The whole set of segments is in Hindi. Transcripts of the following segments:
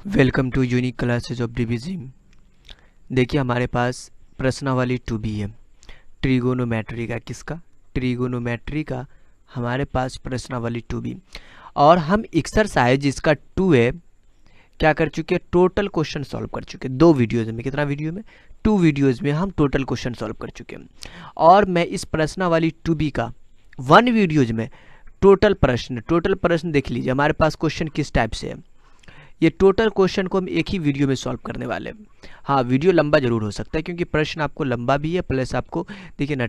Welcome to unique classes of DBG. देखिए हमारे पास प्रश्नावली 2B है ट्रिगोनोमेट्री का। किसका? ट्रिगोनोमेट्री का हमारे पास प्रश्नावली 2B। और हम एक्सरसाइज इसका 2 है क्या कर चुके हैं, टोटल क्वेश्चन सॉल्व कर चुके हैं 2 वीडियोज़ में। कितना वीडियो में? 2 वीडियोज़ में हम टोटल क्वेश्चन सॉल्व कर चुके हैं। और मैं इस प्रश्नावली 2B का 1 वीडियोज़ में टोटल प्रश्न देख लीजिए हमारे पास क्वेश्चन किस टाइप से है। ये टोटल क्वेश्चन को हम एक ही वीडियो में सॉल्व करने वाले हैं। हाँ, वीडियो लंबा जरूर हो सकता है क्योंकि प्रश्न आपको लंबा भी है, प्लस आपको देखिए ना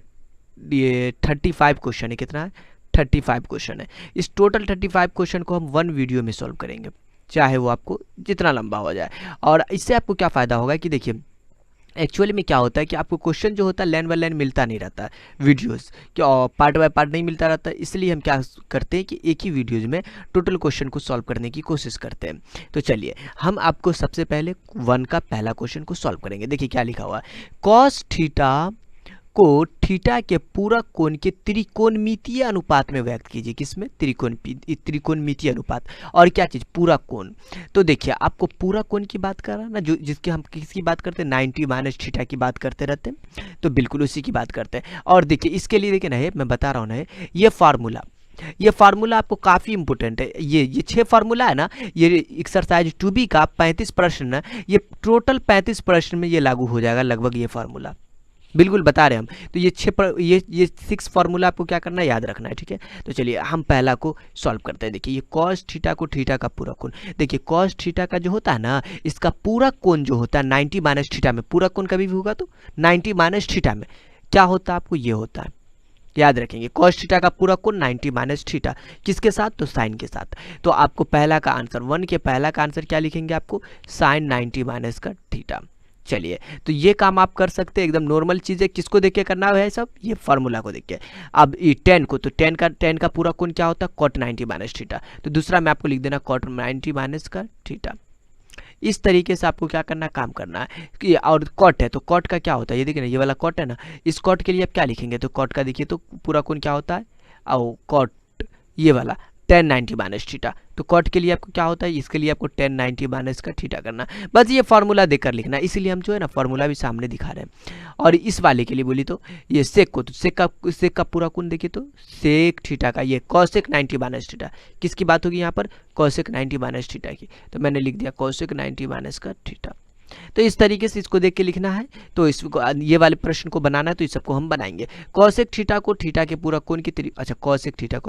ये 35 क्वेश्चन है। कितना है? 35 क्वेश्चन है। इस टोटल 35 क्वेश्चन को हम 1 वीडियो में सॉल्व करेंगे, चाहे वो आपको जितना लंबा हो जाए। और इससे आपको क्या फ़ायदा होगा कि देखिए एक्चुअली में क्या होता है कि आपको क्वेश्चन जो होता है लाइन बाय लाइन मिलता नहीं रहता है, वीडियोस क्या पार्ट बाय पार्ट नहीं मिलता रहता है। इसलिए हम क्या करते हैं कि एक ही वीडियोज में टोटल क्वेश्चन को सॉल्व करने की कोशिश करते हैं। तो चलिए हम आपको सबसे पहले 1 का पहला क्वेश्चन को सॉल्व करेंगे। देखिए क्या लिखा हुआ है, कॉस थीटा को थीटा के पूरक कोण के त्रिकोणमितीय अनुपात में व्यक्त कीजिए। किसमें? त्रिकोणमितीय अनुपात। और क्या चीज? पूरक कोण। तो देखिए आपको पूरक कोण की बात कर रहा है ना, जो जिसके हम किसकी बात करते हैं, 90 माइनस थीटा की बात करते रहते हैं, तो बिल्कुल उसी की बात करते हैं। और देखिए इसके लिए देखिए ना, मैं बता रहा हूँ ना, ये फार्मूला आपको काफ़ी इंपॉर्टेंट है। ये 6 फार्मूला है ना, ये एक्सरसाइज 2B का 35 प्रश्न है, ये टोटल 35 प्रश्न में ये लागू हो जाएगा लगभग ये फार्मूला। बिल्कुल बता रहे हैं हम। तो ये 6 फार्मूला आपको क्या करना है, याद रखना है। ठीक है, तो चलिए हम पहला को सॉल्व करते हैं। देखिए ये कॉस थीटा को थीटा का पूरक कोण, देखिए कॉस थीटा का जो होता है ना, इसका पूरक कोण जो होता है 90 माइनस थीटा में, पूरक कोण कभी भी होगा तो 90 माइनस थीटा में क्या होता है, आपको ये होता है, याद रखेंगे। कॉस थीटा का पूरक कोण 90 माइनस थीटा, किसके साथ? तो साइन के साथ। तो आपको पहला का आंसर 1 के पहला का आंसर क्या लिखेंगे, आपको साइन 90 माइनस का थीटा। चलिए तो ये काम आप कर सकते हैं, एकदम नॉर्मल चीज़ है। किसको देख के करना है सब? ये फार्मूला को देख के। अब ये 10 को, तो 10 का पूरा कोण क्या होता है, कॉट 90 माइनस थीटा। तो दूसरा में आपको लिख देना कॉट 90 माइनस का थीटा। इस तरीके से आपको क्या करना, काम करना है कि, और कॉट है तो कॉट का क्या होता है, ये देखिए ना, ये वाला कॉट है ना, इस कॉट के लिए आप क्या लिखेंगे, तो कॉट का देखिए तो पूरा कोण क्या होता है, और कॉट ये वाला 10 90 माइनस थीटा। तो कॉट के लिए आपको क्या होता है, इसके लिए आपको 10 90 माइनस का थीटा करना। बस ये फार्मूला देकर लिखना, इसीलिए हम जो है ना फार्मूला भी सामने दिखा रहे हैं। और इस वाले के लिए बोली तो ये सेक को, तो सेक का पूरा कोण देखिए तो सेक थीटा का, ये कॉसेक 90 माइनस थीटा। किसकी बात होगी यहाँ पर? कॉसेक 90 माइनस थीटा की। तो मैंने लिख दिया कॉसेक 90 माइनस का थीटा। तो इस तरीके से इसको देख के लिखना है। तो इसको ये वाले प्रश्न को बनाना है, तो इस सबको हम बनाएंगे। कॉसेक थीटा को थीटा के पूरा कोण की अच्छा कॉसेक थीटा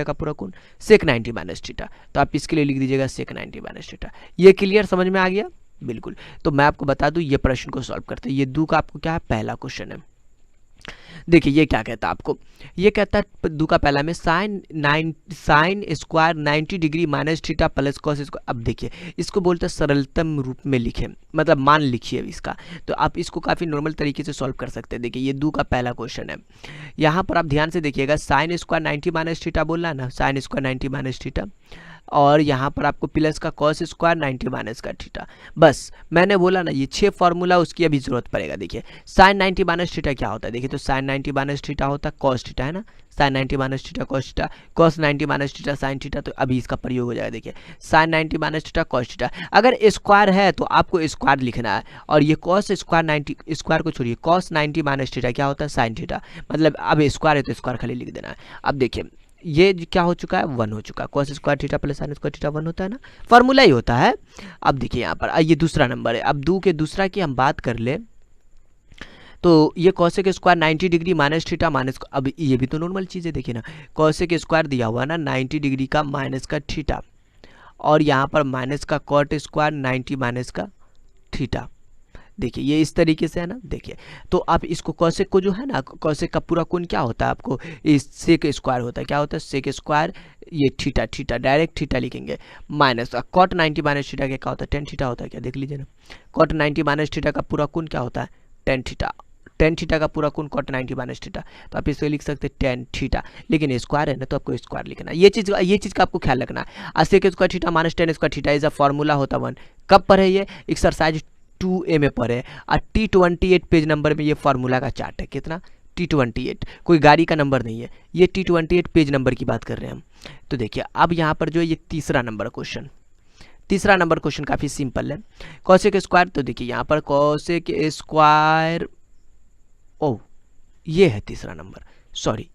का पूरा कोण सेक 90 माइनस थीटा। तो आप इसके लिए लिख दीजिएगा सेक 90 माइनस थीटा। ये क्लियर, समझ में आ गया? बिल्कुल। तो मैं आपको बता दूं ये प्रश्न को सॉल्व करते हैं। ये 2 का आपको क्या है, पहला क्वेश्चन है। देखिए ये क्या कहता है आपको, ये कहता है 2 का पहला में sine square 90 degree minus theta plus cos square. अब देखिए इसको बोलते हैं सरलतम रूप में लिखे, मतलब मान लिखिए इसका। तो आप इसको काफ़ी नॉर्मल तरीके से सॉल्व कर सकते हैं। देखिए ये 2 का पहला क्वेश्चन है। यहाँ पर आप ध्यान से देखिएगा, साइन स्क्वायर 90 माइनस थीटा बोल रहा है ना, साइन स्क्वायर 90 माइनस थीटा, और यहाँ पर आपको प्लस का कॉस स्क्वायर 90 माइनस का थीटा। बस मैंने बोला ना, ये 6 फार्मूला उसकी अभी जरूरत पड़ेगा। देखिए साइन 90 माइनस थीटा क्या होता है, देखिए तो साइन 90 माइनस थीटा होता है कॉस थीटा, है ना, sine 90 minus theta cos theta, cos 90 minus theta sine theta. तो अभी इसका प्रयोग हो जाएगा। देखिए sine 90 minus theta cos theta, अगर स्क्वायर है तो आपको स्क्वायर लिखना है, और ये कॉस स्क्वायर 90 स्क्वायर को छोड़िए, कॉस 90 माइनस थीटा क्या होता है, साइन थीटा। मतलब अब स्क्वायर है तो स्क्वायर खाली लिख देना है। अब देखिए ये क्या हो चुका है, 1 हो चुका है। Cos square theta plus sign square theta 1 होता है ना, फार्मूला ही होता है। अब देखिए यहाँ पर ये दूसरा नंबर है। अब 2 के दूसरा की हम बात कर ले, तो ये cosec square 90 degree minus theta minus, अब ये भी तो नॉर्मल चीज़ है। देखिए ना कॉसेक स्क्वायर दिया हुआ ना 90 डिग्री का माइनस का थीटा, और यहाँ पर माइनस का कॉट स्क्वायर 90 माइनस का थीटा। देखिए ये इस तरीके से है ना। देखिए तो आप इसको कॉसेक को जो है ना, कॉसेक का पूरा कोण क्या होता है, आपको इस सेक स्क्वायर होता है। क्या होता है, सेक स्क्वायर ये थीटा डायरेक्ट थीटा लिखेंगे, माइनस कॉट 90 माइनस थीटा क्या होता है, टेन थीटा होता है। क्या देख लीजिए ना, कॉट 90 माइनस थीटा का पूरा कोण क्या होता है, टेन थीटा। टेन थीटा का पूरा कोण कॉट 90 माइनस थीटा। तो आप इसको लिख सकते हैं टेन थीटा, लेकिन स्क्वायर है ना तो आपको स्क्वायर लिखना है। ये चीज़ का आपको ख्याल रखना है। Sec square theta minus tan square theta is a formula होता 1। कब पर है ये, एक्सरसाइज 2A में पढ़े, और T28 पेज नंबर में ये फार्मूला का चार्ट है। कितना, T28, कोई गाड़ी का नंबर नहीं है, ये T28 पेज नंबर की बात कर रहे हैं हम। तो देखिए अब यहाँ पर जो ये तीसरा नंबर क्वेश्चन, तीसरा नंबर क्वेश्चन काफ़ी सिंपल है। कॉसेक स्क्वायर, तो देखिए यहाँ पर कॉसेक स्क्वायर, ओ ये है तीसरा नंबर, सॉरी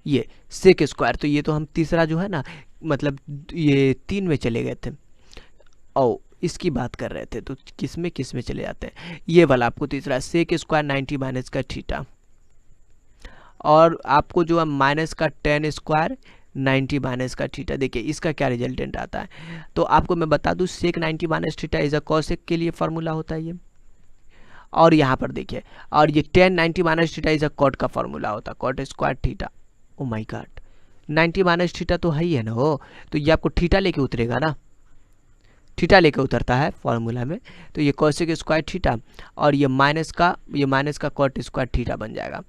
ये सेक स्क्वायर, तो ये तो हम तीसरा जो है ना, मतलब ये 3 में चले गए थे, ओ इसकी बात कर रहे थे, तो किस में चले जाते हैं, ये वाला आपको तीसरा सेक स्क्वायर 90 माइनस का थीटा, और आपको जो है माइनस का टेन स्क्वायर 90 माइनस का थीटा। देखिए इसका क्या रिजल्टेंट आता है, तो आपको मैं बता दूं सेक 90 minus theta is a cosec के लिए फार्मूला होता है ये, और यहाँ पर देखिए, और ये tan 90 minus theta is a cot का फार्मूला होता है, cot square theta. Oh my god, 90 minus theta तो है ही है ना, हो तो ये आपको थीटा लेके उतरेगा ना, थीटा लेके उतरता है फॉर्मूला में, तो ये कॉसेक स्क्वायर थीटा और ये माइनस का कॉट स्क्वायर थीटा बन जाएगा,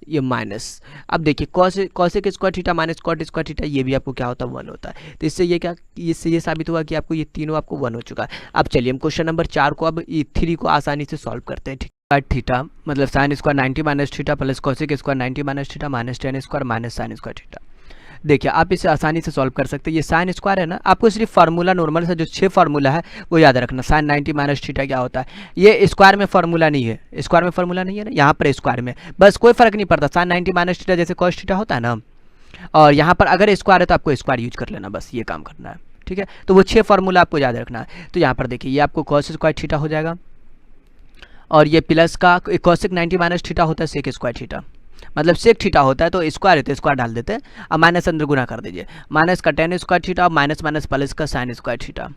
ये माइनस। अब देखिए cosec square theta minus cot square theta, ये भी आपको क्या होता है 1 होता है, तो इससे ये साबित हुआ कि आपको ये तीनों आपको 1 हो चुका है। अब चलिए हम क्वेश्चन नंबर 4 को, अब ये 3 को आसानी से सॉल्व करते हैं। थीटा मतलब sine square 90 minus theta plus cosec square 90 minus theta minus tan square minus sign square theta. देखिए आप इसे आसानी से सॉल्व कर सकते हैं। ये साइन स्क्वायर है ना, आपको सिर्फ फार्मूला नॉर्मल से जो 6 फार्मूला है वो याद रखना। साइन 90 माइनस थीटा क्या होता है, ये स्क्वायर में फार्मूला नहीं है, स्क्वायर में फार्मूला नहीं है ना, यहाँ पर स्क्वायर में बस कोई फर्क नहीं पड़ता। साइन 90 माइनस थीटा जैसे कॉस थीटा होता है ना, और यहाँ पर अगर स्क्वायर है तो आपको स्क्वायर यूज कर लेना, बस ये काम करना है, ठीक है। तो वो 6 फार्मूला आपको याद रखना है। तो यहाँ पर देखिए ये आपको कॉस स्क्वायर थीटा हो जाएगा, और ये प्लस का कॉसेक 90 माइनस थीटा होता है सेक स्क्वायर थीटा, मतलब सेक थीटा होता है तो स्क्वायर है तो स्क्वायर डाल देते हैं, अब माइनस अंदर गुना कर दीजिए, माइनस का ten square theta minus minus plus का साइन स्क्वायर थीटा।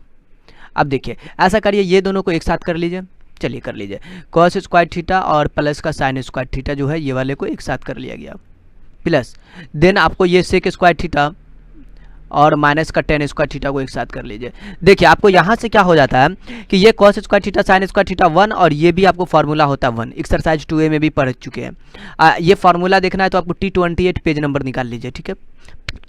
अब देखिए ऐसा करिए, ये दोनों को एक साथ कर लीजिए, चलिए कर लीजिए, कॉस स्क्वायर थीटा और प्लस का साइन स्क्वायर थीटा जो है ये वाले को एक साथ कर लिया गया, प्लस देन आपको ये सेक स्क्वायर थीटा और माइनस का टेन स्क्वायर थीटा को एक साथ कर लीजिए। देखिए आपको यहाँ से क्या हो जाता है कि ये cos square theta sine square theta 1, और ये भी आपको फार्मूला होता है 1, एक्सरसाइज 2A में भी पढ़ चुके हैं। ये फार्मूला देखना है तो आपको T28 पेज नंबर निकाल लीजिए, ठीक है,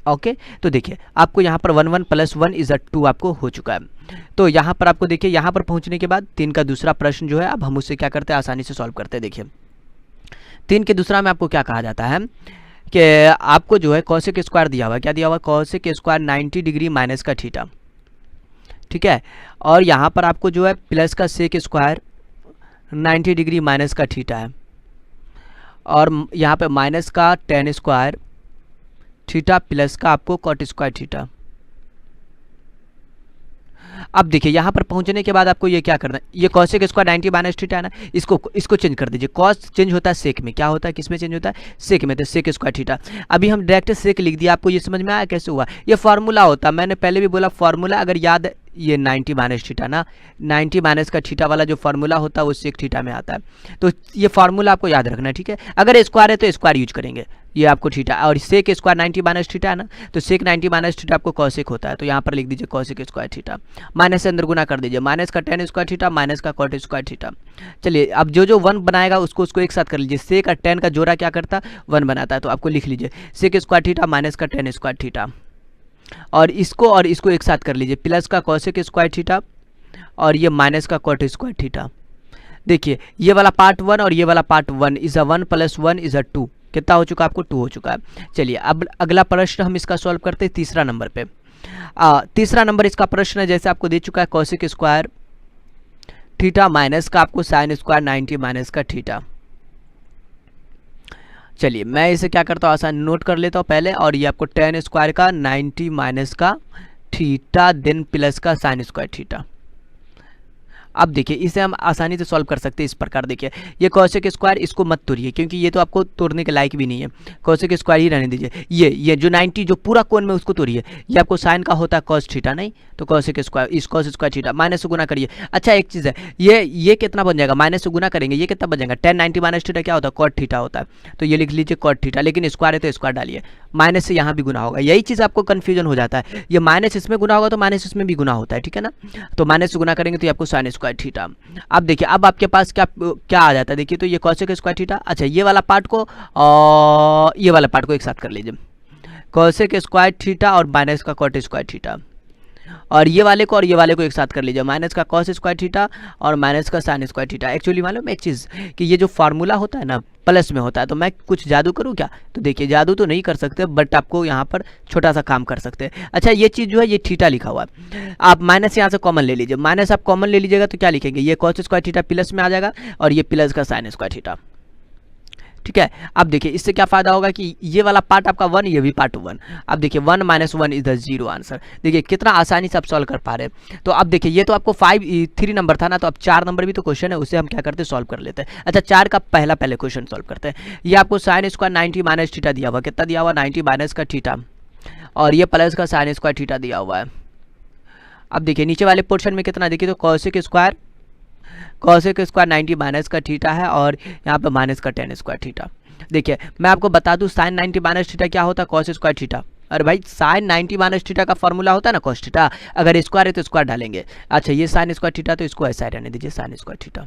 ओके। तो देखिए आपको यहाँ पर 1 1 प्लस 1 इज 2 आपको हो चुका है। तो यहाँ पर आपको देखिए, यहाँ पर पहुँचने के बाद 3 का दूसरा प्रश्न जो है, अब हम उससे क्या करते हैं, आसानी से सॉल्व करते हैं। देखिए 3 के दूसरा में आपको क्या कहा जाता है कि आपको जो है कॉसेक स्क्वायर दिया हुआ है, क्या दिया हुआ है, कॉसेक स्क्वायर 90 डिग्री माइनस का थीटा, ठीक है, और यहाँ पर आपको जो है प्लस का सेक स्क्वायर 90 डिग्री माइनस का थीटा है, और यहाँ पे माइनस का टेन स्क्वायर थीटा प्लस का आपको कॉट स्क्वायर थीटा। अब देखिए यहाँ पर पहुंचने के बाद आपको ये क्या करना है, ये कॉसेक स्क्वायर 90 माइनस थीटा है ना, इसको चेंज कर दीजिए। कॉस चेंज होता है सेक में, क्या होता है, किस में चेंज होता है, सेक में, तो सेक स्क्वायर थीटा। अभी हम डायरेक्ट सेक लिख दिया, आपको ये समझ में आया कैसे हुआ, ये फार्मूला होता है, मैंने पहले भी बोला फार्मूला अगर याद, ये 90 माइनस थीटा ना, 90 माइनस का थीटा वाला जो फार्मूला होता है वो सेक थीटा में आता है, तो ये फार्मूला आपको याद रखना है, ठीक है। अगर स्क्वायर है तो स्क्वायर यूज करेंगे, ये आपको थीटा, और सेक स्क्वायर 90 माइनस थीटा है ना, तो सेक 90 माइनस थीटा आपको कॉसेक होता है, तो यहाँ पर लिख दीजिए कॉसेक स्क्वायर थीटा, माइनस से अंदर गुना कर दीजिए, माइनस का टेन स्क्वायर थीटा माइनस का कॉट स्क्वायर थीटा। चलिए अब जो 1 बनाएगा उसको एक साथ कर लीजिए, सेक और टेन का जोड़ा क्या करता है, 1 बनाता है, तो आपको लिख लीजिए सेक स्क्वायर थीटा माइनस का टेन स्क्वायर थीटा, और इसको एक साथ कर लीजिए, प्लस का कॉसेक स्क्वायर थीटा और ये माइनस का कॉट स्क्वायर थीटा। देखिए ये वाला पार्ट 1 और ये वाला पार्ट 1 इज 1 प्लस 1 इज 2, कितना हो चुका है आपको, 2 हो चुका है। चलिए अब अगला प्रश्न हम इसका सॉल्व करते हैं तीसरा नंबर पे। तीसरा नंबर इसका प्रश्न है, जैसे आपको दे चुका है कॉसेक स्क्वायर थीटा माइनस का आपको साइन स्क्वायर 90 माइनस का थीटा। चलिए मैं इसे क्या करता हूँ, आसान नोट कर लेता हूँ पहले, और ये आपको टेन स्क्वायर का 90 माइनस का थीटा देन प्लस का साइन स्क्वायर थीटा। अब देखिए इसे हम आसानी से सॉल्व कर सकते हैं इस प्रकार। देखिए ये कॉसेक स्क्वायर, इसको मत तोड़िए क्योंकि ये तो आपको तोड़ने के लायक भी नहीं है, कॉसेक स्क्वायर ही रहने दीजिए। ये जो 90 जो पूरा कोण में उसको तोड़िए, ये आपको साइन का होता है कॉस थीटा, नहीं तो कॉसेक स्क्वायर, इस कॉस स्क्वायर थीटा माइनस से गुना करिए। अच्छा एक चीज़ है, ये कितना बन जाएगा, माइनस से गुना करेंगे, ये कितना बन जाएगा, टेन 90 माइनस थीटा क्या होता है, कॉट थीटा होता है, तो ये लिख लीजिए कॉट थीटा, लेकिन स्क्वायर है तो स्क्वायर डालिए, माइनस से यहाँ भी गुना होगा, यही चीज़ आपको कन्फ्यूजन हो जाता है, ये माइनस इसमें गुना होगा तो माइनस इसमें भी गुना होता है, ठीक है ना, तो माइनस से गुना करेंगे तो आपको साइन स्क्वायर थीटा। अब देखिए अब आपके पास क्या आ जाता है, देखिए तो ये कॉसेक स्क्वायर थीटा, अच्छा ये वाला पार्ट को और ये वाला पार्ट को एक साथ कर लीजिए, कॉसेक स्क्वायर थीटा और माइनस का कॉट स्क्वायर थीटा, और ये वाले को और ये वाले को एक साथ कर लीजिए, माइनस का कॉस स्क्वायर थीटा और माइनस का साइन स्क्वायर थीटा। एक्चुअली मालूम एक चीज़ कि ये जो फार्मूला होता है ना, प्लस में होता है। तो मैं कुछ जादू करूँ क्या? तो देखिए जादू तो नहीं कर सकते, बट आपको यहाँ पर छोटा सा काम कर सकते हैं। अच्छा ये चीज़ जो है ये थीटा लिखा हुआ है, आप माइनस यहाँ से कॉमन ले लीजिए, माइनस आप कॉमन ले लीजिएगा तो क्या लिखेंगे, ये कॉस स्क्वायर थीटा प्लस में आ जाएगा और ये प्लस का साइन स्क्वायर थीटा। ठीक है, अब देखिए इससे क्या फायदा होगा कि ये वाला पार्ट आपका 1, ये भी पार्ट 1। अब देखिए 1 - 1 इज द 0 आंसर। देखिए कितना आसानी से आप सॉल्व कर पा रहे हैं। तो अब देखिए ये तो आपको 3 नंबर था ना, तो अब 4 नंबर भी तो क्वेश्चन है, उसे हम क्या करते हैं, सॉल्व कर लेते हैं। अच्छा 4 का पहले क्वेश्चन सॉल्व करते हैं। ये आपको साइन स्क्वायर 90 माइनस थीटा दिया हुआ, कितना दिया हुआ, 90 माइनस का थीटा, और ये प्लस का साइन स्क्वायर थीटा दिया हुआ है। अब देखिए नीचे वाले पोर्शन में कितना, देखिए तो कॉसेक स्क्वायर 90 माइनस का थीटा है, और यहाँ पे माइनस का tan स्क्वायर थीटा। देखिए मैं आपको बता दूं साइन 90 माइनस थीटा क्या होता है, कॉस स्क्वायर थीटा। अरे भाई साइन 90 माइनस थीटा का फॉर्मूला होता है ना कॉस थीटा, अगर स्क्वायर है तो स्क्वायर डालेंगे। अच्छा ये साइन स्क्वायर थीटा, तो इसको ऐसा रहने दीजिए साइन स्क्वायर थीटा।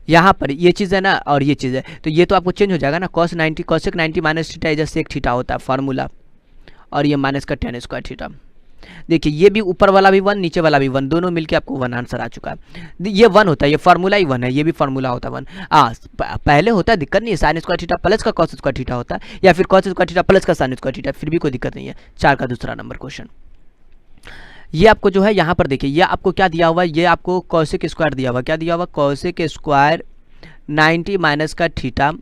यहाँ पर ये चीज़ है ना और ये चीज़ है, तो ये तो आपको चेंज हो जाएगा ना, cosec 90 minus theta is sec theta होता है फार्मूला, और ये माइनस का tan स्क्वायर थीटा। देखिए ये भी ऊपर वाला भी 1, नीचे वाला भी 1, दोनों मिलके आपको 1 आंसर आ चुका है। ये 1 होता है, ये फार्मूला ही 1 है, ये भी फार्मूला होता है 1। पहले होता है, दिक्कत नहीं है, साइन स्क्वायर थीटा प्लस का कॉस स्क्वायर थीटा होता है, या फिर कॉस स्क्वायर थीटा प्लस का साइन स्क्वायर थीटा, फिर भी कोई दिक्कत नहीं है। 4 का दूसरा नंबर क्वेश्चन, ये आपको जो है यहाँ पर देखिए ये आपको क्या दिया हुआ है, ये आपको कॉसेक स्क्वायर दिया हुआ, क्या दिया हुआ, कॉसेक स्क्वायर 90 माइनस का थीटा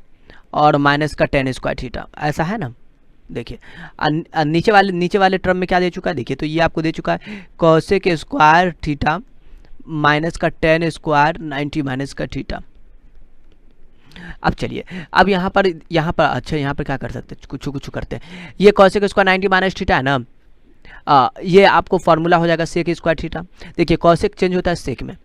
और माइनस का tan स्क्वायर थीटा, ऐसा है ना। देखिए नीचे वाले टर्म में क्या दे चुका है, देखिए तो ये आपको दे चुका है कॉसेक स्क्वायर थीटा माइनस का tan स्क्वायर 90 माइनस का थीटा। अब चलिए अब यहाँ पर अच्छा यहाँ पर क्या कर सकते हैं, कुछ करते हैं। ये कॉसेक स्क्वायर 90 माइनस थीटा है ना, ये आपको फॉर्मूला हो जाएगा सेक स्क्वायर थीटा। देखिए कॉसेक चेंज होता है सेक में,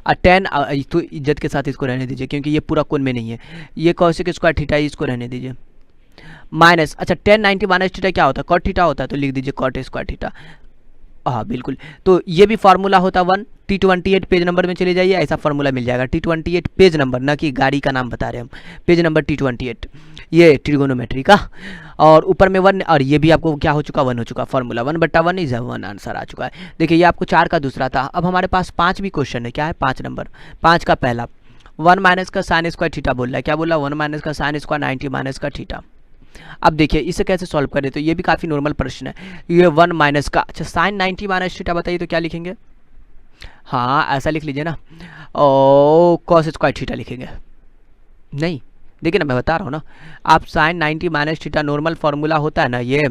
और tan तो इज्जत के साथ इसको रहने दीजिए क्योंकि ये पूरा कोण में नहीं है। ये कॉसेक स्क्वायर थीटा इसको रहने दीजिए, माइनस अच्छा tan 90 माइनस थीटा क्या होता है, कॉट थीटा होता है, तो लिख दीजिए कॉट स्क्वायर थीटा। हाँ बिल्कुल, तो ये भी फार्मूला होता है 1। T28 पेज नंबर में चले जाइए, ऐसा फार्मूला मिल जाएगा। T28 पेज नंबर, ना कि गाड़ी का नाम बता रहे हैं हम, पेज नंबर T28, ये ट्रिगोनोमेट्री का। और ऊपर में 1, और ये भी आपको क्या हो चुका, 1 हो चुका, फार्मूला 1/1 इज 1 आंसर आ चुका है। देखिए ये आपको 4 का दूसरा था। अब हमारे पास 5 भी क्वेश्चन है, क्या है 5 नंबर। 5 का पहला 1 माइनस का साइन स्क्वायर थीटा बोल रहा है, क्या बोल रहा है, 1 माइनस का साइन स्क्वायर 90 माइनस का थीटा। अब देखिए इसे कैसे सॉल्व करें, तो ये भी काफ़ी नॉर्मल प्रश्न है। ये 1 माइनस का, अच्छा साइन 90 माइनस थीटा बताइए तो क्या लिखेंगे, हाँ ऐसा लिख लीजिए ना, ओ कॉस स्क्वायर थीटा लिखेंगे। नहीं देखिए ना मैं बता रहा हूँ ना, आप sine 90 minus theta normal formula होता है ना, ये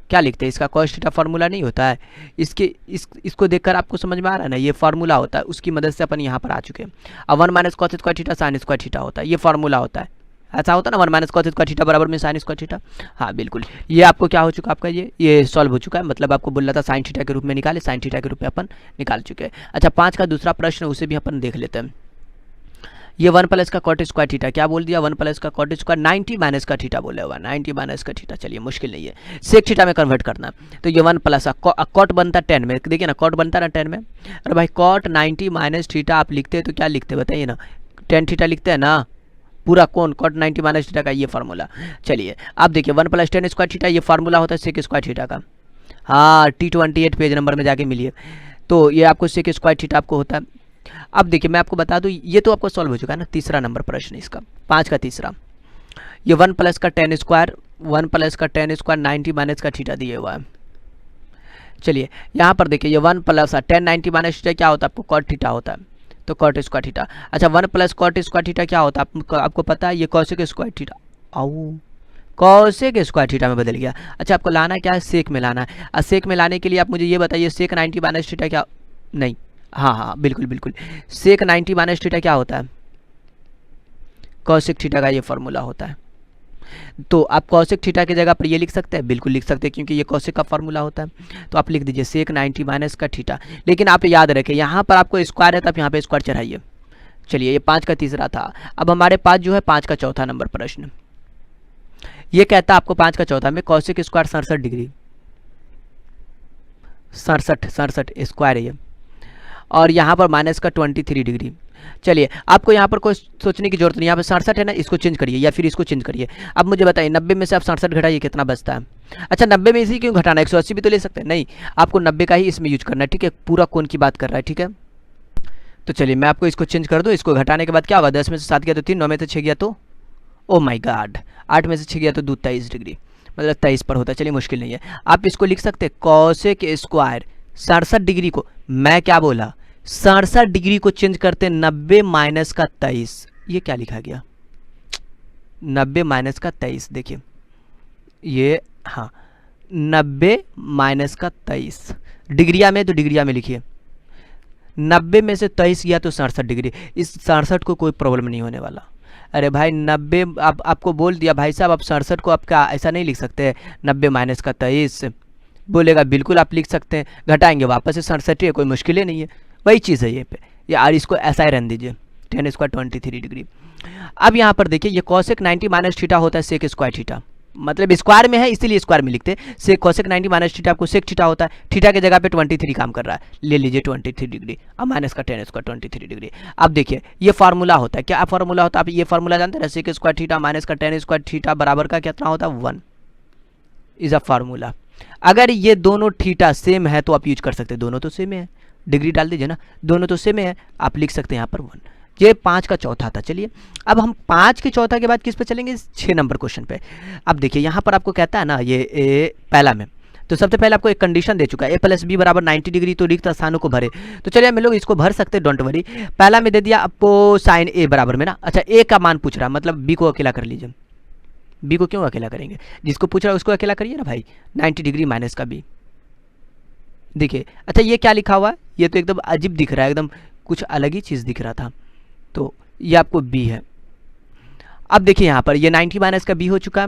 क्या लिखते हैं, इसका कॉस थीटा फार्मूला नहीं होता है। इसको देखकर आपको समझ में आ रहा है ना, ये फार्मूला होता है, उसकी मदद से अपन यहाँ पर आ चुके हैं। अब 1 minus cos square theta sine square theta होता है, ये फार्मूला होता है, ऐसा होता है ना, 1 माइनस कॉस स्क्वायर थीटा बराबर में साइन स्क्वायर थीटा। हाँ बिल्कुल, ये आपको क्या हो चुका आपका, ये सॉल्व हो चुका है, मतलब आपको बोल रहा था साइन थीटा के रूप में निकाले, साइन थीटा के रूप में अपन निकाल चुके हैं। अच्छा 5 का दूसरा प्रश्न, उसे भी अपन देख लेते हैं। ये 1 प्लस का कॉट स्क्वायर थीटा, क्या बोल दिया, 1 प्लस का कॉट स्क्वायर 90 माइनस का थीटा बोला हुआ, 90 माइनस का थीटा। चलिए मुश्किल नहीं है, सेक थीटा में कन्वर्ट करना। तो ये 1 प्लस कॉट बनता है 10 में, देखिए ना कॉट बनता है ना 10 में। अरे भाई कॉट 90 माइनस थीटा आप लिखते हैं तो क्या लिखते हैं बताइए ना, tan थीटा लिखते हैं ना, पूरा कौन कॉट 90 माइनस थीटा का ये फार्मूला। चलिए अब देखिए 1 प्लस tan स्क्वायर थीटा, ये फार्मूला होता है सेक स्क्वायर थीटा का। हाँ T28 पेज नंबर में जाके मिलिए, तो ये आपको सेक स्क्वायर थीटा आपको होता है। अब देखिए मैं आपको बता दूं, ये तो आपको सॉल्व हो चुका है ना, तीसरा नंबर प्रश्न इसका, 5 का तीसरा। ये 1 प्लस का tan स्क्वायर 90 माइनस का थीटा दिए हुआ है। चलिए यहाँ पर देखिए ये 1 प्लस tan 90 माइनस थीटा क्या होता है, आपको कॉट थीटा होता है, तो कॉट स्क्वायर थीटा। अच्छा 1 प्लस कॉट स्क्वायर थीटा क्या होता है, आपको पता है, ये कॉसेक स्क्वायर थीटा, आओ कॉसेक स्क्वायर थीटा में बदल गया। अच्छा आपको लाना क्या है, सेक में लाना है। और सेक में लाने के लिए आप मुझे ये बताइए, सेक 90 माइनस थीटा क्या, नहीं हाँ बिल्कुल, सेक 90 माइनस थीटा क्या होता है, कॉसेक थीटा का ये फार्मूला होता है। तो आप कॉसेक थीटा की जगह पर ये लिख सकते हैं, बिल्कुल लिख सकते हैं, क्योंकि ये कॉसेक का फार्मूला होता है। तो आप लिख दीजिए सेक 90 माइनस का थीटा, लेकिन आप याद रखें यहाँ पर आपको स्क्वायर है तो आप यहाँ पे स्क्वायर चढ़ाइए। चलिए ये 5 का तीसरा था। अब हमारे पास जो है 5 का चौथा नंबर प्रश्न, ये कहता है आपको 5 का चौथा में कॉसेक स्क्वायर 67 डिग्री, 67 स्क्वायर है ये, और यहाँ पर माइनस का 23 डिग्री। चलिए आपको यहाँ पर कोई सोचने की जरूरत नहीं, यहाँ पे 67 है ना, इसको चेंज करिए या फिर इसको चेंज करिए। अब मुझे बताइए 90 में से आप 67 घटाइए, कितना बचता है। अच्छा 90 में इसी क्यों घटाना, 180 भी तो ले सकते हैं, नहीं आपको 90 का ही इसमें यूज करना है, ठीक है, पूरा कोण की बात कर रहा है, ठीक है। तो चलिए मैं आपको इसको चेंज कर दूँ, इसको घटाने के बाद क्या होगा, 10 में से 7 गया तो 3, 9 में से 6 गया तो ओ माय गॉड 8 में से 6 गया तो 23 डिग्री, मतलब 23 पर होता है। चलिए मुश्किल नहीं है, आप इसको लिख सकते हैं कॉसेक स्क्वायर 67 डिग्री को, मैं क्या बोला 67 डिग्री को चेंज करते 90 माइनस का 23, ये क्या लिखा गया 90 माइनस का 23, देखिए ये हाँ 90 माइनस का 23 डिग्रिया में, तो डिग्रिया में लिखिए 90 में से 23 गया तो 67 डिग्री, इस 67 को कोई प्रॉब्लम नहीं होने वाला। अरे भाई 90 आपको बोल दिया भाई साहब, आप 67 को आपका ऐसा नहीं लिख सकते 90 माइनस का 23 बोलेगा, बिल्कुल आप लिख सकते हैं, घटाएंगे वापस से 67 है, कोई मुश्किल ही नहीं है, वही चीज़ है ये पे यार, इसको ऐसा ही रहने दीजिए 10 स्क्वायर 23 डिग्री। अब यहाँ पर देखिए ये कॉसेक 90 माइनस थीटा होता है सेक स्क्वायर थीटा, मतलब स्क्वायर में है इसीलिए स्क्वायर में लिखते हैं, सेक कॉसेक 90 माइनस थीटा आपको सेक थीटा होता है, थीटा के जगह पे 23 काम कर रहा है, ले लीजिए 23 डिग्री, अब माइनस का 10 स्क्वायर 23 डिग्री। अब देखिए ये फार्मूला होता है, क्या फार्मूला होता है, आप ये फार्मूला जानते हैं, सेक स्क्वायर थीटा माइनस का 10 स्क्वायर थीटा बराबर का कितना होता है 1 इज अ फार्मूला। अगर ये दोनों थीटा सेम है तो आप यूज कर सकते हैं, दोनों तो सेम है, डिग्री डाल दीजिए ना, दोनों तो सेम है, आप लिख सकते हैं यहाँ पर 1। ये 5 का चौथा था। चलिए अब हम 5 के चौथा के बाद किस पे चलेंगे, 6 नंबर क्वेश्चन पे। अब देखिए यहाँ पर आपको कहता है ना ये पहला में, तो सबसे पहले आपको एक कंडीशन दे चुका है, a प्लस बी बराबर 90 डिग्री, तो रिक्त स्थानों को भरे। तो चलिए हम लोग इसको भर सकते हैं, डोंट वरी। पहला में दे दिया आपको साइन ए बराबर में ना, अच्छा ए का मान पूछ रहा है, मतलब बी को अकेला कर लीजिए, बी को क्यों अकेला करेंगे, जिसको पूछ रहा है उसको अकेला करिए ना भाई, 90 डिग्री माइनस का बी। देखिए अच्छा ये क्या लिखा हुआ है, ये तो एकदम अजीब दिख रहा है, एकदम कुछ अलग ही चीज़ दिख रहा था, तो ये आपको बी है। अब देखिए यहाँ पर ये 90 माइनस का बी हो चुका है।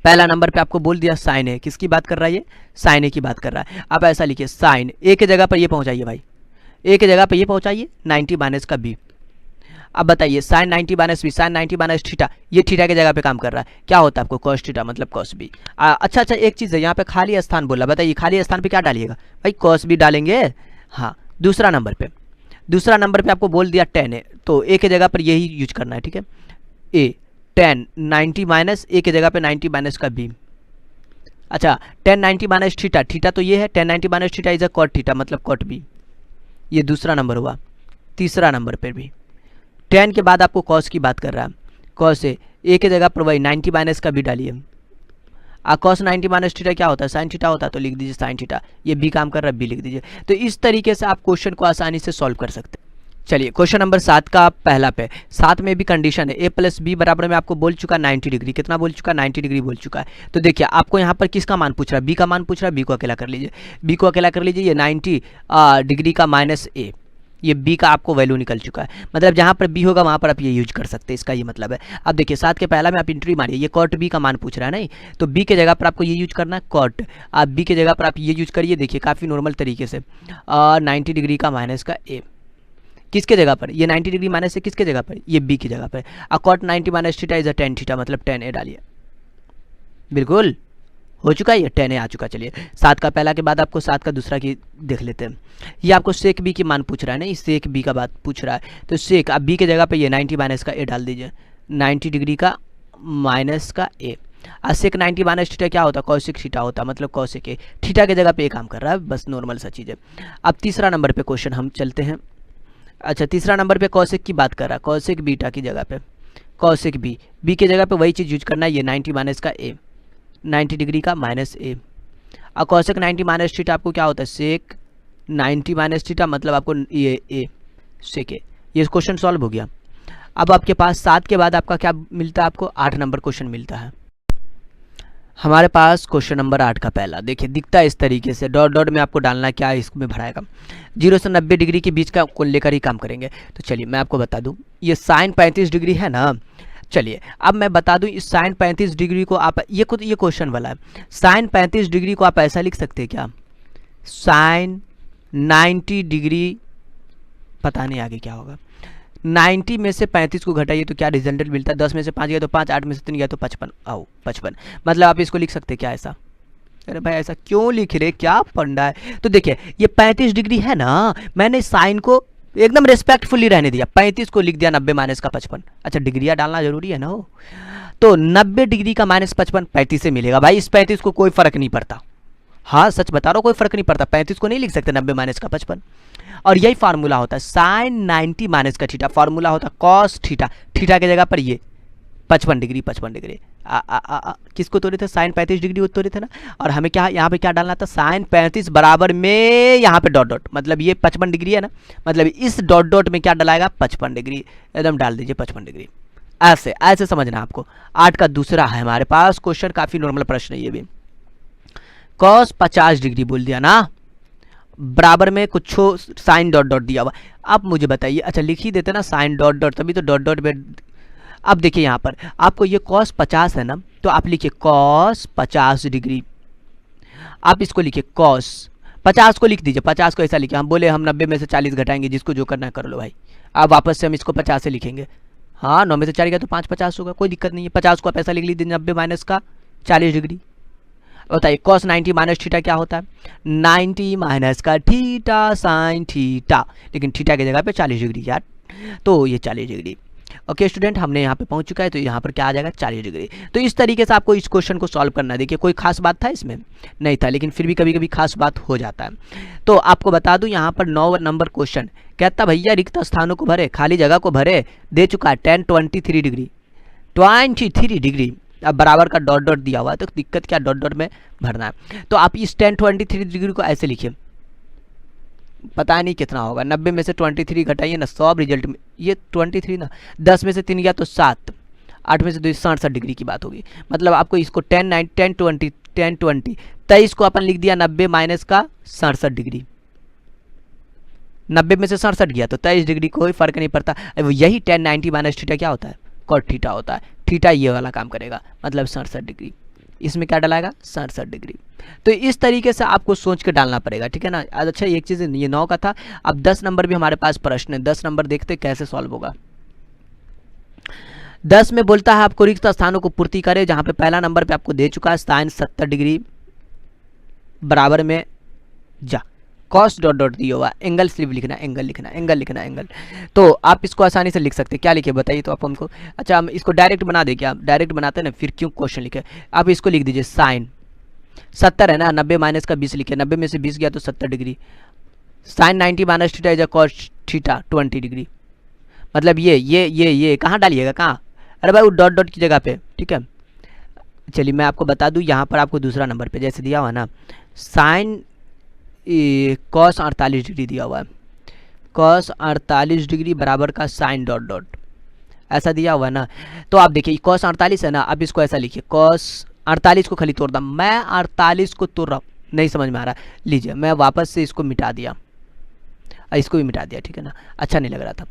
पहला नंबर पे आपको बोल दिया साइन ए, किसकी बात कर रहा है ये, साइन ए की बात कर रहा है। अब ऐसा लिखिए साइन ए के जगह पर ये पहुँचाइए भाई, ए के जगह पर ये पहुँचाइए 90 माइनस का बी। अब बताइए sine 90 minus B, sine 90 minus theta, ये थीटा के जगह पे काम कर रहा है, क्या होता है आपको कॉस थीटा मतलब कॉस बी। अच्छा एक चीज़ है यहाँ पे खाली स्थान बोला, बताइए खाली स्थान पे क्या डालिएगा भाई, कॉस बी डालेंगे। हाँ दूसरा नंबर पे आपको बोल दिया 10 है, तो ए के जगह पर यही यूज करना है, ठीक है, ए 10 90 माइनस ए के जगह पे 90 माइनस का बी। अच्छा 10 90 माइनस थीटा, थीटा तो ये है 10 90 minus theta is a cot theta मतलब कॉट बी, ये दूसरा नंबर हुआ। तीसरा नंबर पर भी 10 के बाद आपको कॉस की बात कर रहा है, कॉस ए के जगह पर वही 90 माइनस का बी डालिए। कॉस 90 माइनस थीटा क्या होता है, साइन थीटा होता है, तो लिख दीजिए साइन थीटा, ये बी काम कर रहा है बी लिख दीजिए। तो इस तरीके से आप क्वेश्चन को आसानी से सॉल्व कर सकते हैं। चलिए क्वेश्चन नंबर 7 का पहला पे, 7 में भी कंडीशन है ए प्लस बी बराबर में आपको बोल चुका 90 डिग्री, कितना बोल चुका 90 डिग्री बोल चुका है। तो देखिए आपको यहाँ पर किसका मान पूछ रहा है, बी का मान पूछ रहा है, बी को अकेला कर लीजिए, बी को अकेला कर लीजिए, ये 90 डिग्री का माइनस ए, ये बी का आपको वैल्यू निकल चुका है, मतलब जहाँ पर बी होगा वहाँ पर आप ये यूज कर सकते हैं, इसका ये मतलब है। अब देखिए 7 के पहला में आप इंट्री मारिए, ये कॉट बी का मान पूछ रहा है नहीं, तो बी के जगह पर आपको ये यूज करना है कॉट, आप बी के जगह पर आप ये यूज करिए, देखिए काफ़ी नॉर्मल तरीके से 90 डिग्री का माइनस का ए, किसके जगह पर, ये 90 डिग्री माइनस से किसके जगह पर, ये बी की जगह पर, cot 90 minus theta is a tan theta मतलब 10 ए डालिए, बिल्कुल हो चुका है, ये 10 ए आ चुका। चलिए 7 का पहला के बाद आपको 7 का दूसरा की देख लेते हैं, ये आपको सेक बी की मान पूछ रहा है नहीं, सेक बी का बात पूछ रहा है, तो सेक आप बी के जगह पे ये 90 माइनस का ए डाल दीजिए, 90 डिग्री का माइनस का ए। सेक 90 माइनस थीटा क्या होता है, कॉसेक थीटा होता है मतलब कॉसेक ए, थीटा के जगह पे ए काम कर रहा है, बस नॉर्मल सा चीज़ है। अब तीसरा नंबर पे क्वेश्चन हम चलते हैं। अच्छा तीसरा नंबर पे कॉसेक की बात कर रहा है, कॉसेक बीटा की जगह पे कॉसेक बी, बी के जगह पे वही चीज़ यूज करना है, ये 90 माइनस का ए, 90 डिग्री का माइनस ए। और कॉसेक 90 माइनस थीटा आपको क्या होता है, सेक 90 माइनस थीटा मतलब आपको ये ए सेक ए। ये क्वेश्चन सॉल्व हो गया। अब आपके पास 7 के बाद आपका क्या मिलता है, आपको 8 नंबर क्वेश्चन मिलता है। हमारे पास क्वेश्चन नंबर 8 का पहला देखिए दिखता है इस तरीके से, डॉट डॉट में आपको डालना क्या है, इसमें भराएगा 0 से 90 डिग्री के बीच का को लेकर ही काम करेंगे। तो चलिए मैं आपको बता दूं, ये साइन 35 डिग्री है ना, चलिए अब मैं बता दूं इस साइन 35 डिग्री को आप ये क्वेश्चन वाला है, साइन 35 डिग्री को आप ऐसा लिख सकते हैं क्या, साइन 90 डिग्री, पता नहीं आगे क्या होगा, 90 में से 35 को घटाइए तो क्या रिजल्ट मिलता है, 10 में से 5 गया तो 5, 8 में से 3 गया तो 55, आओ 55, मतलब आप इसको लिख सकते हैं क्या ऐसा। अरे भाई ऐसा क्यों लिख रहे, क्या पंडा है। तो देखिए ये 35 डिग्री है ना, मैंने साइन को एकदम रेस्पेक्टफुली रहने दिया, 35 को लिख दिया 90 माइनस का 55। अच्छा डिग्रियाँ डालना जरूरी है ना हो, तो 90 डिग्री का माइनस 55 35 से मिलेगा भाई, इस 35 को कोई फर्क नहीं पड़ता, हाँ सच बता रहा हूँ, कोई फर्क नहीं पड़ता, 35 को नहीं लिख सकते 90 माइनस का 55। और यही फार्मूला होता है साइन 90 माइनस का थीटा, फार्मूला होता है कॉस थीटा, थीटा की जगह पर ये 55 डिग्री 55 डिग्री। किसको तोड़े थे, साइन 35 डिग्री को तोड़े थे ना। और हमें क्या यहाँ पे क्या डालना था, साइन 35 बराबर में यहाँ पे डॉट डॉट, मतलब ये 55 डिग्री है ना, मतलब इस डॉट डॉट में क्या डलाएगा 55 डिग्री, एकदम डाल दीजिए 55 डिग्री। ऐसे ऐसे समझना आपको। 8 का दूसरा है हमारे पास क्वेश्चन, काफी नॉर्मल प्रश्न है ये भी। कॉस 50 डिग्री बोल दिया ना, बराबर में कुछ साइन डॉट डॉट दिया हुआ। अब मुझे बताइए, अच्छा लिख ही देते ना साइन डॉट डॉट, तभी तो डॉट डॉट में। अब देखिए यहाँ पर आपको ये कॉस 50 है ना, तो आप लिखिए कॉस 50 डिग्री, आप इसको लिखिए कॉस 50 को लिख दीजिए, 50 को ऐसा लिखिए, हम बोले हम 90 में से 40 घटाएंगे, जिसको जो करना है कर लो भाई। अब वापस से हम इसको 50 से लिखेंगे, हाँ 9 में से 4 गया तो 5 50 होगा, कोई दिक्कत नहीं है। 50 को आप ऐसा लिख लीजिए 90 माइनस का 40 डिग्री। बताइए कॉस 90 माइनस थीटा क्या होता है, 90 माइनस का थीटा साइन थीटा, लेकिन थीटा की जगह पे 40 डिग्री यार, तो ये 40 डिग्री। ओके स्टूडेंट, हमने यहाँ पे पहुंच चुका है, तो यहाँ पर क्या आ जाएगा 40 डिग्री। तो इस तरीके से आपको इस क्वेश्चन को सॉल्व करना है। देखिए कोई खास बात था इसमें नहीं था, लेकिन फिर भी कभी कभी खास बात हो जाता है। तो आपको बता दूं यहाँ पर 9 नंबर क्वेश्चन कहता भैया रिक्त स्थानों को भरे, खाली जगह को भरे, दे चुका है 10 23 डिग्री 23 डिग्री। अब बराबर का डॉट डॉट दिया हुआ है, तो दिक्कत क्या डॉट डॉट में भरना है। तो आप इस 10 23 डिग्री को ऐसे लिखिए, पता नहीं कितना होगा, 90 में से 23 घटाइए ना, 100 रिजल्ट में ये 23 ना, 10 में से 3 गया तो 7, 8 में से 2 67 डिग्री की बात होगी। मतलब आपको इसको 10 20 23 को अपन लिख दिया 90 माइनस का 67 डिग्री, 90 में से 67 गया तो 23 डिग्री, कोई फर्क नहीं पड़ता। यही 10 90 माइनस थीटा क्या होता है, कॉट थीटा होता है। थीटा ये वाला काम करेगा, मतलब 67 डिग्री, इसमें क्या डलाएगा 67 डिग्री। तो इस तरीके से आपको सोच के डालना पड़ेगा, ठीक है ना। अच्छा एक चीज़ ये 9 का था, अब 10 नंबर भी हमारे पास प्रश्न है। 10 नंबर देखते कैसे सॉल्व होगा। 10 में बोलता है आपको रिक्त स्थानों को पूर्ति करे, जहां पे पहला नंबर पे आपको दे चुका है साइन 70 डिग्री बराबर में जा कॉस डॉट डॉट दिया हुआ, एंगल सिर्फ लिखना, एंगल लिखना, एंगल लिखना, एंगल। तो आप इसको आसानी से लिख सकते हैं, क्या लिखे बताइए तो आप हमको। अच्छा हम इसको डायरेक्ट बना दे, क्या डायरेक्ट बनाते हैं ना, फिर क्यों क्वेश्चन लिखे। आप इसको लिख दीजिए साइन 70 है ना, 90 माइनस का 20 लिखे, 90 में से 20 गया तो 70 degree, sine 90 minus theta is cos theta 20 degree. मतलब ये कहाँ डालिएगा, कहाँ, अरे भाई वो डॉट डॉट की जगह पे, ठीक है। चलिए मैं आपको बता दूं, यहाँ पर आपको दूसरा नंबर पे जैसे दिया हुआ ना, साइन कॉस 48 डिग्री दिया हुआ है, कॉस 48 डिग्री बराबर का साइन डॉट डॉट ऐसा दिया हुआ है ना। तो आप देखिए कॉस 48 है ना, अब इसको ऐसा लिखिए, कॉस 48 को खाली तोड़ दा, मैं 48 को तोड़ रहा हूँ, नहीं समझ में आ रहा, लीजिए मैं वापस से इसको मिटा दिया, इसको भी मिटा दिया, ठीक है ना, अच्छा नहीं लग रहा था।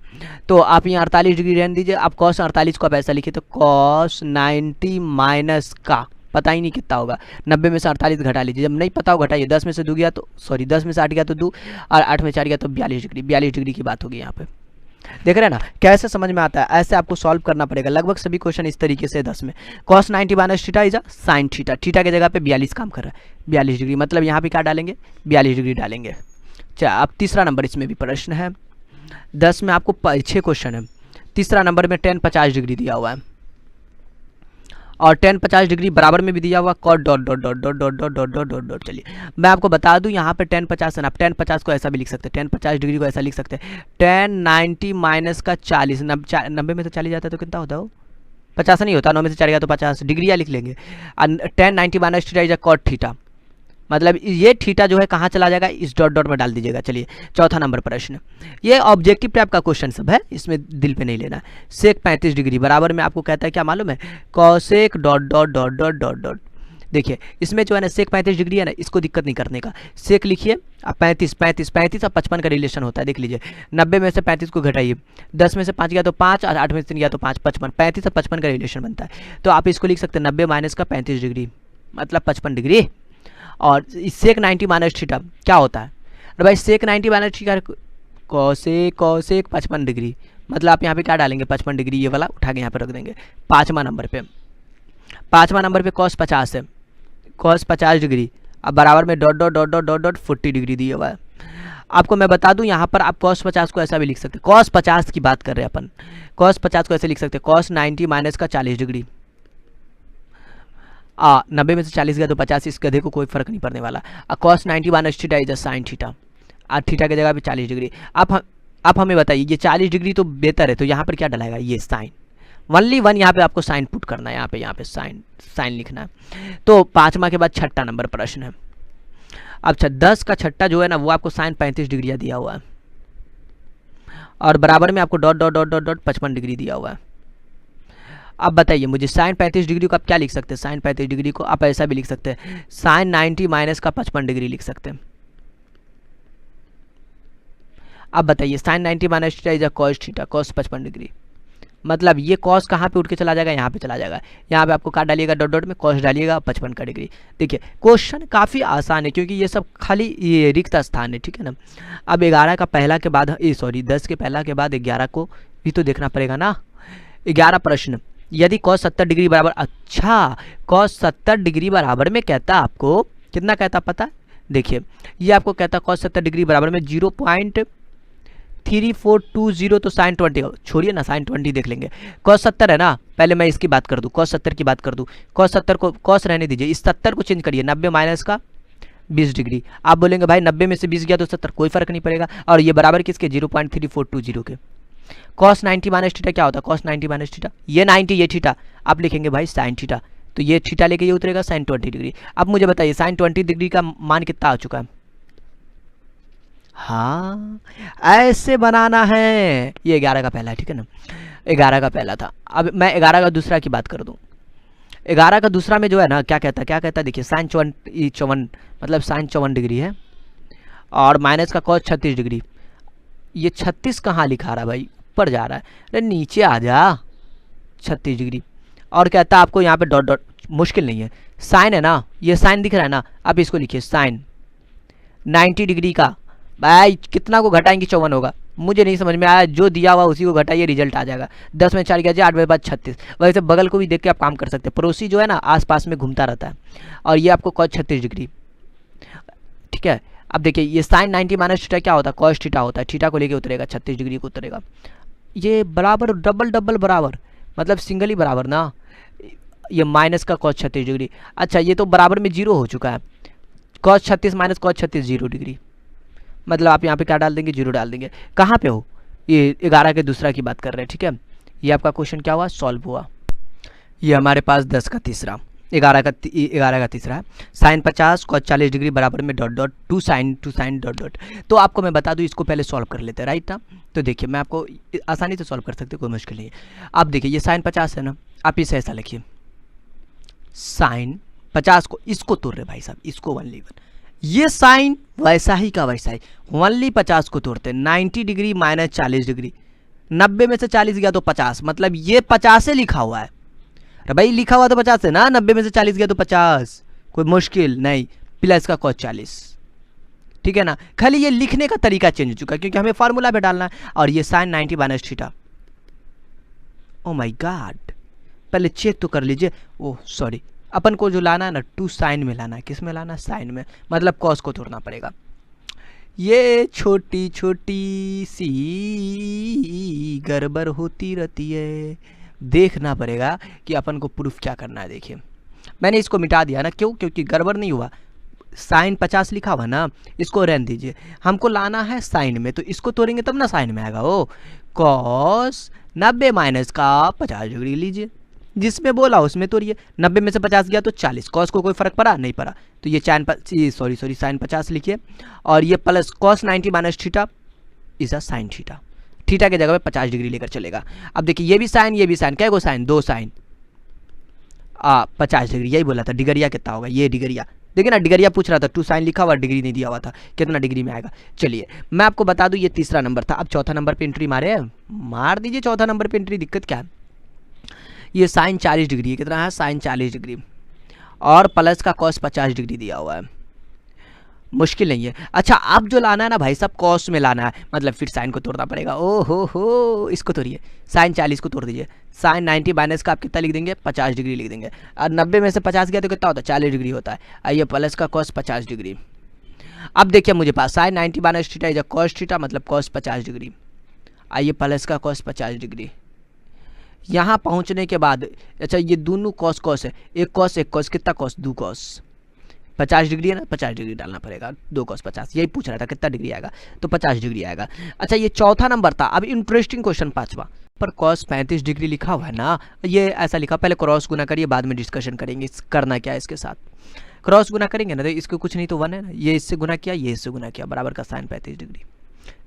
तो आप यहाँ 48 डिग्री रहने दीजिए। आप कॉस 48 को आप ऐसा लिखिए, तो कॉस 90 माइनस का पता ही नहीं कितना होगा, 90 में से 48 घटा लीजिए, जब नहीं पता हो घटाइए, 10 में से 2 गया तो सॉरी 10 में से 8 गया तो 2, और 8 में 4 गया तो 42 डिग्री, 42 डिग्री की बात होगी यहाँ पे। देख रहे हैं ना कैसे समझ में आता है, ऐसे आपको सॉल्व करना पड़ेगा। लगभग सभी क्वेश्चन इस तरीके से 10 में। Cos 90 minus theta is sine theta, theta की जगह पे 42 काम कर रहा है, 42 डिग्री, मतलब यहाँ पे क्या डालेंगे 42 डिग्री डालेंगे। अच्छा अब तीसरा नंबर इसमें भी प्रश्न है, 10 में आपको 6 क्वेश्चन है। तीसरा नंबर में 10 50 डिग्री दिया हुआ है, और 10 50 डिग्री बराबर में भी दिया हुआ cot dot dot dot dot dot dot dot dot dot dot. चलिए मैं आपको बता दूं, यहाँ पे 10 50 है ना, आप 10 50 को ऐसा भी लिख सकते हैं, 10 50 डिग्री को ऐसा लिख सकते हैं, 10 90 माइनस का 40, 90 में से 40 जाता है तो कितना होता है वो 50 नहीं होता, 9 में से 4 गया तो 50 डिग्री लिख लेंगे। 10 90 minus theta is cot theta, मतलब ये थीटा जो है कहाँ चला जाएगा, इस डॉट डॉट में डाल दीजिएगा। चलिए चौथा नंबर प्रश्न, ये ऑब्जेक्टिव टाइप का क्वेश्चन सब है, इसमें दिल पे नहीं लेना। सेक 35 डिग्री बराबर में आपको कहता है क्या मालूम है, cosec dot dot dot dot dot dot. देखिए इसमें जो है ना सेक 35 डिग्री है ना, इसको दिक्कत नहीं करने का, सेक लिखिए, अब 35 35 35 और 55 का रिलेशन होता है। देख लीजिए 90 में से 35 को घटाइए, 10 में से 5 गया तो 5, और 8 में से 3 गया तो 5, 55, 35 और 55 का रिलेशन बनता है। तो आप इसको लिख सकते हैं 90 माइनस का 35 डिग्री मतलब 55 डिग्री। और सेक 90 माइनस थीटा क्या होता है, अरे भाई सेक 90 माइनस थीटा कॉसेक 55 डिग्री, मतलब आप यहाँ पे क्या डालेंगे 55 डिग्री, ये वाला उठा के यहाँ पे रख देंगे। पाँचवा नंबर पे कॉस 50 है, कॉस 50 डिग्री, अब बराबर में dot dot dot dot dot dot 40 degree दिया हुआ है। आपको मैं बता दूं यहाँ पर आप कॉस 50 को ऐसा भी लिख सकते हैं, कॉस 50 की बात कर रहे हैं अपन, कॉस 50 को ऐसे लिख सकते हैं, कॉस 90 माइनस का 40 डिग्री, 90 में से 40 गया तो 50, इस गधे को कोई फर्क नहीं पड़ने वाला। cos 90 minus theta is sine theta. Theta की जगह पे 40 डिग्री। आप हमें बताइए, ये 40 डिग्री तो बेहतर है, तो यहाँ पर क्या डलाएगा, ये साइन, ओनली वन यहाँ पे आपको साइन पुट करना है, यहाँ पे साइन लिखना है। तो 5वां के बाद 6ठा नंबर प्रश्न है। अब 10 का 6ठा जो है ना, वो आपको साइन 35 डिग्री दिया हुआ है, और बराबर में आपको dot dot dot dot dot 55 degree दिया हुआ है। अब बताइए मुझे, साइन 35 डिग्री को आप क्या लिख सकते हैं, साइन 35 डिग्री को आप ऐसा भी लिख सकते हैं, साइन 90 माइनस का 55 डिग्री लिख सकते हैं। अब बताइए, sine 90 minus theta is cos theta, cos 55 degree, मतलब ये कॉस कहाँ पे उठ के चला जाएगा, यहाँ पे चला जाएगा। यहाँ पे आपको क्या डालिएगा, डॉट डॉट में कॉस डालिएगा 55 का डिग्री। देखिए क्वेश्चन काफ़ी आसान है, क्योंकि ये सब खाली ये रिक्त स्थान है, ठीक है ना। अब 11 का पहला के बाद 10 के पहला के बाद 11 को भी तो देखना पड़ेगा ना। 11 प्रश्न, यदि cos 70 डिग्री बराबर, अच्छा cos 70 डिग्री बराबर में कहता आपको कितना कहता पता है, देखिए ये आपको कहता cos 70 डिग्री बराबर में 0.3420, तो साइन 20 छोड़िए ना, साइन 20 देख लेंगे। cos 70 है ना, पहले मैं इसकी बात कर दूं, cos 70 की बात कर दूं, cos 70 को cos रहने दीजिए, इस 70 को चेंज करिए, 90 माइनस का 20 डिग्री। आप बोलेंगे भाई 90 में से 20 गया तो 70, कोई फर्क नहीं पड़ेगा, और ये बराबर किसके, 0.3420 के। cos 90 माइनस थीटा क्या होता है, cos 90 माइनस थीटा, ये 90 ये थीटा, आप लिखेंगे भाई साइन थीटा, तो ये थीटा लेके ये उतरेगा साइन 20 डिग्री। अब मुझे बताइए साइन 20 डिग्री का मान कितना आ चुका है, हाँ ऐसे बनाना है, ये 11 का पहला है, ठीक है ना, 11 का पहला था। अब मैं 11 का दूसरा की बात कर दूं, 11 का दूसरा में जो है ना क्या कहता, देखिए साइन 54 मतलब साइन 54 डिग्री है, और माइनस का cos 36 डिग्री। ये 36 कहाँ लिखा रहा है भाई, ऊपर जा रहा है, अरे नीचे आ जा, 36 डिग्री। और कहता आपको यहाँ पे डॉट डॉट, मुश्किल नहीं है, साइन है ना, ये साइन दिख रहा है ना, आप इसको लिखिए साइन 90 डिग्री का, भाई कितना को घटाएंगे 54 होगा, मुझे नहीं समझ में आया, जो दिया हुआ उसी को घटाइए, रिजल्ट आ जाएगा। 10 में 4 गया 8 में बाद 36। वैसे बगल को भी देख के आप काम कर सकते हैं, पड़ोसी जो है ना आसपास में घूमता रहता है, और ये आपको cos 36 डिग्री, ठीक है। अब देखिए ये साइन 90 माइनस थीटा क्या होता है, cos थीटा होता है, थीटा को लेके उतरेगा 36 डिग्री को उतरेगा। ये बराबर डबल डबल बराबर, मतलब सिंगल ही बराबर ना, ये माइनस का cos 36 डिग्री। अच्छा ये तो बराबर में 0 हो चुका है, cos 36 माइनस cos 36 0 डिग्री, मतलब आप यहाँ पे क्या डाल देंगे, 0 डाल देंगे। कहाँ पे हो, ये 11 के दूसरा की बात कर रहे हैं, ठीक है। ये आपका क्वेश्चन क्या हुआ, सॉल्व हुआ। ये हमारे पास 10 का तीसरा, 11 का तीसरा है, साइन 50 cos 40 डिग्री बराबर में dot dot to sine dot dot. तो आपको मैं बता दूं, इसको पहले सॉल्व कर लेते हैं, राइट ना। तो देखिए मैं आपको आसानी से सॉल्व कर सकते, कोई मुश्किल नहीं है। आप देखिए ये साइन 50 है ना, आप इसे ऐसा लिखिए, साइन 50 को इसको तोड़ रहे भाई साहब, इसको 1 ये साइन वैसा ही का वैसा ही, ओनली 50 को तोड़ते, 90 डिग्री माइनस 40 डिग्री, 90 में से 40 गया तो 50, मतलब ये 50 से लिखा हुआ है, अरे भाई लिखा हुआ तो 50 है ना, 90 में से 40 गया तो 50, कोई मुश्किल नहीं, प्लस का cos 40, ठीक है ना। खाली ये लिखने का तरीका चेंज हो चुका है, क्योंकि हमें फार्मूला पे डालना है, और ये sine 90 minus theta, oh my god, पहले चेक तो कर लीजिए, ओह सॉरी, अपन को जो लाना है ना 2 साइन में लाना है, किस में लाना है, साइन में, मतलब cos को तोड़ना पड़ेगा। ये छोटी छोटी सी गड़बड़ होती रहती है, देखना पड़ेगा कि अपन को प्रूफ क्या करना है। देखिए मैंने इसको मिटा दिया ना, क्यों, क्योंकि गड़बड़ नहीं हुआ, साइन 50 लिखा हुआ ना, इसको रहने दीजिए, हमको लाना है साइन में, तो इसको तोड़ेंगे तब ना साइन में आएगा। ओ cos 90 माइनस का 50 डिग्री लीजिए, जिसमें बोला उसमें तोड़िए, 90 में से 50 गया तो 40, cos को कोई फर्क पड़ा नहीं पड़ा, तो ये साइन 50 लिखिए, और ये plus cos 90 minus theta is a sine theta, theta के जगह पे 50 डिग्री लेकर चलेगा। अब देखिए ये भी साइन, क्या गो साइन, 2 साइन 50 डिग्री, यही बोला था। डिगरिया कितना होगा, ये डिगरिया देखिए ना, डिगरिया पूछ रहा था, 2 साइन लिखा हुआ, डिग्री नहीं दिया हुआ था, कितना डिग्री में आएगा। चलिए मैं आपको बता दूं, ये तीसरा नंबर था। अब चौथा नंबर पे एंट्री मार दीजिए, चौथा नंबर पे एंट्री, दिक्कत क्या है। ये साइन 40 डिग्री है, कितना है, साइन 40 डिग्री, और प्लस का cos 50 डिग्री दिया हुआ है, मुश्किल नहीं है। अच्छा अब जो लाना है ना भाई साहब, cos में लाना है, मतलब फिर साइन को तोड़ना पड़ेगा। ओ हो, इसको तोड़िए, साइन 40 को तोड़ दीजिए, साइन 90 माइनस का आप कितना लिख देंगे, 50 डिग्री लिख देंगे, और 90 में से 50 गया तो कितना होता है, 40 डिग्री होता है। आइए प्लस का cos 50 डिग्री। अब देखिए मुझे पास sine 90 minus theta is cos theta, मतलब cos 50 डिग्री। आइए प्लस का cos 50 डिग्री, यहाँ पहुँचने के बाद अच्छा ये दोनों कॉस कॉस है, एक कॉस कितना कॉस 2 कॉस 50 डिग्री है ना, 50 डिग्री डालना पड़ेगा, 2 कॉस 50, यही पूछ रहा था कितना डिग्री आएगा, तो 50 डिग्री आएगा। अच्छा ये चौथा नंबर था। अब इंटरेस्टिंग क्वेश्चन पांचवा पर कॉस 35 डिग्री लिखा हुआ है ना, ये ऐसा लिखा, पहले क्रॉस गुना करिए बाद में डिस्कशन करेंगे करना क्या है इसके साथ। क्रॉस गुना करेंगे ना तो इसको कुछ नहीं तो 1 है ना, ये इससे गुना किया ये इससे गुना किया, बराबर का साइन 35 डिग्री,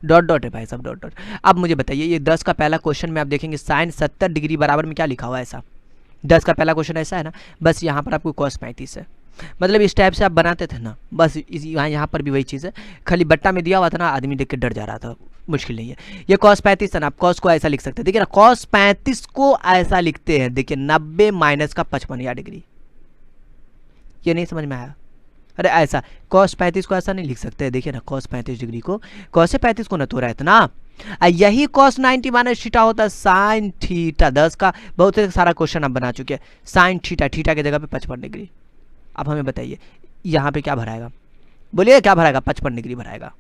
डॉट डॉट है भाई सब डॉट डॉट। अब मुझे बताइए ये 10 का पहला क्वेश्चन में आप देखेंगे साइन 70 डिग्री बराबर में क्या लिखा हुआ है, ऐसा 10 का पहला क्वेश्चन ऐसा है ना, बस यहाँ पर आपको कॉस 35 है, मतलब इस टाइप से आप बनाते थे ना, बस यहाँ पर भी वही चीज़ है, खाली बट्टा में दिया हुआ था ना, आदमी देख के डर जा रहा था, मुश्किल नहीं है। ये कॉस 35 है ना, आप कॉस को ऐसा लिख सकते हैं, देखिए ना कॉस 35 को ऐसा लिखते हैं, देखिए 90 माइनस का 55 डिग्री, ये नहीं समझ में आया, अरे ऐसा कॉस 35 को ऐसा नहीं लिख सकते, देखिए ना कॉस 35 डिग्री को कॉस 35 को ना तो रहता ना, यही कॉस 90 माइनस थीटा होता है साइन थीटा। 10 का बहुत सारा क्वेश्चन आप बना चुके हैं, साइन थीटा, थीटा की जगह पे 55 डिग्री। अब हमें बताइए यहाँ पे क्या भराएगा, बोलिए क्या भराएगा, 55 डिग्री भराएगा।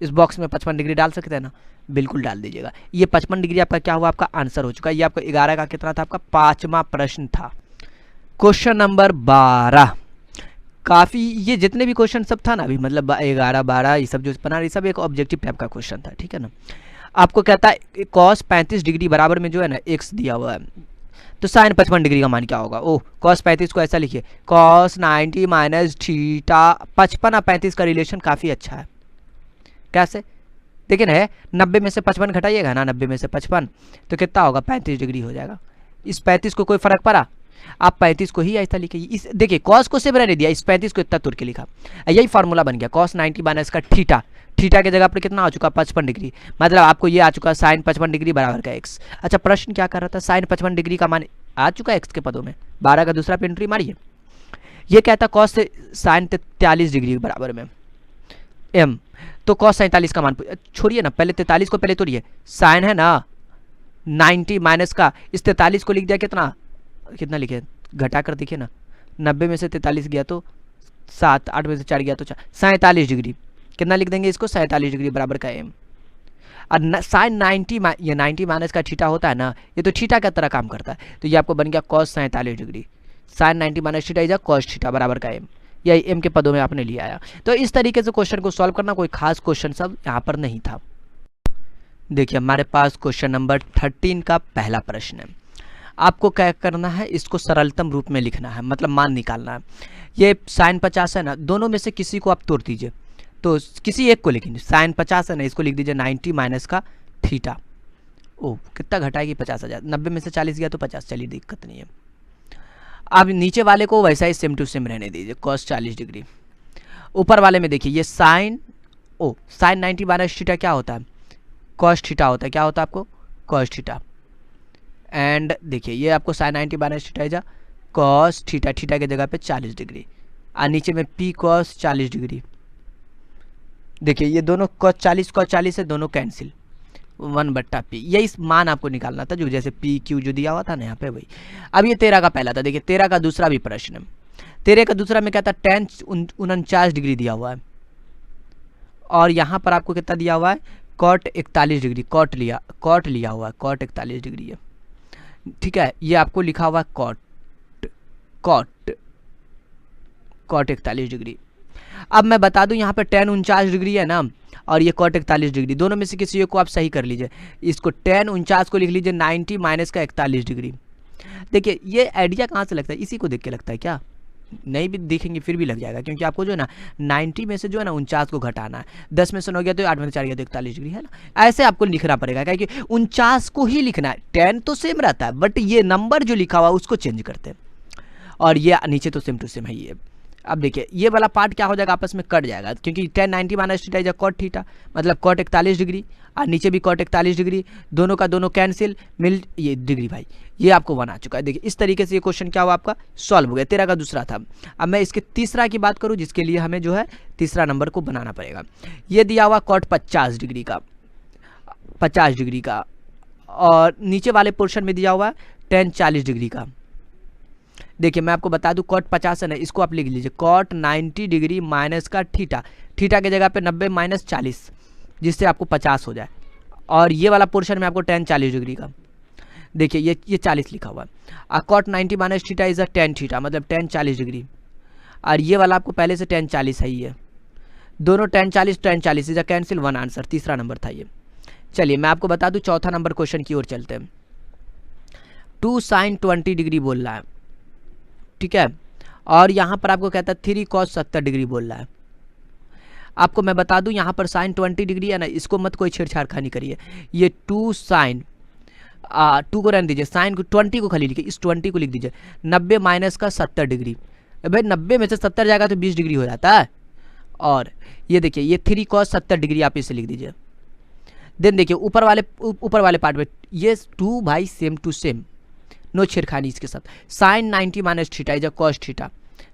इस बॉक्स में 55 डिग्री डाल सकते हैं ना, बिल्कुल डाल दीजिएगा। ये 55 डिग्री आपका क्या हुआ, आपका आंसर हो चुका है। ये आपका 11 का कितना था, आपका 5वां प्रश्न था। क्वेश्चन नंबर 12 काफ़ी, ये जितने भी क्वेश्चन सब था ना अभी, मतलब 11 12 ये सब जो बना रही सब एक ऑब्जेक्टिव टाइप का क्वेश्चन था, ठीक है ना। आपको कहता है कॉस 35 डिग्री बराबर में जो है ना एक्स दिया हुआ है, तो साइन 55 डिग्री का मान क्या होगा। ओह कॉस 35 को ऐसा लिखिए, कॉस 90 माइनस थीटा 55 और 35 का रिलेशन काफ़ी अच्छा है। कैसे देखिए ना, 90 में से 55 घटाइएगा ना, 90 में से 55 तो कितना होगा, 35 डिग्री हो जाएगा। इस 35 को कोई फर्क पड़ा, आप 35 को ही ऐसा लिखिए। इस देखिए कॉस को सिर्फ रहने दिया, इस 35 को इतना तुर के लिखा, यही फार्मूला बन गया। कॉस 90 माइनस का थीटा, थीटा की जगह पर कितना आ चुका, 55 डिग्री, मतलब आपको ये आ चुका साइन 55 डिग्री बराबर का एक्स। अच्छा प्रश्न क्या कर रहा था, साइन 55 डिग्री का मान आ चुका एक्स के पदों में, 12 का दूसरा पे एंट्री मारिए। ये कहता कॉस से साइन 43 डिग्री बराबर में एम, तो कॉस 47 का मान छोड़िए ना, पहले 43 को पहले तोड़िए, साइन है ना 90 माइनस का इस 43 को लिख दिया, कितना कितना लिखे घटा कर देखिए ना, 90 में से 43 गया तो 7, 8 में से 4 गया तो 4, 47 डिग्री, कितना लिख देंगे इसको, 47 डिग्री बराबर का एम। और साइन 90 ये 90 माइनस का थीटा होता है ना, ये तो थीटा की तरह काम करता है, तो ये आपको बन गया cos 47 degree, sine 90 minus theta is cos theta बराबर का एम। यही एम के पदों में आपने लिया आया। तो इस तरीके से क्वेश्चन को सॉल्व करना, कोई खास क्वेश्चन सब यहाँ पर नहीं था। देखिए हमारे पास क्वेश्चन नंबर 13 का पहला प्रश्न है। आपको क्या करना है, इसको सरलतम रूप में लिखना है, मतलब मान निकालना है। ये साइन 50 है ना, दोनों में से किसी को आप तोड़ दीजिए, तो किसी एक को लिखेंगे। साइन 50 है ना, इसको लिख दीजिए 90 माइनस का थीटा। ओह कितना घटाएगी, 50,000, 90 में से 40 गया तो 50, चलिए दिक्कत नहीं है। अब नीचे वाले को वैसा ही सेम टू सेम रहने दीजिए, कॉस 40 डिग्री। ऊपर वाले में देखिए ये sign, O sign 90 minus theta क्या होता है, कॉस थीटा होता है, क्या होता है आपको, कॉस थीटा। एंड देखिए ये आपको साइन 90 माइनस थीटा है कॉस थीटा, थीटा की जगह पे 40 डिग्री, और नीचे में पी कॉस 40 डिग्री। देखिए ये दोनों कॉस 40 है, दोनों कैंसिल, 1/p, यही मान आपको निकालना था, जो जैसे पी क्यू जो दिया हुआ था ना यहाँ पे वही। अब ये 13 का पहला था, देखिए 13 का दूसरा भी प्रश्न है। 13 का दूसरा में क्या था, tan 49 डिग्री दिया हुआ है, और यहाँ पर आपको कितना दिया हुआ है, कॉट 41 डिग्री, कॉट लिया हुआ है, कॉट 41 डिग्री है, ठीक है। ये आपको लिखा हुआ है कॉट 41 डिग्री। अब मैं बता दूं यहाँ पे tan 49 डिग्री है ना, और ये कॉट 41 डिग्री, दोनों में से किसी एक को आप सही कर लीजिए। इसको tan 49 को लिख लीजिए 90 माइनस का 41 डिग्री। देखिए ये आइडिया कहाँ से लगता है, इसी को देख के लगता है क्या, नहीं भी देखेंगे फिर भी लग जाएगा, क्योंकि आपको जो है ना 90 में से जो है ना 49 को घटाना है, 10 में से 9 गया तो 8 में से 4 गया तो 41 डिग्री है ना, ऐसे आपको लिखना पड़ेगा, क्योंकि 49 को ही लिखना है। tan तो सेम रहता है, बट ये नंबर जो लिखा हुआ है उसको चेंज करते हैं, और ये नीचे तो सेम टू सेम है ये। अब देखिए ये वाला पार्ट क्या हो जाएगा, आपस में कट जाएगा, क्योंकि tan 90 minus theta is cot theta, मतलब कॉट 41 डिग्री, और नीचे भी कॉट 41 डिग्री, दोनों का दोनों कैंसिल, मिल ये डिग्री भाई, ये आपको 1 आ चुका है। देखिए इस तरीके से ये क्वेश्चन क्या हुआ, आपका सॉल्व हो गया। 13 का दूसरा था। अब मैं इसके तीसरा की बात करूँ, जिसके लिए हमें जो है तीसरा नंबर को बनाना पड़ेगा। ये दिया हुआ कॉट 50 डिग्री का, 50 डिग्री का, और नीचे वाले पोर्शन में दिया हुआ है tan 40 डिग्री का। देखिए मैं आपको बता दूं कॉट 50 है ना, इसको आप लिख लीजिए कॉट 90 डिग्री माइनस का थीटा, थीटा की जगह पे 90 माइनस 40, जिससे आपको 50 हो जाए, और ये वाला पोर्शन में आपको tan 40 डिग्री का। देखिए ये 40 लिखा हुआ है। Cot 90 minus theta is a tan theta, मतलब टेन 40 डिग्री। और ये वाला आपको पहले से टेन 40 है ही है, दोनों ten 40 is a cancel, one answer, तीसरा नंबर था ये। चलिए मैं आपको बता दूं, चौथा नंबर क्वेश्चन की ओर चलते हैं। 2 sin 20 डिग्री बोल रहा है, ठीक है, और यहाँ पर आपको कहता है 3 cos 70 डिग्री बोल रहा है। आपको मैं बता दूं यहाँ पर साइन 20 डिग्री है ना, इसको मत कोई छेड़छाड़ खानी करिए। ये 2 sin 2 को रहने दीजिए, साइन को 20 को खाली लिखिए, इस 20 को लिख दीजिए 90 माइनस का 70 डिग्री। भाई 90 में से 70 जाएगा तो 20 डिग्री हो जाता है। और ये देखिए ये 3 cos 70 डिग्री आप इसे लिख दीजिए। देन देखिए ऊपर वाले पार्ट में ये 2 भाई सेम टू सेम, नो छेड़खानी इसके साथ। Sine 90 minus theta is a cos theta,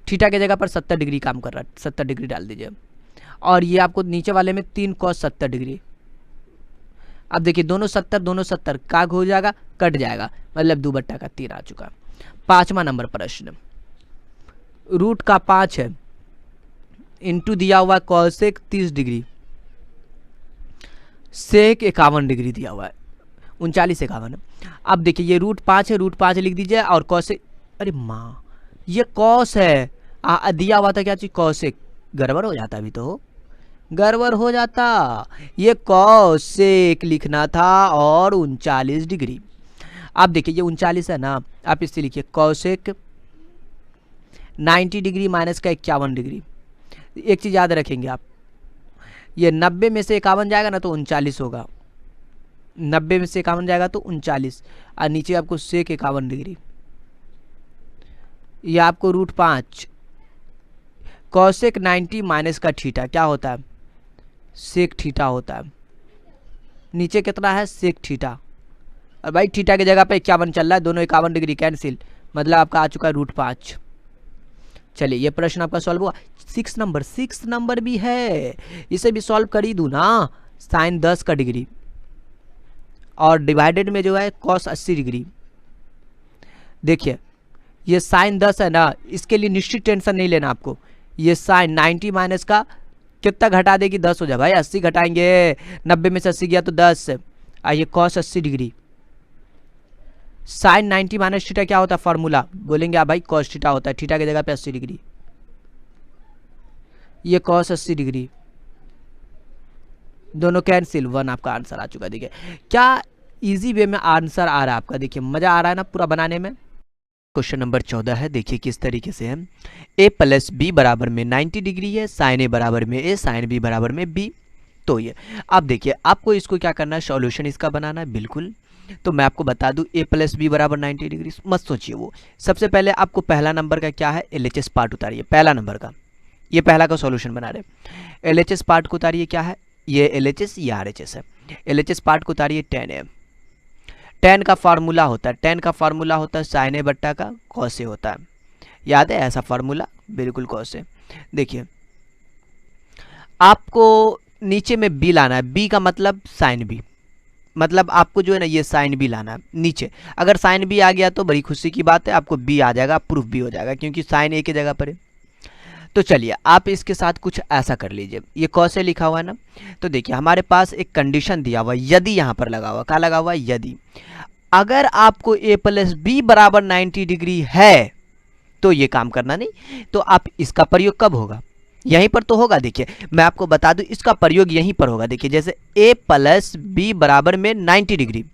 theta के जगह पर 70 डिग्री काम कर रहा है, 70 डिग्री डाल दीजिए। और ये आपको नीचे वाले में 3 cos 70 डिग्री। अब देखिए दोनों 70 काग हो जाएगा, कट जाएगा, मतलब 2/3 आ चुका। पांचवा नंबर प्रश्न, रूट का 5 है, इंटू दिया हुआ कॉसेक 30 डिग्री, सेक 51 डिग्री दिया हुआ है, 39 51। अब देखिए ये रूट 5 है, रूट 5 लिख दीजिए, और कॉसेक, अरे माँ ये कॉस है, दिया हुआ था क्या चीज, कॉसेक, गड़बड़ हो जाता, अभी तो गड़बड़ हो जाता, ये कॉसेक लिखना था, और 39 डिग्री। आप देखिए ये 39 है ना, आप इससे लिखिए कॉसेक 90 डिग्री माइनस का 51 डिग्री। एक चीज याद रखेंगे आप, ये 90 में से 51 जाएगा ना तो 39 होगा, 90 में से 51 जाएगा तो 39, और नीचे आपको सेक 51 डिग्री। ये आपको रूट 5 कॉसेक 90 माइनस का थीटा क्या होता है, सेक थीटा होता है। नीचे कितना है, सेक थीटा, और भाई थीटा की जगह पे 51 चल रहा है, दोनों 51 डिग्री कैंसिल, मतलब आपका आ चुका है रूट 5। चलिए ये प्रश्न आपका सॉल्व हुआ। 6 नंबर भी है, इसे भी सॉल्व कर ही दूं ना। साइन 10 का डिग्री और डिवाइडेड में जो है कॉस 80 डिग्री। देखिए ये साइन 10 है ना, इसके लिए निश्चित टेंशन नहीं लेना आपको। ये साइन 90 माइनस का कितना घटा देगी, 10 हो जाए भाई, 80 घटाएंगे, 90 में से 80 गया तो 10। आइए cos 80 degree, sine 90 minus theta क्या होता है, फार्मूला बोलेंगे आप भाई कॉस थीटा होता है, थीटा की जगह पे 80 डिग्री, ये कॉस 80 डिग्री, दोनों कैंसिल, 1 आपका आंसर आ चुका। देखिए क्या इजी वे में आंसर आ रहा है आपका, देखिए मजा आ रहा है ना पूरा बनाने में। क्वेश्चन नंबर 14 है, देखिए किस तरीके से है। a प्लस बी बराबर में 90 डिग्री है, साइन ए बराबर में a, साइन बी बराबर में b। तो ये अब देखिए आपको इसको क्या करना है, सॉल्यूशन इसका बनाना है, बिल्कुल। तो मैं आपको बता दूं a प्लस बी बराबर 90 डिग्री, मत सोचिए वो। सबसे पहले आपको पहला नंबर का क्या है, LHS पार्ट उतारिए, पहला नंबर का, ये पहला का सॉल्यूशन बना रहे। LHS पार्ट को उतारिए, क्या है ये LHS, ये RHS है। LHS पार्ट को उतारिए, tan है, tan का फार्मूला होता है, tan का फार्मूला होता है साइन ए बट्टा का कॉस ए होता है, याद है ऐसा फार्मूला, बिल्कुल कॉस ए। देखिए आपको नीचे में b लाना है, b का मतलब साइन b, मतलब आपको जो है ना ये साइन b लाना है नीचे। अगर साइन b आ गया तो बड़ी खुशी की बात है, आपको b आ जाएगा, प्रूफ भी हो जाएगा, क्योंकि साइन a की जगह पर है। तो चलिए आप इसके साथ कुछ ऐसा कर लीजिए, ये कॉस ए लिखा हुआ है ना, तो देखिए हमारे पास एक कंडीशन दिया हुआ है, यदि यहाँ पर लगा हुआ, क्या लगा हुआ है, यदि अगर आपको a प्लस बी बराबर 90 डिग्री है तो ये काम करना नहीं, तो आप इसका प्रयोग कब होगा, यहीं पर तो होगा। देखिए मैं आपको बता दूं इसका प्रयोग यहीं पर होगा। देखिए जैसे a प्लस बी बराबर में 90 डिग्री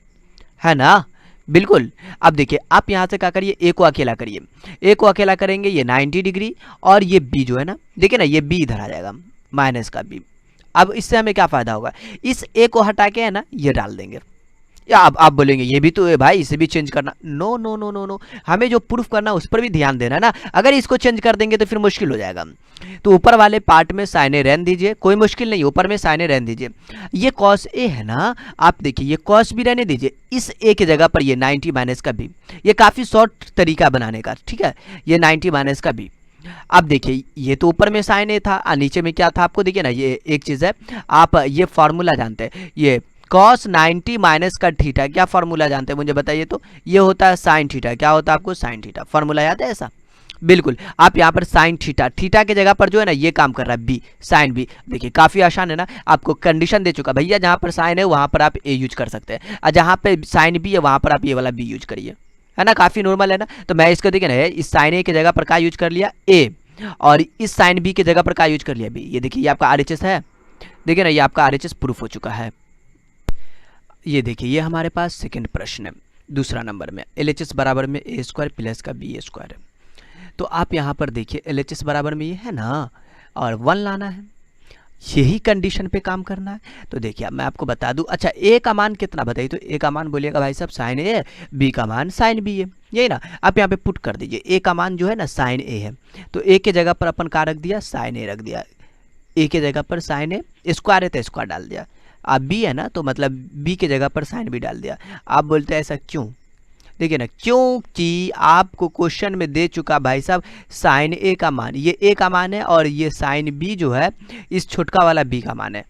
है ना, बिल्कुल। अब देखिए आप यहाँ से क्या करिए, a को अकेला करिए, a को अकेला करेंगे ये 90 डिग्री, और ये b जो है ना, देखिए ना ये b इधर आ जाएगा, माइनस का b। अब इससे हमें क्या फायदा होगा, इस a को हटा के है ना ये डाल देंगे। या अब आप बोलेंगे ये भी तो है भाई, इसे भी चेंज करना, no no no no no, हमें जो प्रूफ करना उस पर भी ध्यान देना ना। अगर इसको चेंज कर देंगे तो फिर मुश्किल हो जाएगा। तो ऊपर वाले पार्ट में साइन ए रहने दीजिए, कोई मुश्किल नहीं, ऊपर में साइन ए रहने दीजिए। ये कॉस ए है ना, आप देखिए ये कॉस भी रहने दीजिए, इस ए की जगह पर ये 90 माइनस का बी, ये काफ़ी शॉर्ट तरीका बनाने का, ठीक है, ये 90 माइनस का बी। अब देखिए ये तो ऊपर में साइन ए था और नीचे में क्या था, आपको देखिए ना ये एक चीज़ है, आप ये फॉर्मूला जानते हैं, ये cos 90 माइनस का थीटा, क्या फार्मूला जानते हैं मुझे बताइए, तो ये होता है साइन थीटा, क्या होता है आपको, साइन थीटा, फार्मूला याद है ऐसा। बिल्कुल, आप यहाँ पर साइन थीटा, थीटा की जगह पर जो है ना ये काम कर रहा है बी, साइन बी। देखिए काफ़ी आसान है ना, आपको कंडीशन दे चुका भैया, जहाँ पर साइन है वहाँ पर आप ए यूज कर सकते हैं, और जहाँ पे साइन बी है वहाँ पर आप ये वाला बी यूज करिए, है ना, काफ़ी नॉर्मल है ना। तो मैं इसको देखिए ना, इस साइन ए की जगह पर क्या यूज कर लिया ए, और इस साइन बी की जगह पर क्या यूज कर लिया बी। ये देखिए ये आपका RHS है, देखिए ना ये आपका RHS प्रूफ हो चुका है। ये देखिए ये हमारे पास सेकंड प्रश्न है, दूसरा नंबर में LHS बराबर में ए स्क्वायर प्लस का बी स्क्वायर है। तो आप यहाँ पर देखिए LHS बराबर में ये है ना, और 1 लाना है, यही कंडीशन पे काम करना है। तो देखिए मैं आपको बता दूं, अच्छा ए का मान कितना बताइए, तो ए का मान बोलिएगा भाई साहब साइन ए है, बी का मान साइन बी है, यही ना। आप यहाँ पे पुट कर दीजिए, ए का मान जो है ना साइन ए है, तो ए के जगह पर अपन का रख दिया साइन ए रख दिया, ए के जगह पर साइन ए स्क्वायर है तो स्क्वायर डाल दिया। आप बी है ना, तो मतलब बी के जगह पर साइन बी डाल दिया। आप बोलते हैं ऐसा क्यों, देखिए ना, क्योंकि आपको क्वेश्चन में दे चुका भाई साहब साइन ए का मान, ये ए का मान है, और ये साइन बी जो है इस छोटका वाला बी का मान है।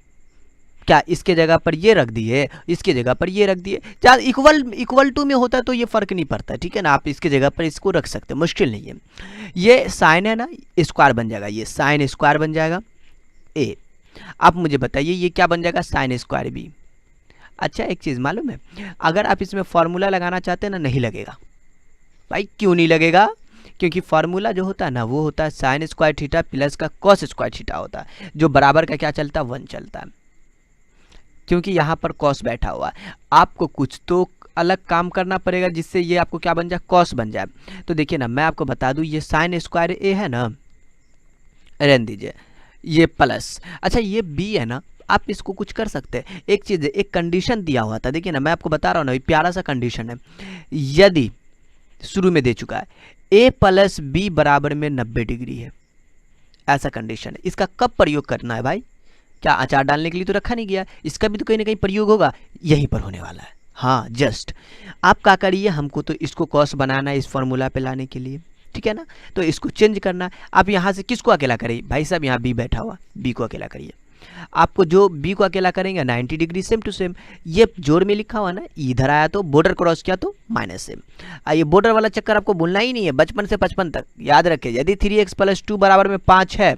क्या इसके जगह पर ये रख दिए, इसके जगह पर ये रख दिए, क्या इक्वल टू में होता है तो ये फर्क नहीं पड़ता, ठीक है ना। आप इसके जगह पर इसको रख सकते हैं, मुश्किल नहीं है। ये साइन है ना, स्क्वायर बन जाएगा, ये साइन स्क्वायर बन जाएगा ए। आप मुझे बताइए ये क्या बन जाएगा, साइन स्क्वायर बी। अच्छा एक चीज़ मालूम है, अगर आप इसमें फॉर्मूला लगाना चाहते हैं ना, नहीं लगेगा भाई। क्यों नहीं लगेगा, क्योंकि फार्मूला जो होता है ना वो होता है साइन स्क्वायर थीटा प्लस का कॉस स्क्वायर थीटा होता है, जो बराबर का क्या चलता है 1 चलता है, क्योंकि यहाँ पर कॉस बैठा हुआ है। आपको कुछ तो अलग काम करना पड़ेगा जिससे ये आपको क्या बन जाए, कॉस बन जाए। तो देखिए ना मैं आपको बता दूँ, ये साइन स्क्वायर ए है ना, रहने दीजिए, ये प्लस, अच्छा ये बी है ना, आप इसको कुछ कर सकते हैं। एक चीज़, एक कंडीशन दिया हुआ था, देखिए ना मैं आपको बता रहा हूँ ना, प्यारा सा कंडीशन है, यदि शुरू में दे चुका है ए प्लस बी बराबर में 90 डिग्री है, ऐसा कंडीशन है। इसका कब प्रयोग करना है भाई, क्या अचार डालने के लिए तो रखा नहीं गया, इसका भी तो कहीं ना कहीं प्रयोग होगा, यहीं पर होने वाला है। हाँ जस्ट आप क्या करिए, हमको तो इसको कॉस बनाना है इस फॉर्मूला पे लाने के लिए, ठीक है ना, तो इसको चेंज करना। आप यहाँ से किसको अकेला करिए भाई साहब, यहाँ बी बैठा हुआ, बी को अकेला करिए। आपको जो बी को अकेला करेंगे 90 डिग्री सेम टू सेम, ये जोड़ में लिखा हुआ ना, इधर आया तो बॉर्डर क्रॉस किया तो माइनस सेम। ये बॉर्डर वाला चक्कर आपको भूलना ही नहीं है, बचपन से 55 तक याद रखें। यदि 3x + 2 बराबर में 5 है,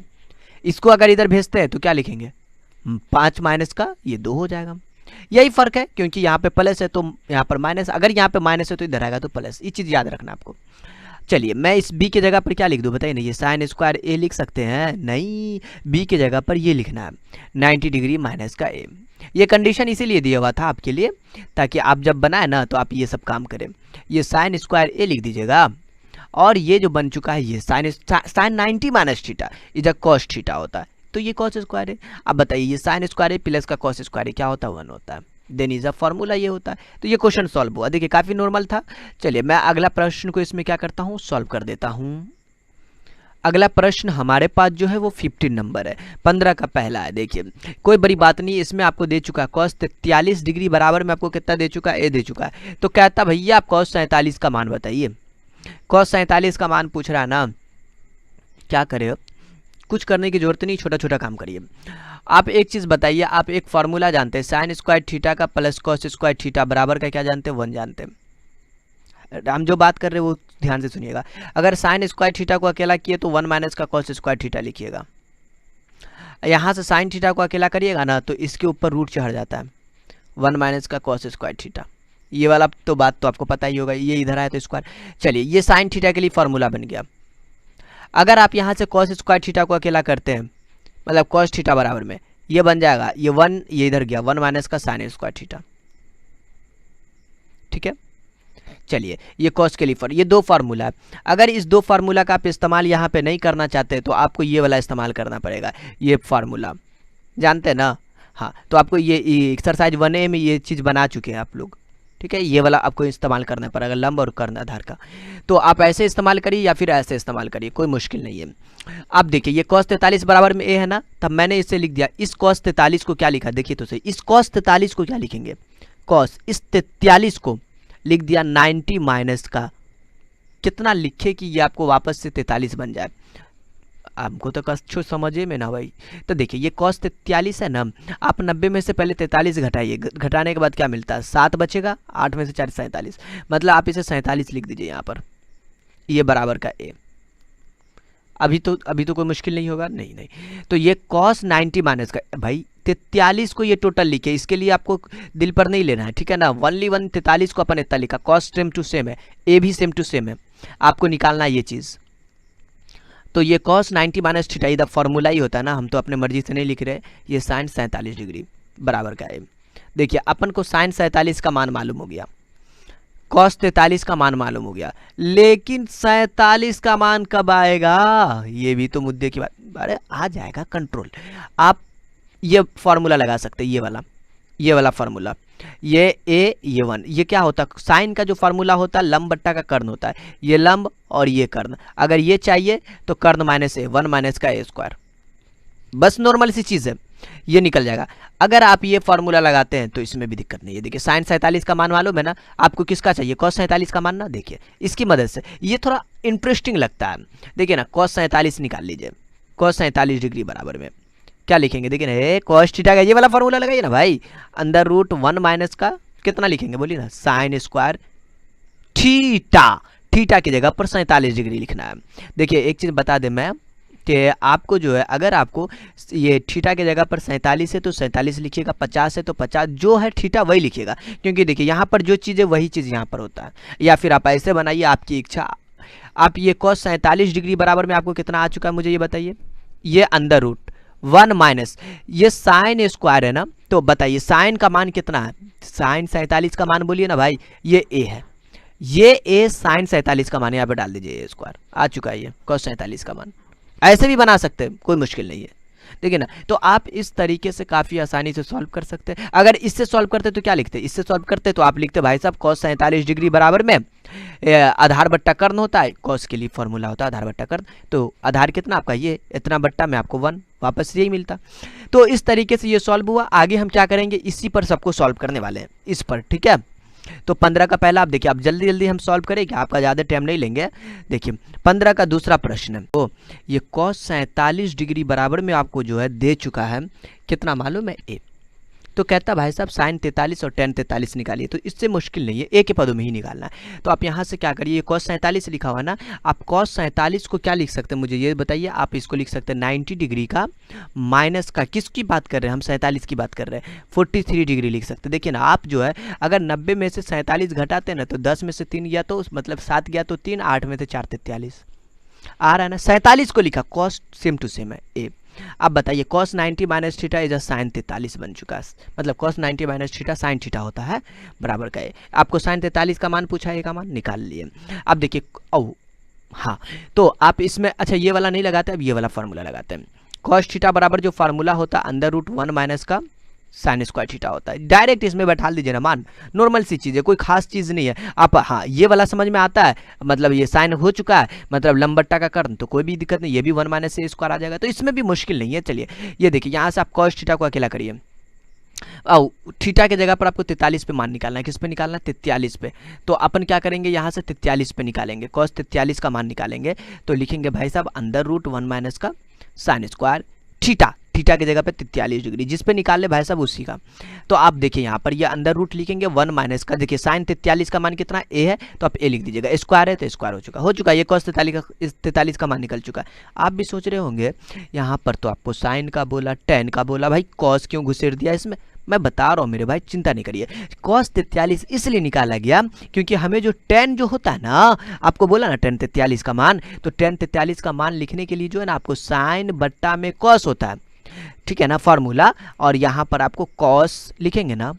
इसको अगर इधर भेजते हैं तो क्या लिखेंगे, 5 माइनस का ये 2 हो जाएगा। यही फर्क है, क्योंकि यहाँ पे प्लस है तो यहाँ पर माइनस, अगर यहाँ पे माइनस है तो इधर आएगा तो प्लस, ये चीज़ याद रखना आपको। चलिए मैं इस बी की जगह पर क्या लिख दूँ बताइए ना, ये साइन स्क्वायर ए लिख सकते हैं, नहीं बी की जगह पर ये लिखना है 90 डिग्री माइनस का ए। ये कंडीशन इसीलिए दिया हुआ था आपके लिए, ताकि आप जब बनाए ना तो आप ये सब काम करें। ये साइन स्क्वायर ए लिख दीजिएगा, और ये जो बन चुका है ये साइन 90 माइनस थीटा, इधर कॉस थीटा होता है, तो ये कॉस स्क्वायर है। अब बताइए ये साइन स्क्वायर ए प्लस का कॉस स्क्वायर क्या होता है, 1 होता है, देन इज अ फॉर्मूला ये होता है। तो ये क्वेश्चन सॉल्व हुआ, देखिए काफ़ी नॉर्मल था। चलिए मैं अगला प्रश्न को इसमें क्या करता हूँ, सॉल्व कर देता हूँ। अगला प्रश्न हमारे पास जो है वो 15 नंबर है, 15 का पहला है। देखिए कोई बड़ी बात नहीं, इसमें आपको दे चुका है कॉस 43 डिग्री बराबर में आपको कितना दे चुका है, ए दे चुका है। तो कहता भैया आप कॉस 47 का मान बताइए, कॉस 47 का मान पूछ रहा है ना, क्या करे, कुछ करने की जरूरत नहीं, छोटा छोटा काम करिए। आप एक चीज़ बताइए, आप एक फार्मूला जानते हैं, साइन स्क्वायर थीटा का प्लस कॉस स्क्वायर थीटा बराबर का क्या जानते हैं, 1 जानते हैं। हम जो बात कर रहे हैं वो ध्यान से सुनिएगा। अगर साइन स्क्वायर थीटा को अकेला किए तो 1 माइनस का कॉस स्क्वायर थीटा लिखिएगा। यहाँ से साइन थीटा को अकेला करिएगा ना तो इसके ऊपर रूट चढ़ जाता है, 1 माइनस का कॉस स्क्वायर थीटा। ये वाला तो बात तो आपको पता ही होगा, ये इधर आया तो स्क्वायर। चलिए ये साइन थीटा के लिए फार्मूला बन गया। अगर आप यहाँ से कॉस स्क्वायर थीटा को अकेला करते हैं, मतलब कॉस थीटा बराबर में ये बन जाएगा, ये 1 ये इधर गया, 1 माइनस का साइन स्क्वायर थीटा, ठीक है। चलिए ये कॉस के लिए ये 2 फार्मूला है। अगर इस 2 फार्मूला का आप इस्तेमाल यहाँ पे नहीं करना चाहते तो आपको ये वाला इस्तेमाल करना पड़ेगा, ये फार्मूला जानते हैं ना। हाँ तो आपको ये एक्सरसाइज 1A में ये चीज़ बना चुके हैं आप लोग, ठीक है। ये वाला आपको इस्तेमाल करना पड़ेगा, लंब और कर्ण आधार का। तो आप ऐसे इस्तेमाल करिए या फिर ऐसे इस्तेमाल करिए, कोई मुश्किल नहीं है। आप देखिए ये cos 43 बराबर में ए है ना, तब मैंने इसे लिख दिया। इस cos 43 को क्या लिखा देखिए तो सही, इस cos 43 को क्या लिखेंगे, cos इस 43 को लिख दिया 90 माइनस का कितना लिखे कि ये आपको वापस से 43 बन जाए। आपको तो कच्छो समझे में ना भाई। तो देखिए ये cos 43 है ना, आप 90 में से पहले 43 घटाइए, घटाने के बाद क्या मिलता है 7 बचेगा, 8 में से 4 47, मतलब आप इसे 47 लिख दीजिए यहाँ पर, ये बराबर का ए। अभी तो कोई मुश्किल नहीं होगा, नहीं नहीं। तो ये cos 90 माइनस का भाई 43 को ये टोटल लिखे, इसके लिए आपको दिल पर नहीं लेना है, ठीक है ना। 43 को अपन इतना लिखा, cos सेम टू सेम है, ए भी सेम टू सेम है, आपको निकालना है ये चीज़। तो ये cos 90 माइनस थीटा इधर फॉर्मूला ही होता है ना, हम तो अपने मर्जी से नहीं लिख रहे। ये sin 47 डिग्री बराबर का है। देखिए अपन को sin 47 का मान मालूम हो गया, cos 43 का मान मालूम हो गया, लेकिन 47 का मान कब आएगा, ये भी तो मुद्दे की बात। अरे आ जाएगा कंट्रोल। आप ये फॉर्मूला लगा सकते हैं, ये वाला फॉर्मूला, ये ए ये 1, ये क्या होता है, साइन का जो फार्मूला होता है लंब बट्टा का कर्ण होता है, ये लंब और ये कर्ण। अगर ये चाहिए तो कर्ण माइनस ए, 1 माइनस का ए स्क्वायर, बस नॉर्मल सी चीज़ है, ये निकल जाएगा। अगर आप ये फार्मूला लगाते हैं तो इसमें भी दिक्कत नहीं है। देखिए sin 47 का मान मालूम है ना आपको, किसका चाहिए, cos 47 का मान ना। देखिए इसकी मदद से ये थोड़ा इंटरेस्टिंग लगता है। देखिए ना cos 47 निकाल लीजिए, cos 47 डिग्री बराबर में क्या लिखेंगे, देखिए ना cos थीटा का ये वाला फार्मूला लगाइए ना भाई, अंदर रूट 1 माइनस का कितना लिखेंगे बोलिए ना, साइन स्क्वायर थीटा, थीटा की जगह पर 47 डिग्री लिखना है। देखिए एक चीज़ बता दें मैं कि आपको जो है, अगर आपको ये थीटा की जगह पर 47 है तो 47 लिखिएगा, 50 है तो 50, जो है थीटा वही लिखिएगा, क्योंकि देखिए यहाँ पर जो चीज़ है वही चीज़ यहाँ पर होता है। या फिर आप ऐसे बनाइए, आपकी इच्छा। आप ये cos 47 डिग्री बराबर में आपको कितना आ चुका है मुझे ये बताइए, ये अंदर रूट 1 माइनस ये साइन स्क्वायर है ना, तो बताइए साइन का मान कितना है, साइन 47 का मान बोलिए ना भाई, ये ए है, ये ए साइन 47 का मान यहाँ पे डाल दीजिए, ए स्क्वायर आ चुका है ये cos 47 का मान। ऐसे भी बना सकते हैं, कोई मुश्किल नहीं है, देखिए ना। तो आप इस तरीके से काफ़ी आसानी से सॉल्व कर सकते हैं। अगर इससे सॉल्व करते तो क्या लिखते, इससे सॉल्व करते तो आप लिखते भाई साहब cos 47 डिग्री बराबर में आधार बट्टा कर्ण होता है, cos के लिए फॉर्मूला होता है आधार बट्टा कर्ण, तो आधार कितना आपका ये इतना बट्टा में आपको 1 वापस यही मिलता। तो इस तरीके से ये सॉल्व हुआ। आगे हम क्या करेंगे, इसी पर सबको सॉल्व करने वाले हैं, इस पर, ठीक है। तो 15 का पहला आप देखिए, आप जल्दी जल्दी हम सॉल्व करेंगे, आपका ज़्यादा टाइम नहीं लेंगे। देखिए 15 का दूसरा प्रश्न है, तो ये cos 47 डिग्री बराबर में आपको जो है दे चुका है, कितना मालूम है, ए। तो कहता भाई साहब साइन 43 और टेन 43 निकालिए, तो इससे मुश्किल नहीं है, ए के पदों में ही निकालना है। तो आप यहाँ से क्या करिए, cos 47 लिखा हुआ ना, आप cos 47 को क्या लिख सकते हैं मुझे ये बताइए। आप इसको लिख सकते हैं 90 डिग्री का माइनस का, किसकी बात कर रहे हैं हम, 47 की बात कर रहे हैं, 43 डिग्री लिख सकते हैं। देखिए ना आप जो है अगर 90 में से 47 घटाते हैं ना, तो 10 में से 3 गया तो मतलब 7 गया तो 3, 8 में से 4 43 आ रहा है ना। 47 को लिखा, cos सेम टू सेम है ए। अब बताइए cos 90 minus theta is sine 43 बन चुका है, मतलब cos 90 minus theta sine theta होता है बराबर का है। आपको साइन 43 का मान पूछा है, का मान निकाल लिए। अब देखिए हाँ, तो आप इसमें अच्छा ये वाला नहीं लगाते, अब ये वाला फार्मूला लगाते हैं। cos थीटा बराबर जो फार्मूला होता है अंदर रूट 1 माइनस का साइन स्क्वायर थीटा होता है, डायरेक्ट इसमें बैठा दीजिए ना मान, नॉर्मल सी चीज़ है, कोई खास चीज़ नहीं है। आप हाँ ये वाला समझ में आता है, मतलब ये साइन हो चुका है, मतलब लंबट्टा का कर्ण, तो कोई भी दिक्कत नहीं, ये भी 1 माइनस ए स्क्वायर आ जाएगा, तो इसमें भी मुश्किल नहीं है। चलिए ये देखिए यहाँ से आप cos थीटा को अकेला करिए, थीटा के जगह पर आपको 43 पे मान निकालना है, किस पे निकालना है, 43 पे। तो अपन क्या करेंगे, यहाँ से 43 पे निकालेंगे, cos 43 का मान निकालेंगे, तो लिखेंगे भाई साहब अंदर रूट 1 माइनस का साइन स्क्वायर थीटा, थीटा की जगह पे 43 डिग्री, जिस पे निकाल ले भाई साहब उसी का। तो आप देखिए यहाँ पर ये अंदर रूट लिखेंगे 1 माइनस का, देखिए साइन 43 का मान कितना ए है, तो आप ए लिख दीजिएगा, स्क्वायर है तो स्क्वायर हो चुका ये cos 43 का मान निकल चुका है। आप भी सोच रहे होंगे यहाँ पर तो आपको साइन का बोला, टेन का बोला, भाई cos क्यों घुसेड़ दिया इसमें। मैं बता रहा हूँ मेरे भाई, चिंता नहीं करिए, cos 43 इसलिए निकाला गया क्योंकि हमें जो टेन जो होता है ना, आपको बोला ना टेन 43 का मान, तो टेन 43 का मान लिखने के लिए जो है ना आपको साइन बट्टा में cos होता है, ठीक है ना फार्मूला, और यहाँ पर आपको cos लिखेंगे ना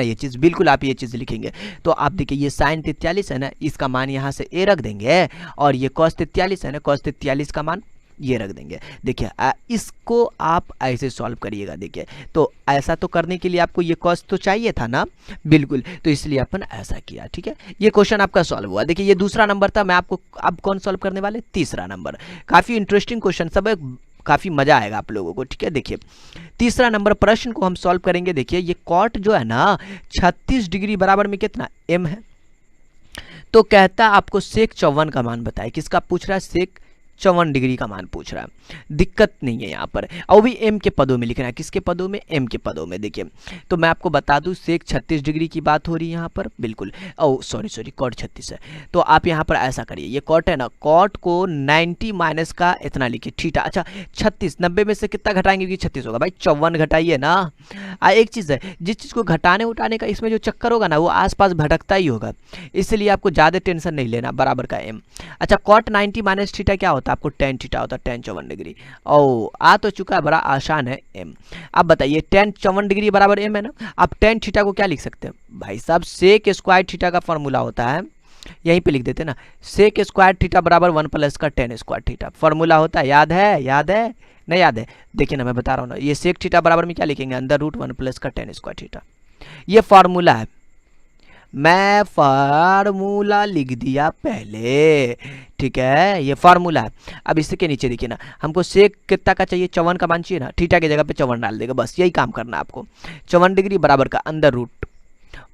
ये चीज़, बिल्कुल आप ये चीज़ लिखेंगे। तो आप देखिए ये साइन 43 है ना, इसका मान यहाँ से ए रख देंगे, और ये cos 43 है ना, cos 43 का मान ये रख देंगे। देखिए इसको आप ऐसे सॉल्व करिएगा। देखिए तो ऐसा तो करने के लिए आपको ये cos तो चाहिए था ना, बिल्कुल, तो इसलिए अपन ऐसा किया, ठीक है। ये क्वेश्चन आपका सॉल्व हुआ। देखिए ये दूसरा नंबर था, मैं आपको अब कौन सॉल्व करने वाले, तीसरा नंबर। काफ़ी इंटरेस्टिंग क्वेश्चन सब है, काफ़ी मज़ा आएगा आप लोगों को, ठीक है। देखिए तीसरा नंबर प्रश्न को हम सॉल्व करेंगे। देखिए ये कॉट जो है ना 36 डिग्री बराबर में कितना m है, तो कहता आपको सेक 54 का मान बताए, किसका पूछ रहा है, सेक 54 डिग्री का मान पूछ रहा है, दिक्कत नहीं है यहाँ पर। और भी m के पदों में लिखना है, किसके पदों में, m के पदों में। देखिए तो मैं आपको बता दूं सेक 36 डिग्री की बात हो रही है यहाँ पर, बिल्कुल। ओ सॉरी कॉट 36 है। तो आप यहाँ पर ऐसा करिए, ये कॉट है ना, कॉट को 90 माइनस का इतना लिखिए थीटा। अच्छा 36, 90 में से कितना घटाएंगे कि 36 होगा भाई, 54 घटाइए ना। एक चीज़ है, जिस चीज़ को घटाने उठाने का इसमें जो चक्कर होगा ना वो आसपास भटकता ही होगा, इसलिए आपको ज़्यादा टेंशन नहीं लेना, बराबर का m। अच्छा कॉट 90 माइनस थीटा क्या होता है, आपको टेन थीटा होता है, टेन 54 डिग्री। ओ आ तो चुका है, बड़ा आसान है m। अब बताइए टेन 54 डिग्री बराबर m है ना। आप टेन थीटा को क्या लिख सकते हैं भाई साहब, सेक स्क्वायर थीटा का फॉर्मूला होता है, यहीं पे लिख देते ना, सेक स्क्वायर थीटा बराबर 1 प्लस का टेन स्क्वायर थीटा फॉर्मूला होता है, याद है, याद है नहीं याद है। देखिए ना मैं बता रहा हूँ ना, ये सेक थीटा बराबर में क्या लिखेंगे, अंडर रूट 1 प्लस का टेन स्क्वायर थीटा, ये फार्मूला है, मैं फार्मूला लिख दिया पहले, ठीक है, ये फार्मूला है। अब इसके नीचे देखिए ना, हमको सेक कितना का चाहिए, 54 का मान चाहिए ना, थीटा की जगह पे 54 डाल देगा, बस यही काम करना है आपको। 54 डिग्री बराबर का अंडर रूट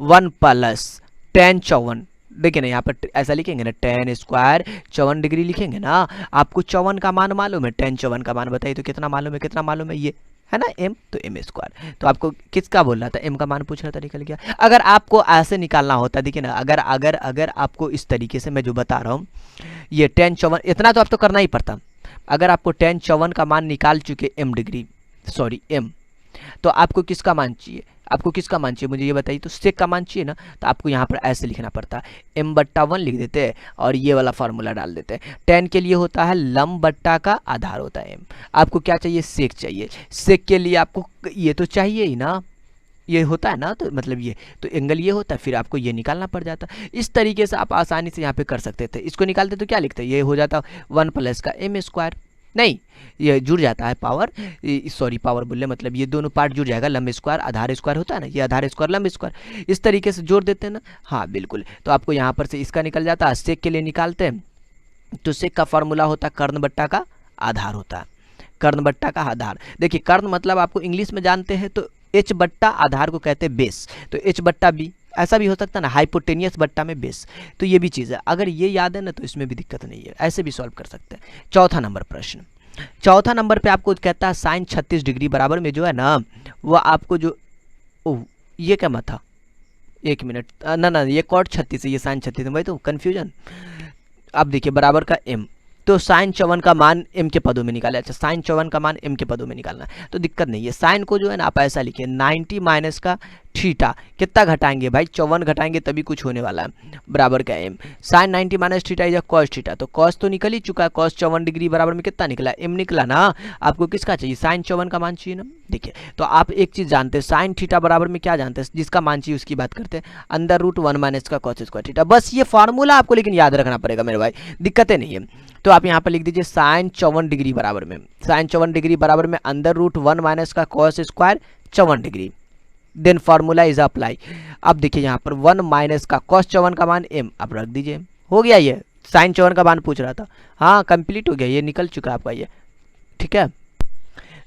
1 प्लस टेन 54, देखिए ना यहाँ पर ऐसा लिखेंगे ना, टेन स्क्वायर 54 डिग्री लिखेंगे ना। आपको 54 का मान मालूम है, टेन 54 का मान बताइए तो कितना मालूम है, कितना मालूम है, ये है ना m, तो m स्क्वायर। तो आपको किसका बोल रहा था, m का मान पूछ रहा था, निकल गया। अगर आपको ऐसे निकालना होता, देखिए ना, अगर अगर अगर आपको इस तरीके से मैं जो बता रहा हूँ, ये टेन 54 इतना तो आप तो करना ही पड़ता। अगर आपको टेन 54 का मान निकाल चुके m डिग्री, सॉरी m, तो आपको किसका मान चाहिए, आपको किसका मान चाहिए मुझे ये बताइए, तो सेक का मान चाहिए ना। तो आपको यहाँ पर ऐसे लिखना पड़ता है, m/1 लिख देते हैं और ये वाला फार्मूला डाल देते हैं। टेन के लिए होता है लंब बट्टा का आधार होता है m। आपको क्या चाहिए, सेक चाहिए, सेक के लिए आपको ये तो चाहिए ही ना, ये होता है ना, तो मतलब ये तो एंगल ये होता है, फिर आपको ये निकालना पड़ जाता। इस तरीके से आप आसानी से यहाँ पे कर सकते थे। इसको निकालते तो क्या लिखते, ये हो जाता 1 प्लस का m स्क्वायर, नहीं ये जुड़ जाता है पावर, सॉरी पावर बोले मतलब ये दोनों पार्ट जुड़ जाएगा, लंब स्क्वायर आधार स्क्वायर होता है ना, ये आधार स्क्वायर लंब स्क्वायर, इस तरीके से जोड़ देते हैं ना। हाँ बिल्कुल, तो आपको यहाँ पर से इसका निकल जाता है। सेक के लिए निकालते हैं तो सेक का फॉर्मूला होता है कर्ण बट्टा का आधार होता है, कर्ण बट्टा का आधार। देखिए कर्ण मतलब आपको इंग्लिश में जानते हैं तो h बट्टा आधार को कहते हैं बेस, तो h बट्टा बी, ऐसा भी हो सकता है ना, हाइपोटेनियस बट्टा में बेस, तो ये भी चीज़ है। अगर ये याद है ना तो इसमें भी दिक्कत नहीं है, ऐसे भी सॉल्व कर सकते हैं। चौथा नंबर प्रश्न, चौथा नंबर पे आपको कहता है साइन 36 डिग्री बराबर में जो है ना वो आपको जो, ओह ये क्या मत था, एक मिनट, ना ना ये कॉट 36 है, ये साइन 36 है, भाई तो कन्फ्यूजन। अब देखिए बराबर का m, तो साइन 54 का मान m के पदों में निकाले। अच्छा साइन 54 का मान m के पदों में निकालना है तो दिक्कत नहीं है। साइन को जो है ना आप ऐसा लिखिए 90 माइनस का थीटा, कितना घटाएंगे भाई, 54 घटाएंगे तभी कुछ होने वाला है, बराबर का m। Sine 90 minus theta is cos theta, तो कॉस तो निकल ही चुका है, कॉस 54 डिग्री बराबर में कितना निकला, m निकला ना। आपको किसका चाहिए, साइन 54 का मान चाहिए ना। देखिए तो आप एक चीज़ जानते हैं, साइन थीटा बराबर में क्या जानते हैं, जिसका मान चाहिए उसकी बात करते हैं, अंडर रूट 1 माइनस का कॉस स्क्वायर थीटा। बस ये फार्मूला आपको लेकिन याद रखना पड़ेगा मेरे भाई, दिक्कतें नहीं है। तो आप यहाँ पर लिख दीजिए साइन 54 डिग्री बराबर में, साइन 54 डिग्री बराबर में अंडर रूट 1 माइनस का cos square 54 degree, then formula is apply. अब देखिए यहाँ पर 1 माइनस का कॉस 54 का मान m, आप रख दीजिए, हो गया। ये साइन 54 का मान पूछ रहा था, हाँ कंप्लीट हो गया, ये निकल चुका आपका ये, ठीक है।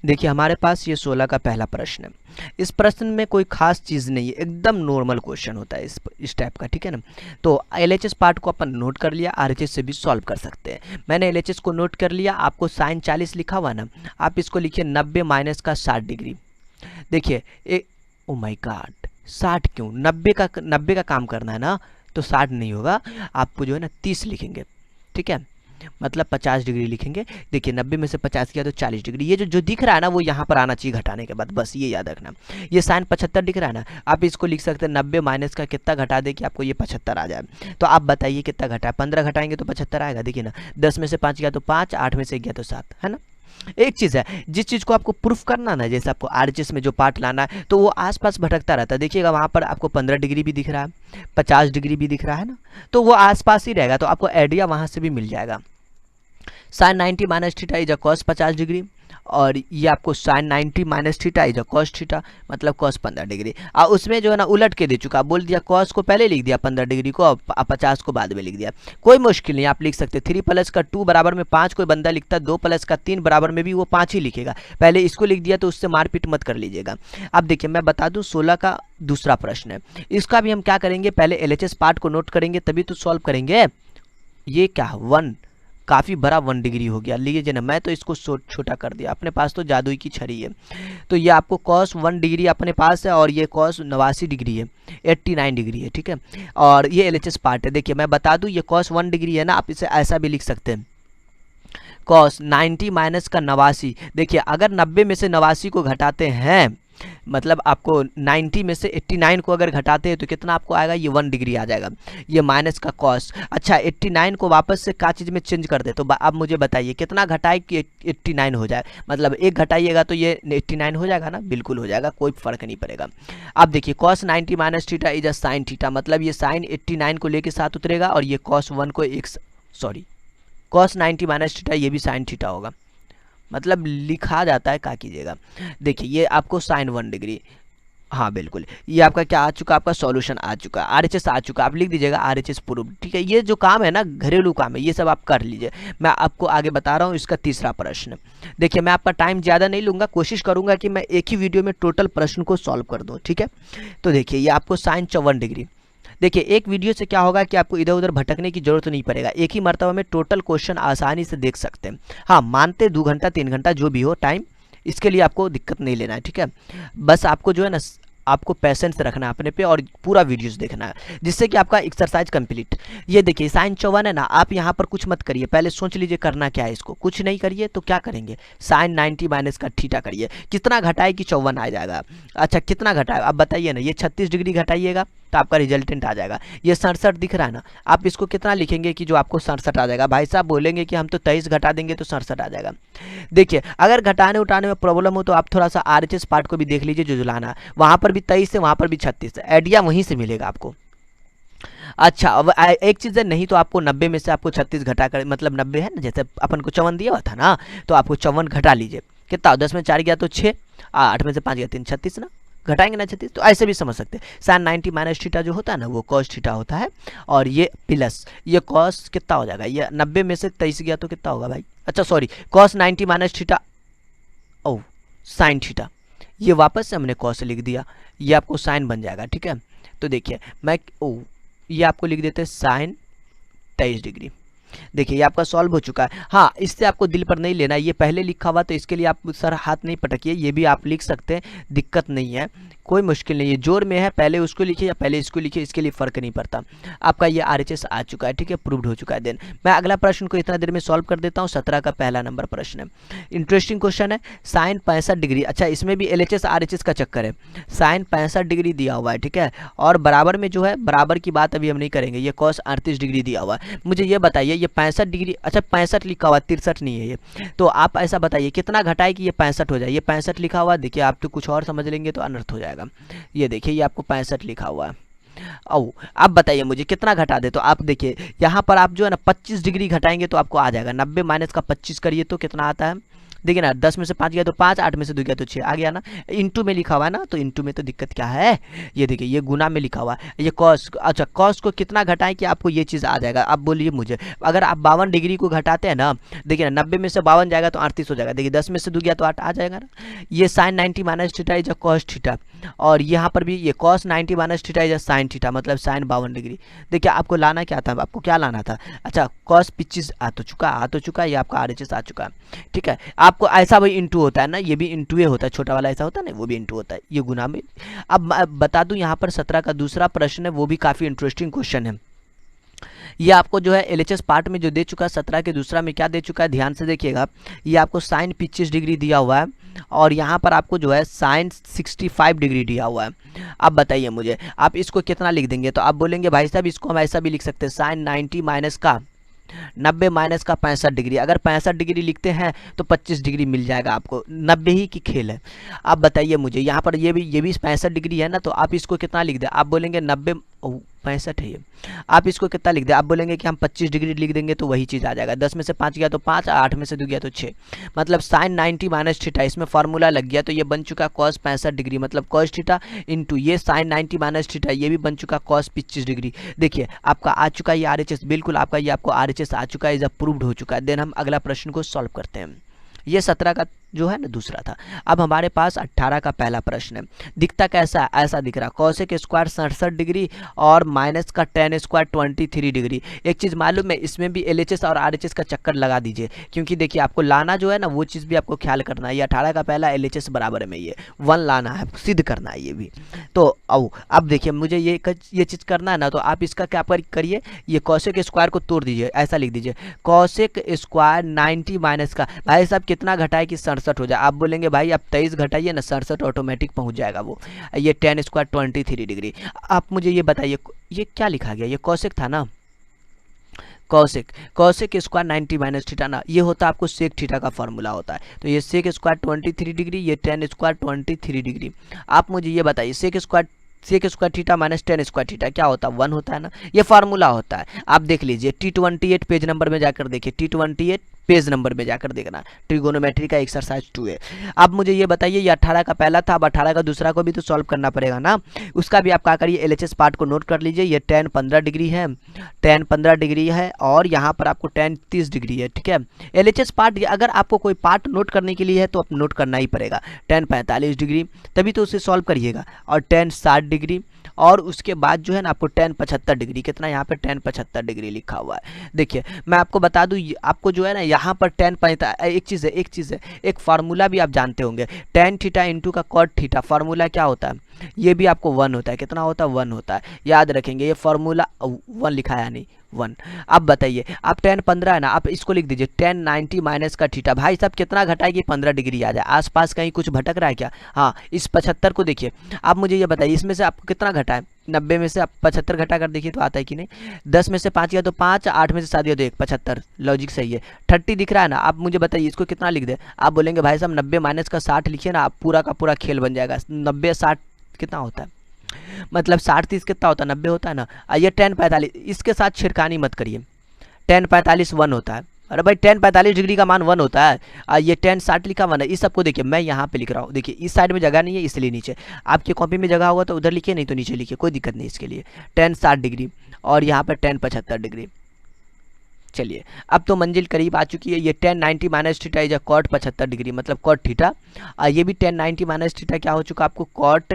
देखिए हमारे पास ये 16 का पहला प्रश्न है। इस प्रश्न में कोई खास चीज़ नहीं है, एकदम नॉर्मल क्वेश्चन होता है इस टाइप का, ठीक है ना। तो LHS पार्ट को अपन नोट कर लिया, RHS से भी सॉल्व कर सकते हैं। मैंने LHS को नोट कर लिया, आपको साइन 40 लिखा हुआ ना, आप इसको लिखिए 90 माइनस का 60 डिग्री। देखिए ओ माय गॉड 60 क्यों, 90 का काम करना है ना, तो 60 नहीं होगा, आपको जो है ना 30 लिखेंगे, ठीक है, मतलब 50 डिग्री लिखेंगे। देखिए 90 में से 50 किया तो 40 डिग्री, ये जो दिख रहा है ना वो यहाँ पर आना चाहिए घटाने के बाद, बस ये याद रखना। ये साइन 75 दिख रहा है ना, आप इसको लिख सकते हैं 90 माइनस का कितना घटा दे कि आपको ये 75 आ जाए। तो आप बताइए कितना घटा, 15 घटाएंगे तो 75 आएगा। देखिए ना 10 में से 5 गया तो 5, 8 में से गया तो 7, है ना। एक चीज़ है, जिस चीज़ को आपको प्रूफ करना ना, जैसे आपको RHS में जो पार्ट लाना है तो वो आसपास भटकता रहता है। देखिएगा वहाँ पर आपको 15 डिग्री भी दिख रहा है, 50 डिग्री भी दिख रहा है ना, तो वो आसपास ही रहेगा, तो आपको आइडिया वहाँ से भी मिल जाएगा। Sine 90 minus theta is cos 50 degree, और ये आपको sine 90 minus theta is cos theta, मतलब कॉस 15 डिग्री। और उसमें जो है ना उलट के दे चुका, बोल दिया कॉस को पहले लिख दिया 15 डिग्री को, और 50 को बाद में लिख दिया। कोई मुश्किल नहीं, आप लिख सकते 3 प्लस का 2 बराबर में 5, कोई बंदा लिखता 2 प्लस का 3 बराबर में भी वो 5 ही लिखेगा। पहले इसको लिख दिया तो उससे मारपीट मत कर लीजिएगा। अब देखिए मैं बता दूं 16 का दूसरा प्रश्न है, इसका भी हम क्या करेंगे, पहले LHS पार्ट को नोट करेंगे तभी तो सॉल्व करेंगे। ये क्या 1 काफ़ी बड़ा 1 डिग्री हो गया। लीजिए ना, मैं तो इसको छोटा कर दिया, अपने पास तो जादुई की छड़ी है। तो ये आपको cos 1 डिग्री अपने पास है और ये cos 89 डिग्री है, 89 डिग्री है, ठीक है। और ये LHS पार्ट है। देखिए मैं बता दूं, ये cos 1 डिग्री है ना, आप इसे ऐसा भी लिख सकते हैं, cos 90 माइनस का 89। देखिए अगर 90 में से 89 को घटाते हैं, मतलब आपको 90 में से 89 को अगर घटाते हैं तो कितना आपको आएगा, ये 1 डिग्री आ जाएगा, ये माइनस का cos। अच्छा 89 को वापस से क्या चीज़ में चेंज कर दे, तो अब मुझे बताइए कितना घटाए कि 89 हो जाए, मतलब एक घटाइएगा तो ये 89 हो जाएगा ना, बिल्कुल हो जाएगा, कोई फर्क नहीं पड़ेगा। अब देखिए cos 90 minus theta is a sine theta, मतलब ये साइन 89 को लेके साथ उतरेगा और ये cos 1 को cos 90 माइनस थीटा ये भी साइन थीटा होगा, मतलब लिखा जाता है, क्या कीजिएगा। देखिए ये आपको साइन 1 डिग्री, हाँ बिल्कुल, ये आपका क्या आ चुका, आपका सॉल्यूशन आ चुका, RHS आ चुका, आप लिख दीजिएगा RHS प्रूफ, ठीक है। ये जो काम है ना, घरेलू काम है, ये सब आप कर लीजिए। मैं आपको आगे बता रहा हूँ इसका तीसरा प्रश्न। देखिए मैं आपका टाइम ज़्यादा नहीं लूँगा, कोशिश करूँगा कि मैं एक ही वीडियो में टोटल प्रश्न को सॉल्व कर दूँ, ठीक है। तो देखिए ये आपको साइन 54 डिग्री, देखिए एक वीडियो से क्या होगा कि आपको इधर उधर भटकने की जरूरत नहीं पड़ेगा, एक ही मर्तबा में टोटल क्वेश्चन आसानी से देख सकते हैं। हाँ मानते 2 घंटा 3 घंटा जो भी हो टाइम, इसके लिए आपको दिक्कत नहीं लेना है, ठीक है। बस आपको जो है ना, आपको पेशेंस रखना है अपने पे और पूरा वीडियोस देखना है, जिससे कि आपका एक्सरसाइज कंप्लीट। ये देखिए साइन 54 है ना, आप यहाँ पर कुछ मत करिए, पहले सोच लीजिए करना क्या है, इसको कुछ नहीं करिए तो क्या करेंगे, साइन 90 माइनस का थीटा करिए, कितना घटाए कि 54 आ जाएगा। अच्छा कितना घटाए आप बताइए ना, ये 36 डिग्री घटाइएगा तो आपका रिजल्टेंट आ जाएगा। ये 67 दिख रहा है ना, आप इसको कितना लिखेंगे कि जो आपको 67 आ जाएगा। भाई साहब बोलेंगे कि हम तो 23 घटा देंगे तो 67 आ जाएगा। देखिए अगर घटाने उठाने में प्रॉब्लम हो तो आप थोड़ा सा RHS पार्ट को भी देख लीजिए, जो जुलाना वहाँ पर भी 23 है, वहाँ पर भी 36 है, आइडिया वहीं से मिलेगा आपको। अच्छा अब एक चीज़ है, नहीं तो आपको 90 में से आपको 36 घटा कर, मतलब 90 है ना, जैसे अपन को 54 दिया हुआ था ना, तो आपको 54 घटा लीजिए, कितना 10 में 4 गया तो 6, 8 में से 5 गया 3, 36 ना, घटाएंगे ना 36, तो ऐसे भी समझ सकते हैं। साइन 90 माइनस थीटा जो होता है ना, वो cos थीटा होता है, और ये प्लस ये cos कितना हो जाएगा, ये 90 में से 23 गया तो कितना होगा भाई, अच्छा sorry cos 90 minus theta O sine theta, ये वापस से हमने cos लिख दिया, ये आपको साइन बन जाएगा, ठीक है। तो देखिए मैं ये आपको लिख देते हैं साइन 23 डिग्री। देखिए ये आपका सॉल्व हो चुका है। हाँ इससे आपको दिल पर नहीं लेना है, ये पहले लिखा हुआ तो इसके लिए आप सर हाथ नहीं पटकिए, ये भी आप लिख सकते हैं, दिक्कत नहीं है, कोई मुश्किल नहीं है। जोर में है पहले उसको लिखिए या पहले इसको लिखिए, इसके लिए फ़र्क नहीं पड़ता। आपका ये RHS आ चुका है, ठीक है, प्रूव्ड हो चुका है। देन मैं अगला प्रश्न को इतना देर में सॉल्व कर देता हूँ। 17 का पहला नंबर प्रश्न है, इंटरेस्टिंग क्वेश्चन है, साइन 65 डिग्री। अच्छा इसमें भी LHS RHS का चक्कर है, साइन 65 डिग्री दिया हुआ है, ठीक है, और बराबर में जो है, बराबर की बात अभी हम नहीं करेंगे, ये cos 38 डिग्री दिया हुआ है। मुझे ये बताइए ये 65 डिग्री, अच्छा 65 लिखा हुआ, 63 नहीं है ये, तो आप ऐसा बताइए कितना घटाए कि ये 65 हो जाए। ये 65 लिखा हुआ, देखिए आप तो कुछ और समझ लेंगे तो अनर्थ हो जाएगा। ये देखिए ये आपको 65 लिखा हुआ है, ओ आप बताइए मुझे कितना घटा दे। तो आप देखिए यहाँ पर आप जो है ना 25 डिग्री घटाएंगे तो आपको आ जाएगा, 90 माइनस का 25 करिए तो कितना आता है, देखिए ना 10 में से 5 गया तो 5, 8 में से 2 गया तो 6 आ गया ना, इंटू में लिखा हुआ है ना, तो इंटू में तो दिक्कत क्या है, ये देखिए ये गुना में लिखा हुआ है, ये कॉस, अच्छा कॉस को कितना घटाएं कि आपको ये चीज़ आ जाएगा। आप बोलिए मुझे, अगर आप 52 डिग्री को घटाते हैं ना, देखिए ना 90 में से 52 जाएगा तो 38 हो जाएगा, देखिए 10 में से 2 गया तो 8 आ जाएगा ना। ये sine 90 minus theta is a cos theta, और यहाँ पर भी ये cos 90 minus theta is a sine theta, मतलब साइन 52 डिग्री। देखिए आपको लाना क्या था, आपको क्या लाना था, अच्छा कॉस 25 आ तो चुका, ये आपका RHS आ चुका है, ठीक है। आपको ऐसा भाई इंटू होता है ना, ये भी इंटू होता है, छोटा वाला ऐसा होता है ना, वो भी इंटू होता है, ये गुना में। अब बता दूं यहाँ पर 17 का दूसरा प्रश्न है, वो भी काफ़ी इंटरेस्टिंग क्वेश्चन है। ये आपको जो है LHS पार्ट में जो दे चुका है, 17 के दूसरा में क्या दे चुका है, ध्यान से देखिएगा। ये आपको साइन 25 डिग्री दिया हुआ है, और यहाँ पर आपको जो है साइन 65 डिग्री दिया हुआ है। अब बताइए मुझे, आप इसको कितना लिख देंगे, तो आप बोलेंगे भाई साहब इसको हम ऐसा भी लिख सकते हैं, साइन 90 माइनस का 90 माइनस का 65 डिग्री। अगर 65 डिग्री लिखते हैं तो 25 डिग्री मिल जाएगा आपको, 90 ही की खेल है। आप बताइए मुझे, यहाँ पर ये भी 65 डिग्री है ना, तो आप इसको कितना लिख दें, आप बोलेंगे 90, 65 है ये, आप इसको कितना लिख दें, आप बोलेंगे कि हम 25 डिग्री लिख देंगे तो वही चीज़ आ जाएगा। 10 में से 5 गया तो 5, 8 में से 2 गया तो 6, मतलब साइन 90 माइनस थीटा, इसमें फार्मूला लग गया तो ये बन चुका कॉस 65 डिग्री, मतलब कॉस थीटा इंटू ये साइन 90 माइनस थीटा, ये भी बन चुका कॉस 25 डिग्री। देखिए आपका आ चुका है ये RHS, बिल्कुल आपका ये आपको RHS आ चुका है, इज अप्रूव्ड हो चुका है। देन हम अगला प्रश्न को सॉल्व करते हैं। ये 17 का जो है ना दूसरा था। अब हमारे पास 18 का पहला प्रश्न है। दिखता कैसा है? ऐसा दिख रहा, कॉसेक स्क्वायर 67 डिग्री और माइनस का टेन स्क्वायर 23 डिग्री। एक चीज़ मालूम है, इसमें भी LHS और RHS का चक्कर लगा दीजिए, क्योंकि देखिए आपको लाना जो है ना वो चीज़ भी आपको ख्याल करना है। ये 18 का पहला LHS बराबर में ये 1 लाना है, सिद्ध करना है ये भी। तो अब देखिए मुझे ये चीज़ करना है ना, तो आप इसका क्या करिए, ये कॉसेक स्क्वायर को तोड़ दीजिए, ऐसा लिख दीजिए कॉसेक स्क्वायर 90 माइनस का, भाई साहब कितना घटाए कि 67 हो जाए। आप बोलेंगे भाई आप 23 घटाइए ना, 67 ऑटोमेटिक पहुंच जाएगा वो। ये टेन स्क्वायर 23 डिग्री। आप मुझे ये बताइए ये क्या लिखा गया, ये कॉसेक था ना, कॉसेक स्क्वायर 90 माइनस थीटा ना, ये होता है आपको सेक थीटा का फॉर्मूला होता है। तो ये सेक स्क्वायर 23 डिग्री, ये टेन स्क्वायर 23 डिग्री। आप मुझे ये बताइए sec square theta minus tan square theta क्या होता है? 1 होता है ना, ये फार्मूला होता है। आप देख लीजिए T28 पेज नंबर में जाकर देखिए, T28 पेज नंबर में जाकर देखना, ट्रिगोनोमेट्री का एक्सरसाइज 2 है। अब मुझे ये बताइए ये 18 का पहला था, अब 18 का दूसरा को भी तो सॉल्व करना पड़ेगा ना, उसका भी आप क्या करिए LHS पार्ट को नोट कर लीजिए। ये टेन 15 डिग्री है, टेन 15 डिग्री है और यहाँ पर आपको टेन 30 डिग्री है, ठीक है। LHS पार्ट अगर आपको कोई पार्ट नोट करने के लिए है तो आप नोट करना ही पड़ेगा। टेन 45 डिग्री, तभी तो उसे सॉल्व करिएगा। और टेन 60 डिग्री, और उसके बाद जो है ना आपको टेन 75 डिग्री, कितना यहाँ पे टेन 75 डिग्री लिखा हुआ है। देखिए मैं आपको बता दूँ, आपको जो है ना यहाँ पर टेन 45, एक चीज़ है, एक फार्मूला भी आप जानते होंगे, टेन थीटा इंटू का कॉट थीटा, फार्मूला क्या होता है? ये भी आपको 1 होता है। कितना होता है? 1 होता है, याद रखेंगे। ये फार्मूला 1 लिखा है नहीं 1। अब बताइए आप टेन 15 है ना, आप इसको लिख दीजिए टेन 90 माइनस का थीटा। भाई साहब कितना घटाएगी? 15 डिग्री आ जाए। आसपास कहीं कुछ भटक रहा है क्या? हाँ, इस 75 को देखिए। आप मुझे ये बताइए इसमें से आपको कितना घटा है? 90 में से आप 75 घटा कर देखिए तो आता है कि नहीं। 10 में से 5 गया तो 5, 8 में से 7 गया तो 1, 75। लॉजिक सही है। 30 दिख रहा है ना, आप मुझे बताइए इसको कितना लिख दे। आप बोलेंगे भाई साहब 90 माइनस का 60 लिखिए ना, आप पूरा का पूरा खेल बन जाएगा। 90 60 कितना होता है? मतलब 60 30 कितना होता है? 90 होता है ना। ये टेन 45, इसके साथ छिड़कानी मत करिए। टेन 45 1 होता है। अरे भाई टेन 45 डिग्री का मान 1 होता है। ये टेन 60 लिखा 1 है। इस सबको देखिए मैं यहाँ पे लिख रहा हूँ, देखिए इस साइड में जगह नहीं है इसलिए नीचे। आपकी कॉपी में जगह होगा तो उधर लिखिए, नहीं तो नीचे लिखिए, कोई दिक्कत नहीं इसके लिए। टेन 60 डिग्री और यहाँ पर टेन 75 डिग्री। चलिए अब तो मंजिल करीब आ चुकी है। ये tan 90 minus theta is cot 75 degree, मतलब कॉट थीटा। ये भी टेन 90 माइनस थीटा क्या हो चुका आपको? Cot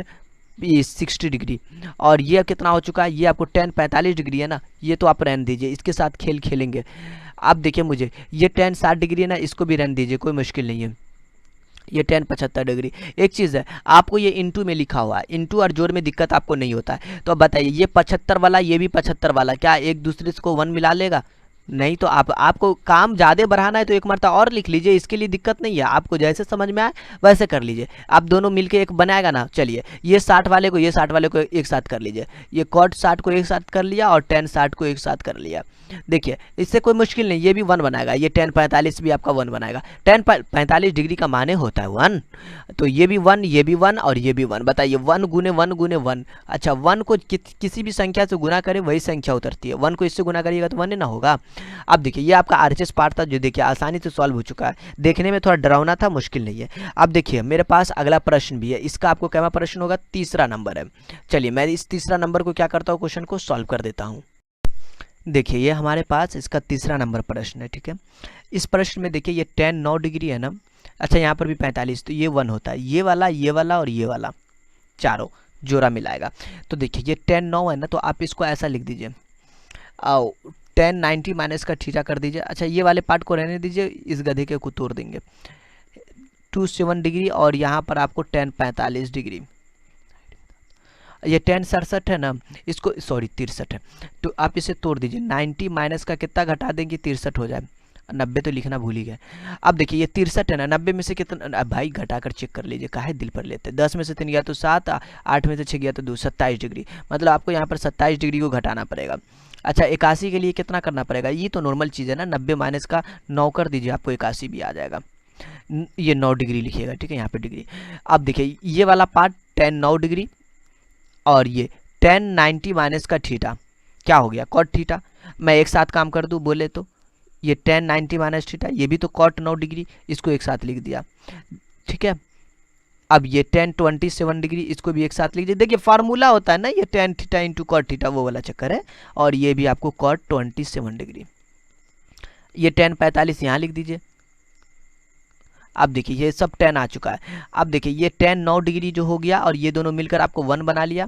60 degree. और ये कितना हो चुका है? ये आपको टेन 45 डिग्री है ना, ये तो आप रहने दीजिए, इसके साथ खेल खेलेंगे। आप देखिए मुझे ये टेन 60 डिग्री है ना, इसको भी रहने दीजिए, कोई मुश्किल नहीं है। ये टेन 75 डिग्री। एक चीज़ है, आपको ये इंटू में लिखा हुआ है, इंटू और जोड़ में दिक्कत आपको नहीं होता है। तो अब बताइए ये 75 वाला ये भी 75 वाला क्या एक दूसरे को 1 मिला लेगा? नहीं। तो आपको काम ज़्यादा बढ़ाना है तो एक मरता और लिख लीजिए, इसके लिए दिक्कत नहीं है। आपको जैसे समझ में आए वैसे कर लीजिए। आप दोनों मिलके एक बनाएगा ना। चलिए ये 60 वाले को ये 60 वाले को एक साथ कर लीजिए। ये कॉट 60 को एक साथ कर लिया और टेन 60 को एक साथ कर लिया। देखिए इससे कोई मुश्किल नहीं, ये भी 1 बनाएगा। ये टेन 45 भी आपका 1 बनाएगा। टेन 45 डिग्री का माने होता है 1, तो ये भी 1, ये भी 1 और ये भी 1। बताइए 1 गुने 1 गुने 1। अच्छा 1 को किसी भी संख्या से गुना करें वही संख्या उतरती है। 1 को इससे गुना करिएगा तो 1 ही ना होगा। अब देखिए ये आपका RHS पार्ट था जो देखिए आसानी से सॉल्व हो चुका है। देखने में थोड़ा डरावना था, मुश्किल नहीं है। अब देखिए मेरे पास अगला प्रश्न भी है, इसका आपको क्या प्रश्न होगा? तीसरा नंबर है। चलिए मैं इस तीसरा नंबर को क्या करता हूँ, क्वेश्चन को सॉल्व कर देता हूँ। देखिए ये हमारे पास इसका तीसरा नंबर प्रश्न है, ठीक है। इस प्रश्न में देखिए ये टेन 9 डिग्री है ना। अच्छा यहाँ पर भी 45, तो ये 1 होता है। ये वाला और ये वाला चारों जोड़ा मिलाएगा। तो देखिए ये टेन 9 है ना, तो आप इसको ऐसा लिख दीजिए, आओ टेन 90 माइनस का थीटा कर दीजिए। अच्छा ये वाले पार्ट को रहने दीजिए, इस गधे के को तोड़ देंगे। 27 डिग्री और यहाँ पर आपको टेन 45 डिग्री। ये टेन 67 है ना, इसको सॉरी 63 है, तो आप इसे तोड़ दीजिए। 90 माइनस का कितना घटा देंगे? 63 हो जाए। 90 तो लिखना भूल ही गए। अब देखिए ये 63 है ना, 90 में से कितना? भाई घटा कर चेक कर लीजिए, काहे दिल पर लेते। 10 में से 3 गया तो 7, 8 में से 6 गया तो 2, 27 डिग्री। मतलब आपको यहाँ पर 27 डिग्री को घटाना पड़ेगा। अच्छा 81 के लिए कितना करना पड़ेगा? ये तो नॉर्मल चीज़ है ना, 90 माइनस का 9 कर दीजिए, आपको 81 भी आ जाएगा। ये 9 डिग्री लिखिएगा, ठीक है, यहाँ पे डिग्री। अब देखिए ये वाला पार्ट टेन 9 डिग्री और ये टेन 90 माइनस का थीटा क्या हो गया? Cot theta. मैं एक साथ काम कर दूँ बोले तो ये टेन 90 माइनस थीटा, ये भी तो कॉट 9 डिग्री, इसको एक साथ लिख दिया, ठीक है। अब ये टेन 27 डिग्री, इसको भी एक साथ लिख दीजिए। देखिए फार्मूला होता है ना, ये tan theta into cot theta, वो वाला चक्कर है। और ये भी आपको कॉट 27 डिग्री। ये टेन 45 यहाँ लिख दीजिए। अब देखिए ये सब 10 आ चुका है। अब देखिए ये 10 9 डिग्री जो हो गया और ये दोनों मिलकर आपको 1 बना लिया,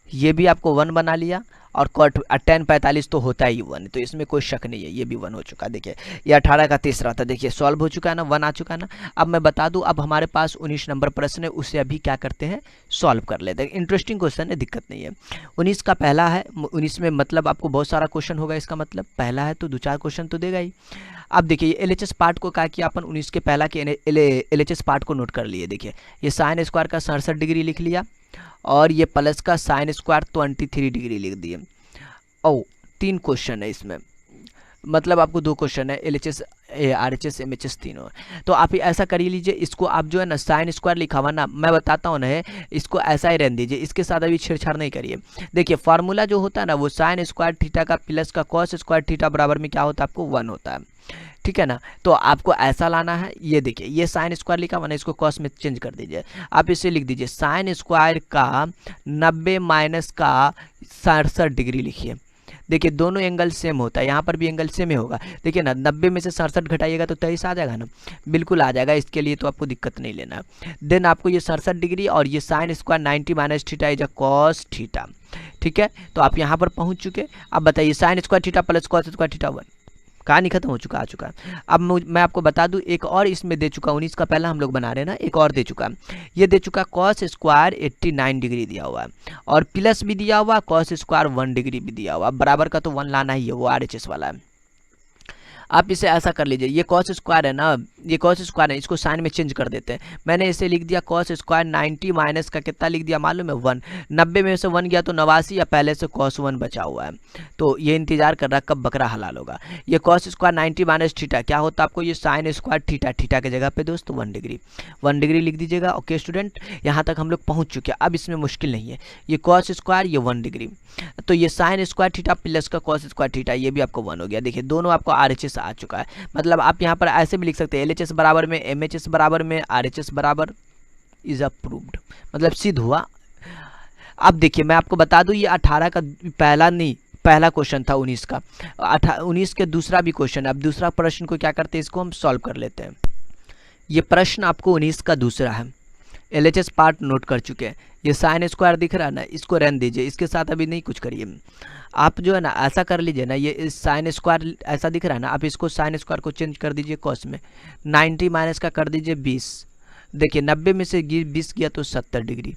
ये भी आपको 1 बना लिया और कॉट 10 45 तो होता ही 1, तो इसमें कोई शक नहीं है, ये भी 1 हो चुका। देखिए ये 18 का तीसरा था, देखिए सॉल्व हो चुका है ना, 1 आ चुका है ना। अब मैं बता दूं, अब हमारे पास 19 नंबर प्रश्न है, उसे अभी क्या करते हैं, सॉल्व कर लेते हैं। इंटरेस्टिंग क्वेश्चन है, दिक्कत नहीं है। 19 का पहला है, 19 में मतलब आपको बहुत सारा क्वेश्चन होगा, इसका मतलब पहला है तो 2-4 क्वेश्चन तो देगा ही। अब देखिए LHS पार्ट को कहा कि अपन 19 के पहला के LHS पार्ट को नोट कर लिए। देखिए ये साइन स्क्वायर का 67 डिग्री लिख लिया और ये प्लस का साइन स्क्वायर 23 डिग्री लिख दिए। ओ 3 क्वेश्चन है इसमें, मतलब आपको 2 क्वेश्चन है, LHS RHS MHS तीनों। तो आप ऐसा कर लीजिए, इसको आप जो है ना साइन स्क्वायर लिखा हुआ ना, मैं बताता हूँ ना, इसको ऐसा ही रहने दीजिए, इसके साथ अभी छेड़छाड़ नहीं करिए। देखिए फार्मूला जो होता है ना वो साइन स्क्वायर थीटा का प्लस का कॉस स्क्वायर थीटा बराबर में क्या होता है, आपको 1 होता है, ठीक है ना। तो आपको ऐसा लाना है, ये देखिए ये साइन स्क्वायर लिखा हुआ ना, इसको कॉस में चेंज कर दीजिए। आप इसे लिख दीजिए साइन स्क्वायर का 90 माइनस का 67 डिग्री लिखिए। देखिए दोनों एंगल सेम होता है, यहाँ पर भी एंगल सेम ही होगा। देखिए ना 90 में से 67 घटाइएगा तो 23 आ जाएगा ना, बिल्कुल आ जाएगा, इसके लिए तो आपको दिक्कत नहीं लेना। देन आपको ये 67 डिग्री और ये sine square 90 minus theta is a cos theta, ठीक है। तो आप यहाँ पर पहुँच चुके। अब बताइए sign square theta plus cos square theta 1, कहानी खत्म हो चुका, आ चुका। अब मैं आपको बता दूं एक और इसमें दे चुका, 19 का पहला हम लोग बना रहे हैं ना, एक और दे चुका, ये दे चुका कॉस स्क्वायर 89 डिग्री दिया हुआ है और प्लस भी दिया हुआ, कॉस स्क्वायर 1 डिग्री भी दिया हुआ। बराबर का तो 1 लाना ही है, वो RHS वाला है। आप इसे ऐसा कर लीजिए, ये कॉस स्क्वायर है ना, ये कॉस स्क्वायर है, इसको साइन में चेंज कर देते हैं। मैंने इसे लिख दिया कॉस स्क्वायर 90 माइनस का कितना लिख दिया मालूम है, 1। 90 में से 1 गया तो 89 या पहले से कॉस 1 बचा हुआ है, तो ये इंतजार कर रहा कब बकरा हलाल होगा। ये कॉस स्क्वायर 90 माइनस थीटा क्या होता है आपको, ये साइन स्क्वायर थीटा, थीटा की जगह पे दोस्तों 1 डिग्री, 1 डिग्री लिख दीजिएगा। ओके स्टूडेंट, यहाँ तक हम लोग पहुँच चुके हैं, अब इसमें मुश्किल नहीं है। ये कॉस स्क्वायर, ये 1 डिग्री, तो ये साइन स्क्वायर थीटा प्लस का कॉस स्क्वायर थीटा, ये भी आपको 1 हो गया। देखिए दोनों आपको RHS आ चुका है, मतलब आप यहाँ पर ऐसे भी लिख सकते हैं LHS बराबर में MHS बराबर में RHS बराबर इज अप्रूव्ड, मतलब सिद्ध हुआ। अब देखिए मैं आपको बता दूं, ये 18 का पहला नहीं, पहला क्वेश्चन था 19 का, 19 के दूसरा भी क्वेश्चन। अब दूसरा प्रश्न को क्या करते हैं, इसको हम सॉल्व कर लेते हैं। ये प्रश्न आपको 19 का दूसरा है, LHS पार्ट नोट कर चुके हैं। ये साइन स्क्वायर दिख रहा है ना, इसको रहने दीजिए, इसके साथ अभी नहीं कुछ करिए। आप जो है ना ऐसा कर लीजिए ना, ये साइन स्क्वायर ऐसा दिख रहा है ना, आप इसको साइन स्क्वायर को चेंज कर दीजिए कॉस में, 90 माइनस का कर दीजिए 20। देखिए 90 में से 20 गया तो 70 डिग्री।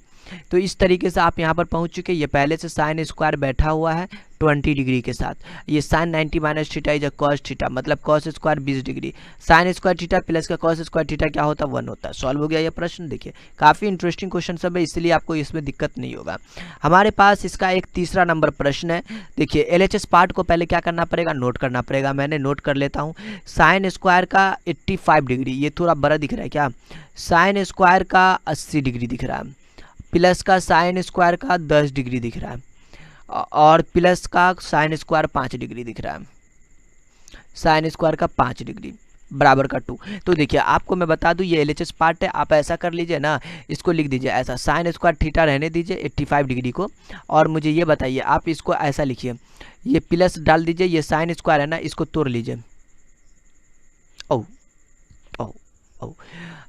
तो इस तरीके से आप यहाँ पर पहुँच चुके। ये पहले से साइन स्क्वायर बैठा हुआ है 20 डिग्री के साथ, ये sine 90 minus theta is a cos theta, मतलब cos square 20 degree, sine square theta plus का कॉस स्क्वायर थीटा क्या होता है, 1 होता है। सॉल्व हो गया ये प्रश्न। देखिए काफ़ी इंटरेस्टिंग क्वेश्चन सब है, इसलिए आपको इसमें दिक्कत नहीं होगा। हमारे पास इसका एक तीसरा नंबर प्रश्न है। देखिए LHS पार्ट को पहले क्या करना पड़ेगा, नोट करना पड़ेगा। मैंने नोट कर लेता हूँ। साइन स्क्वायर का 85 डिग्री, ये थोड़ा बड़ा दिख रहा है क्या, साइन स्क्वायर का 80 डिग्री दिख रहा है, प्लस का साइन स्क्वायर का 10 डिग्री दिख रहा है और प्लस का साइन स्क्वायर 5 डिग्री दिख रहा है, साइन स्क्वायर का 5 डिग्री बराबर का 2। तो देखिए आपको मैं बता दूं ये LHS पार्ट है, आप ऐसा कर लीजिए ना, इसको लिख दीजिए ऐसा, साइन स्क्वायर थीटा रहने दीजिए 85 डिग्री को, और मुझे ये बताइए आप इसको ऐसा लिखिए, ये प्लस डाल दीजिए, ये साइन स्क्वायर है ना, इसको तोड़ लीजिए। ओ ओ ओ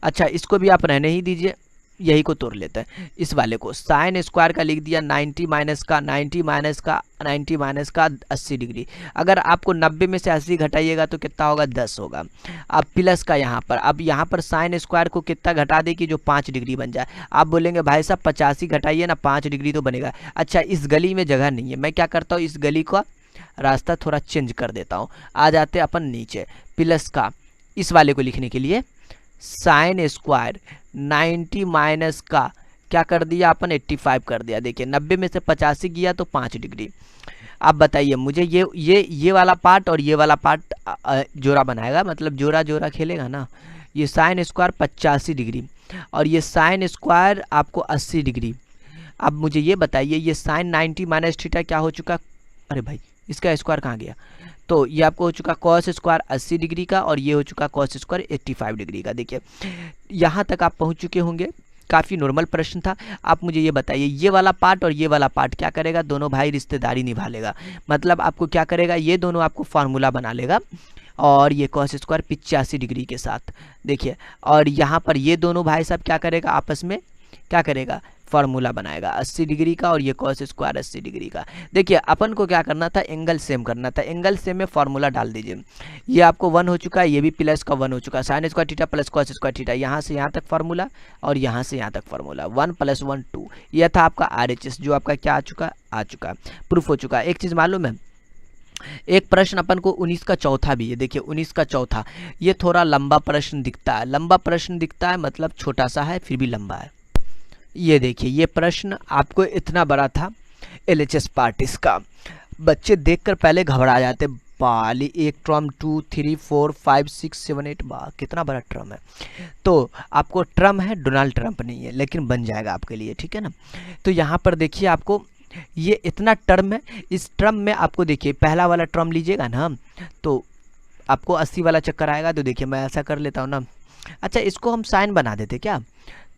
अच्छा, इसको भी आप रहने ही दीजिए, यही को तोड़ लेते हैं। इस वाले को साइन स्क्वायर का लिख दिया 90 माइनस का 90 माइनस का 90 माइनस का 80 डिग्री। अगर आपको 90 में से 80 घटाइएगा तो कितना होगा, 10 होगा। अब प्लस का यहाँ पर, अब यहाँ पर साइन स्क्वायर को कितना घटा दे कि जो 5 डिग्री बन जाए। आप बोलेंगे भाई साहब 85 घटाइए ना, 5 डिग्री तो बनेगा। अच्छा इस गली में जगह नहीं है, मैं क्या करता हूँ, इस गली का रास्ता थोड़ा चेंज कर देता हूँ। आ जाते अपन नीचे, प्लस का इस वाले को लिखने के लिए साइन स्क्वायर 90 माइनस का क्या कर दिया अपन, 85 कर दिया। देखिए 90 में से 85 गया तो 5 डिग्री। अब बताइए मुझे ये वाला पार्ट और ये वाला पार्ट जोड़ा बनाएगा, मतलब जोड़ा जोड़ा खेलेगा ना। ये साइन स्क्वायर 85 डिग्री और ये साइन स्क्वायर आपको 80 डिग्री। अब मुझे ये बताइए ये साइन 90 माइनस थीटा क्या हो चुका, अरे भाई इसका स्क्वायर कहाँ गया, तो ये आपको हो चुका कॉस स्क्वायर 80 डिग्री का और ये हो चुका कॉस स्क्वायर 85 डिग्री का। देखिए यहाँ तक आप पहुँच चुके होंगे, काफ़ी नॉर्मल प्रश्न था। आप मुझे ये बताइए ये वाला पार्ट और ये वाला पार्ट क्या करेगा, दोनों भाई रिश्तेदारी निभा लेगा। मतलब आपको क्या करेगा, ये दोनों आपको फार्मूला बना लेगा और ये कॉस स्क्वायर 85 डिग्री के साथ। देखिए, और यहाँ पर ये दोनों भाई साहब क्या करेगा, आपस में क्या करेगा, फार्मूला बनाएगा 80 डिग्री का, और ये कॉस स्क्वायर 80 डिग्री का। देखिए अपन को क्या करना था, एंगल सेम करना था। एंगल सेम में फार्मूला डाल दीजिए। ये आपको 1 हो चुका है, ये भी प्लस का 1 हो चुका है। Sign square theta plus cos square theta, यहाँ से यहाँ तक फार्मूला और यहाँ से यहाँ तक फार्मूला, 1 + 1 2। यह था आपका RHS, जो आपका क्या आ चुका प्रूफ हो चुका है। एक चीज़ मालूम है, एक प्रश्न अपन को 19 का चौथा भी है। देखिए 19 का चौथा, ये थोड़ा लंबा प्रश्न दिखता है। लंबा प्रश्न दिखता है मतलब छोटा सा है फिर भी लंबा है। ये देखिए, ये प्रश्न आपको इतना बड़ा था LHS पार्ट इसका। बच्चे देखकर पहले घबरा जाते, बाली एक ट्रम 2 3 4 5 6 7 8, वाह कितना बड़ा ट्रम है। तो आपको ट्रम है, डोनाल्ड ट्रंप नहीं है, लेकिन बन जाएगा आपके लिए, ठीक है ना। तो यहाँ पर देखिए आपको ये इतना टर्म है। इस टर्म में आपको देखिए पहला वाला टर्म लीजिएगा ना तो आपको 80 वाला चक्कर आएगा। तो देखिए मैं ऐसा कर लेता हूँ ना, अच्छा इसको हम साइन बना देते क्या,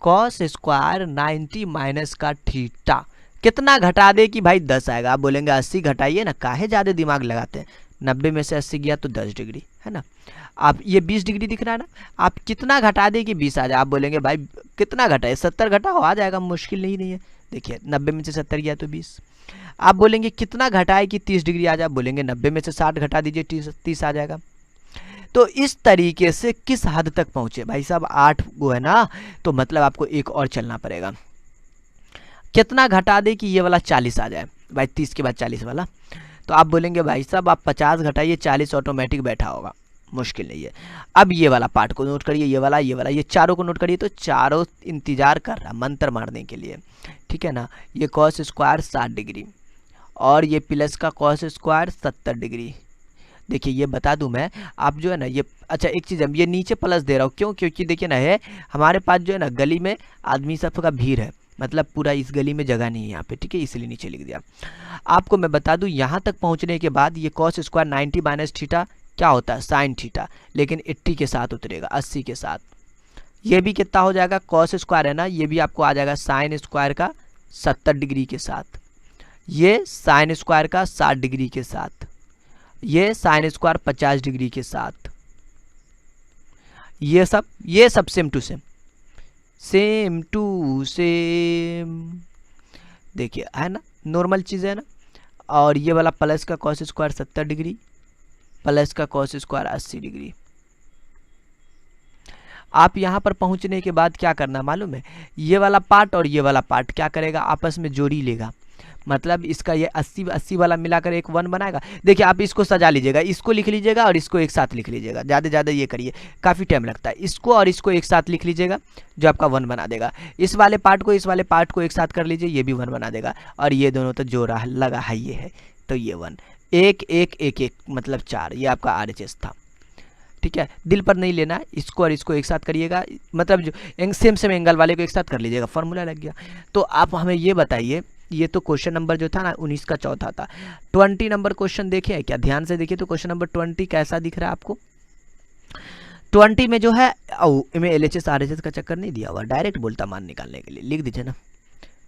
कॉस स्क्वायर 90 माइनस का थीटा कितना घटा दे कि भाई 10 आएगा। आप बोलेंगे 80 घटाइए ना, काहे ज़्यादा दिमाग लगाते हैं, 90 में से 80 गया तो 10 डिग्री है ना। आप ये 20 डिग्री दिख रहा है ना, आप कितना घटा दे कि 20 आ जाए। आप बोलेंगे भाई कितना घटाए, 70 घटाओ आ जाएगा, मुश्किल नहीं है। देखिए 90 में से 70 गया तो 20। आप बोलेंगे कितना घटाए कि 30 डिग्री आ जाए, बोलेंगे 90 में से 60 घटा दीजिए 30 आ जाएगा। तो इस तरीके से किस हद तक पहुंचे भाई साहब, 8 गो है ना, तो मतलब आपको एक और चलना पड़ेगा। कितना घटा दे कि ये वाला 40 आ जाए, भाई 30 के बाद 40 वाला। तो आप बोलेंगे भाई साहब आप 50 घटाइए 40 ऑटोमेटिक बैठा होगा, मुश्किल नहीं है। अब ये वाला पार्ट को नोट करिए, ये वाला ये चारों को नोट करिए। तो चारों इंतजार कर रहा मंत्र मारने के लिए, ठीक है ना। ये कॉस स्क्वायर 60 डिग्री और ये प्लस का कॉस स्क्वायर 70 डिग्री। देखिए ये बता दूं मैं, आप जो है ना ये, अच्छा एक चीज़ है, ये नीचे प्लस दे रहा हूँ क्यों, क्योंकि देखिए ना है हमारे पास जो है ना गली में आदमी सब का भीड़ है, मतलब पूरा इस गली में जगह नहीं है यहाँ पे, ठीक है, इसलिए नीचे लिख दिया। आपको मैं बता दूं यहाँ तक पहुँचने के बाद ये कॉस स्क्वायर 90 माइनस थीटा क्या होता है, साइन थीटा, लेकिन 80 के साथ उतरेगा, 80 के साथ। ये भी कितना हो जाएगा, कॉस स्क्वायर है ना, ये भी आपको आ जाएगा साइन स्क्वायर का 70 डिग्री के साथ, ये साइन स्क्वायर का 60 डिग्री के साथ, ये साइन स्क्वायर 50 डिग्री के साथ। ये सब same to same, same to same. देखिए है ना, नॉर्मल चीज़ है ना। और ये वाला प्लस का कॉस स्क्वायर 70 डिग्री प्लस का कॉस स्क्वायर 80 डिग्री। आप यहाँ पर पहुँचने के बाद क्या करना मालूम है, ये वाला पार्ट और ये वाला पार्ट क्या करेगा, आपस में जोड़ी लेगा। मतलब इसका ये 80 वाला मिलाकर एक 1 बनाएगा। देखिए आप इसको सजा लीजिएगा, इसको लिख लीजिएगा और इसको एक साथ लिख लीजिएगा, ज़्यादा ये करिए, काफ़ी टाइम लगता है। इसको और इसको एक साथ लिख लीजिएगा जो आपका 1 बना देगा। इस वाले पार्ट को एक साथ कर लीजिए, ये भी 1 बना देगा। और ये दोनों तो जो लगा है ये है, तो ये 1 एक एक एक एक मतलब 4, ये आपका RHS था, ठीक है। दिल पर नहीं लेना, इसको और इसको एक साथ करिएगा, मतलब जो सेम एंगल वाले को एक साथ कर लीजिएगा, फार्मूला लग गया। तो आप हमें ये बताइए, ये तो क्वेश्चन नंबर जो था ना 19 का चौथा था। 20 नंबर क्वेश्चन देखे हैं क्या, ध्यान से देखिए। तो क्वेश्चन नंबर 20 कैसा दिख रहा है आपको। 20 में जो है इनमें LHS RHS का चक्कर नहीं दिया हुआ, डायरेक्ट बोलता मान निकालने के लिए, लिख दीजिए ना।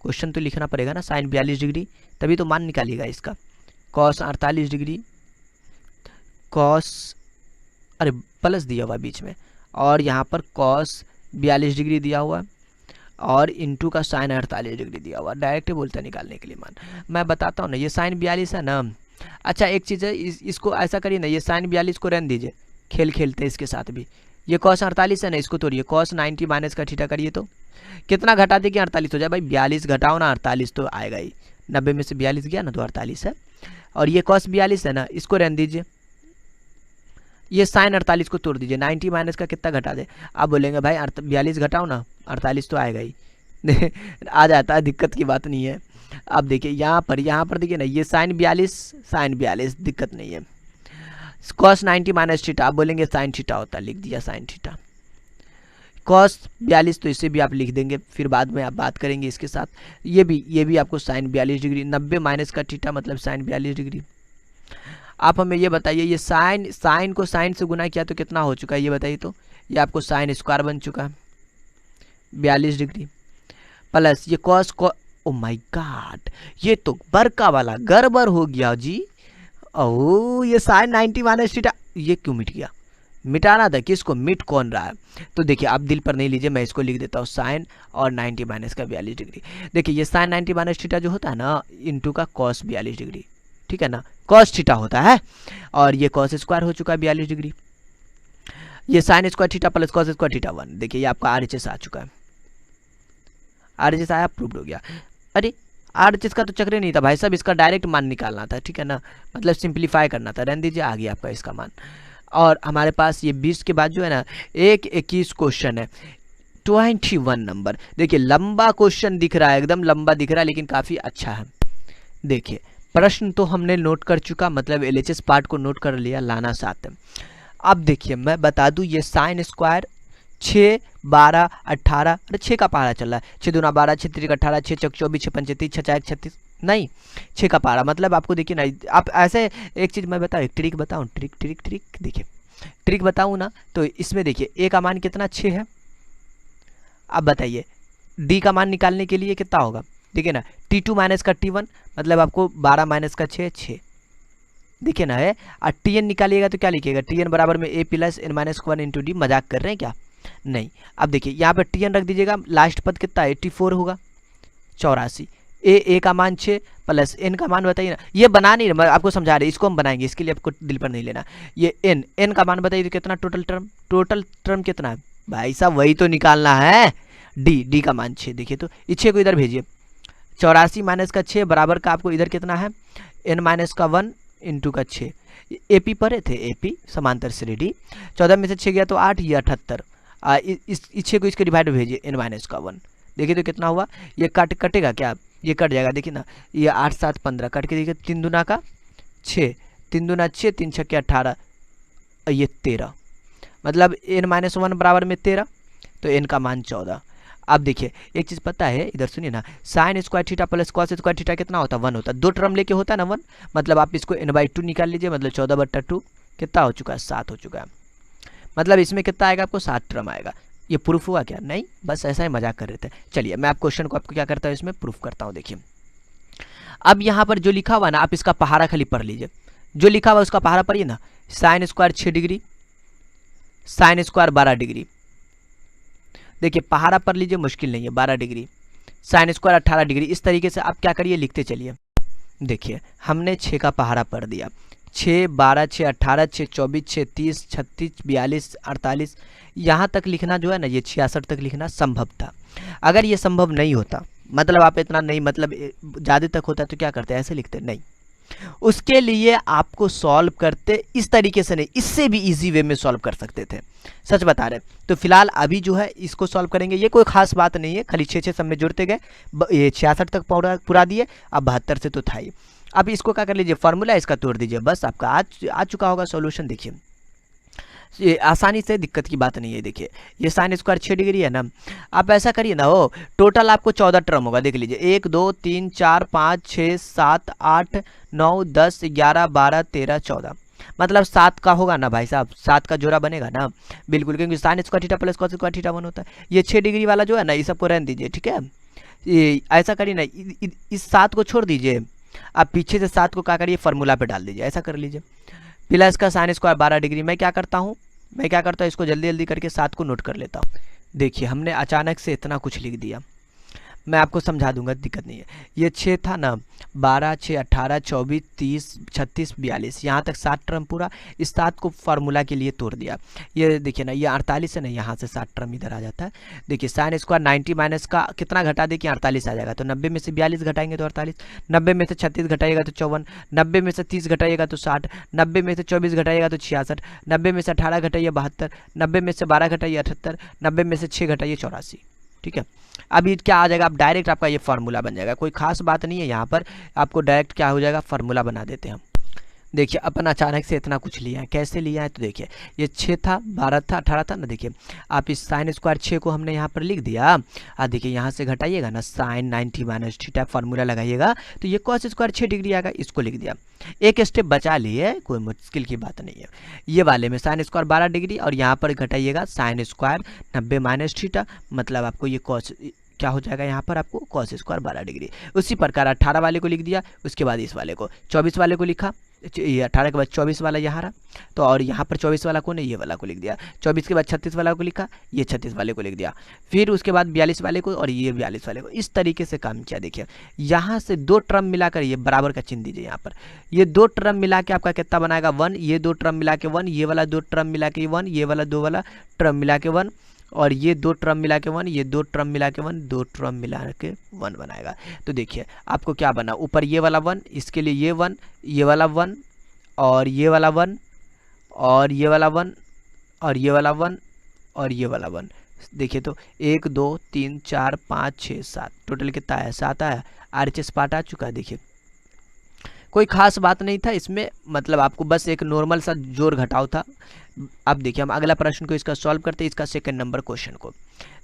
क्वेश्चन तो लिखना पड़ेगा ना, साइन 42 डिग्री तभी तो मान निकालिएगा इसका। कॉस 48 डिग्री, कॉस अरे प्लस दिया हुआ बीच में, और यहाँ पर कॉस 42 डिग्री दिया हुआ और इंटू का साइन 48 डिग्री दिया हुआ, डायरेक्ट बोलता है निकालने के लिए मान। मैं बताता हूँ ना, ये साइन 42 है ना। अच्छा एक चीज़ है, इसको ऐसा करिए ना, ये साइन 42 को रहने दीजिए, खेलते इसके साथ भी। ये कॉस 48 है ना, इसको तोड़िए, कॉस 90 माइनस का थीटा करिए, तो कितना घटा दे कि 48 हो जाए। भाई 42 घटाओ ना 48 तो आएगा ही, 90 में से 42 गया ना तो 48 है। और ये कॉस 42 है ना, इसको रहने दीजिए, ये साइन 48 को तोड़ दीजिए, 90 माइनस का कितना घटा दे। आप बोलेंगे भाई 42 घटाओ ना, 48 तो आएगा ही आ जाता है, दिक्कत की बात नहीं है। अब देखिए यहाँ पर देखिए ना, ये साइन 42 दिक्कत नहीं है। कॉस 90 माइनस थीटा, आप बोलेंगे साइन थीटा होता है, लिख दिया साइन थीटा। कॉस 42 तो इसे भी आप लिख देंगे, फिर बाद में आप बात करेंगे इसके साथ। ये भी आपको साइन 42 डिग्री, 90 माइनस का थीटा मतलब साइन 42 डिग्री। आप हमें ये बताइए, ये साइन को साइन से गुना किया तो कितना हो चुका है, ये बताइए। तो ये आपको साइन स्क्वायर बन चुका है 42 डिग्री, प्लस ये कॉस को, ओ माय गॉड, ये तो बरका वाला गड़बड़ हो गया जी। ओह ये साइन 90 माइनस थीटा, ये क्यों मिट गया? मिटाना था, किसको? मिट कौन रहा है? तो देखिए आप दिल पर नहीं लीजिए, मैं इसको लिख देता हूँ साइन और 90 माइनस का 42 डिग्री। देखिए ये साइन 90 माइनस थीटा जो होता है ना, इंटू का कॉस 42 डिग्री, ठीक है ना, कॉस थीटा होता है, और ये कॉस स्क्वायर हो चुका है 42 डिग्री। ये sign square theta plus cos square theta 1। देखिए ये आपका RHS आ चुका है, RHS आया, प्रूव्ड हो गया। अरे RHS का तो चक्र नहीं था भाई साहब, इसका डायरेक्ट मान निकालना था, ठीक है ना, मतलब सिंप्लीफाई करना था। रहने दीजिए, आ गया आपका इसका मान। और हमारे पास ये 20 के बाद जो है ना एक 21 क्वेश्चन है, 21 नंबर। देखिए लंबा क्वेश्चन दिख रहा है, एकदम लंबा दिख रहा है, लेकिन काफ़ी अच्छा है। देखिए प्रश्न तो हमने नोट कर चुका, मतलब LHS पार्ट को नोट कर लिया, लाना साथ। अब देखिए मैं बता दूं, ये साइन स्क्वायर 6 12 18, अरे 6 का पहाड़ा चल रहा है, 6 दूना 12, 6 3 18, 6 चौक 24, 6 पंचे 30, 6 चार 36, नहीं 6 का पहाड़ा, मतलब आपको देखिए ना, आप ऐसे एक चीज़ मैं बताऊँ, एक ट्रिक बताऊँ, ट्रिक देखिए, ट्रिक बताऊँ ना, तो इसमें देखिए ए का मान कितना 6 है। अब बताइए डी का मान निकालने के लिए कितना होगा, देखिए ना T2 माइनस का T1, मतलब आपको 12 माइनस का 6 6, देखिए ना है। और TN निकालिएगा तो क्या लिखिएगा, TN बराबर में A plus N minus 1 into D. मजाक कर रहे हैं क्या? नहीं। अब देखिए यहाँ पे TN रख दीजिएगा, लास्ट पद कितना 84 होगा, 84। ए का मान 6 प्लस N का मान बताइए ना, ये बना नहीं, मैं आपको समझा रहे, इसको हम बनाएंगे, इसके लिए आपको दिल पर नहीं लेना। ये N का मान बताइए तो कितना, टोटल टर्म कितना है भाई साहब, वही तो निकालना है। डी का मान 6, देखिए तो इस 6 को इधर भेजिए, 84 माइनस का 6 बराबर का आपको इधर कितना है, N माइनस का 1 इंटू का 6। AP पढ़े थे, AP समांतर श्रेणी, 14 में से 6 गया तो 8, ये 78। इस 6 को इसके डिवाइड भेजिए, N माइनस का 1, देखिए तो कितना हुआ, ये कटेगा क्या, ये कट जाएगा, देखिए ना, ये 8 7 15 कट के देखिए, 3 दूना का 6, 3 दूना 6, 3 छक्के 18, ये 13, मतलब N माइनस 1 बराबर में 13, तो N का मान 14। अब देखिए एक चीज़ पता है, इधर सुनिए ना, sign square theta plus cos square theta कितना होता है, 1 होता है, 2 टर्म लेके होता है ना 1, मतलब आप इसको n/2 निकाल लीजिए, मतलब 14/2 कितना हो चुका है, 7 हो चुका है, मतलब इसमें कितना आएगा आपको, 7 टर्म आएगा। ये प्रूफ हुआ क्या? नहीं, बस ऐसा ही मजाक कर रहे थे। चलिए मैं आप क्वेश्चन को आपको क्या करता हूँ, इसमें प्रूफ करता हूँ। देखिए अब यहाँ पर जो लिखा हुआ ना, आप इसका पहाड़ा खाली पढ़ लीजिए, जो लिखा हुआ उसका पहाड़ा पढ़िए ना, sine square 6 degree, sine square 12 degree. देखिए पहाड़ा पढ़ लीजिए, मुश्किल नहीं है, 12 डिग्री, साइन स्क्वायर 18 डिग्री। इस तरीके से आप क्या करिए, लिखते चलिए। देखिए हमने 6 का पहाड़ा पढ़ दिया, 6 12 6 18 6 24 6 30 36 42 48, यहाँ तक लिखना जो है ना, ये 66 तक लिखना संभव था। अगर ये संभव नहीं होता, मतलब आप इतना नहीं, मतलब ज़्यादा तक होता तो क्या करते, ऐसे लिखते, नहीं, उसके लिए आपको सॉल्व करते इस तरीके से नहीं, इससे भी इजी वे में सॉल्व कर सकते थे, सच बता रहे। तो फिलहाल अभी जो है इसको सॉल्व करेंगे, ये कोई खास बात नहीं है, खाली 6 सब में जुड़ते गए, ये 66 तक पूरा दिए, अब 72 से तो था ही। अब इसको क्या कर लीजिए, फार्मूला इसका तोड़ दीजिए, बस आपका आ चुका होगा सॉल्यूशन। देखिए ये आसानी से, दिक्कत की बात नहीं है। देखिए ये साइन स्क्वायर 6 डिग्री है ना, आप ऐसा करिए ना, हो टोटल आपको 14 टर्म होगा, देख लीजिए, 1 2 3 4 5 6 7 8 9 10 11 12 13 14, मतलब 7 का होगा ना भाई साहब, 7 का जोड़ा बनेगा ना, बिल्कुल, क्योंकि sign square theta plus cos square theta 1 होता है। ये 6 डिग्री वाला जो है ना, ये सबको रहने दीजिए, ठीक है। ये ऐसा करिए ना, इस 7 को छोड़ दीजिए, आप पीछे से 7 को क्या करिए, फार्मूला पे डाल दीजिए, ऐसा कर लीजिए। प्लस का साइन स्क्वायर 12 डिग्री, मैं क्या करता हूँ, इसको जल्दी जल्दी करके 7 को नोट कर लेता हूँ। देखिए हमने अचानक से इतना कुछ लिख दिया, मैं आपको समझा दूंगा, दिक्कत नहीं है। ये 6 था ना, 12 6 18 24 30 36 42, यहाँ तक 7 टर्म पूरा, इस 7 को फार्मूला के लिए तोड़ दिया। ये देखिए ना, ये 48 है ना, यहाँ से 7 टर्म इधर आ जाता है। देखिए साइन स्क्वायर 90 माइनस का कितना घटा देखिए, 48 आ जाएगा, तो 90 में से 42 घटाएंगे तो 48, 90 में से 36 घटाइएगा तो 54, 90 में से 30 घटाइएगा तो 60, 90 में से 24 घटाइएगा तो 66, 90 में से 18 घटाइए 72, 90 में से 12 घटाइए 78, 90 में से 6 घटाइए 84, ठीक है। अभी क्या आ जाएगा, आप डायरेक्ट आपका ये फार्मूला बन जाएगा, कोई खास बात नहीं है, यहाँ पर आपको डायरेक्ट क्या हो जाएगा, फार्मूला बना देते हैं हम। देखिए अपन अचानक से इतना कुछ लिया है, कैसे लिया है, तो देखिए ये 6 था, 12 था, 18 था ना, देखिए आप इस साइन स्क्वायर 6 को हमने यहाँ पर लिख दिया। देखिए यहाँ से घटाइएगा ना, साइन 90 माइनस थीटा फार्मूला लगाइएगा, तो ये कॉस स्क्वायर 6 डिग्री आएगा, इसको लिख दिया। एक स्टेप बचा लिए, कोई मुश्किल की बात नहीं है। ये वाले में साइन स्क्वायर 12 डिग्री, और यहाँ पर घटाइएगा साइन स्क्वायर 90 माइनस थीटा, मतलब आपको ये कॉस क्या हो जाएगा, यहाँ पर आपको कॉस स्क्वायर 12 डिग्री। उसी प्रकार 18 वाले को लिख दिया, उसके बाद इस वाले को, 24 वाले को लिखा, ये 18 के बाद 24 वाला यहाँ रहा, तो और यहाँ पर 24 वाला कौन है, ये वाला को लिख दिया। 24 के बाद 36 वाला को लिखा, ये 36 वाले को लिख दिया। फिर उसके बाद 42 वाले को और ये 42 वाले को। इस तरीके से काम किया। देखिए यहाँ से दो टर्म मिलाकर ये बराबर का चिन्ह दीजिए यहाँ पर। ये दो टर्म मिला के आपका कितना बनाएगा 1, ये दो टर्म मिला के 1, ये वाला दो टर्म मिला के 1, ये वाला दो वाला टर्म मिला के 1, और ये दो टर्म मिला के 1, ये दो टर्म मिला के 1, दो टर्म मिला के 1 बनाएगा। तो देखिए आपको क्या बना, ऊपर ये वाला 1, इसके लिए ये 1, ये वाला 1, और ये वाला 1, और ये वाला 1, और ये वाला 1, और ये वाला 1। देखिए तो 1 2 3 4 5 6 7 टोटल कितना है, 7 आया। RHS पार्ट आ चुका है। देखिए कोई खास बात नहीं था इसमें, मतलब आपको बस एक नॉर्मल सा जोड़ घटाव था। अब देखिए हम अगला प्रश्न को इसका सॉल्व करते हैं, इसका सेकंड नंबर क्वेश्चन को।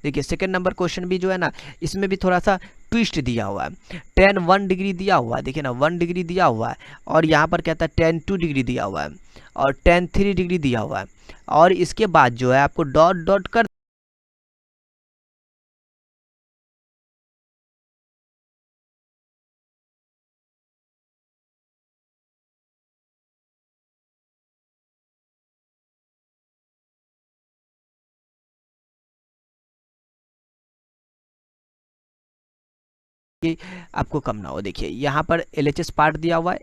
देखिए सेकंड नंबर क्वेश्चन भी जो है ना, इसमें भी थोड़ा सा ट्विस्ट दिया हुआ है। tan 1 डिग्री दिया हुआ है, देखिए ना 1 डिग्री दिया हुआ है, और यहाँ पर कहता है tan 2 डिग्री दिया हुआ है, और tan 3 डिग्री दिया हुआ है, और इसके बाद जो है आपको डॉट डॉट कर कि आपको कम ना हो। देखिए यहाँ पर LHS पार्ट दिया हुआ है,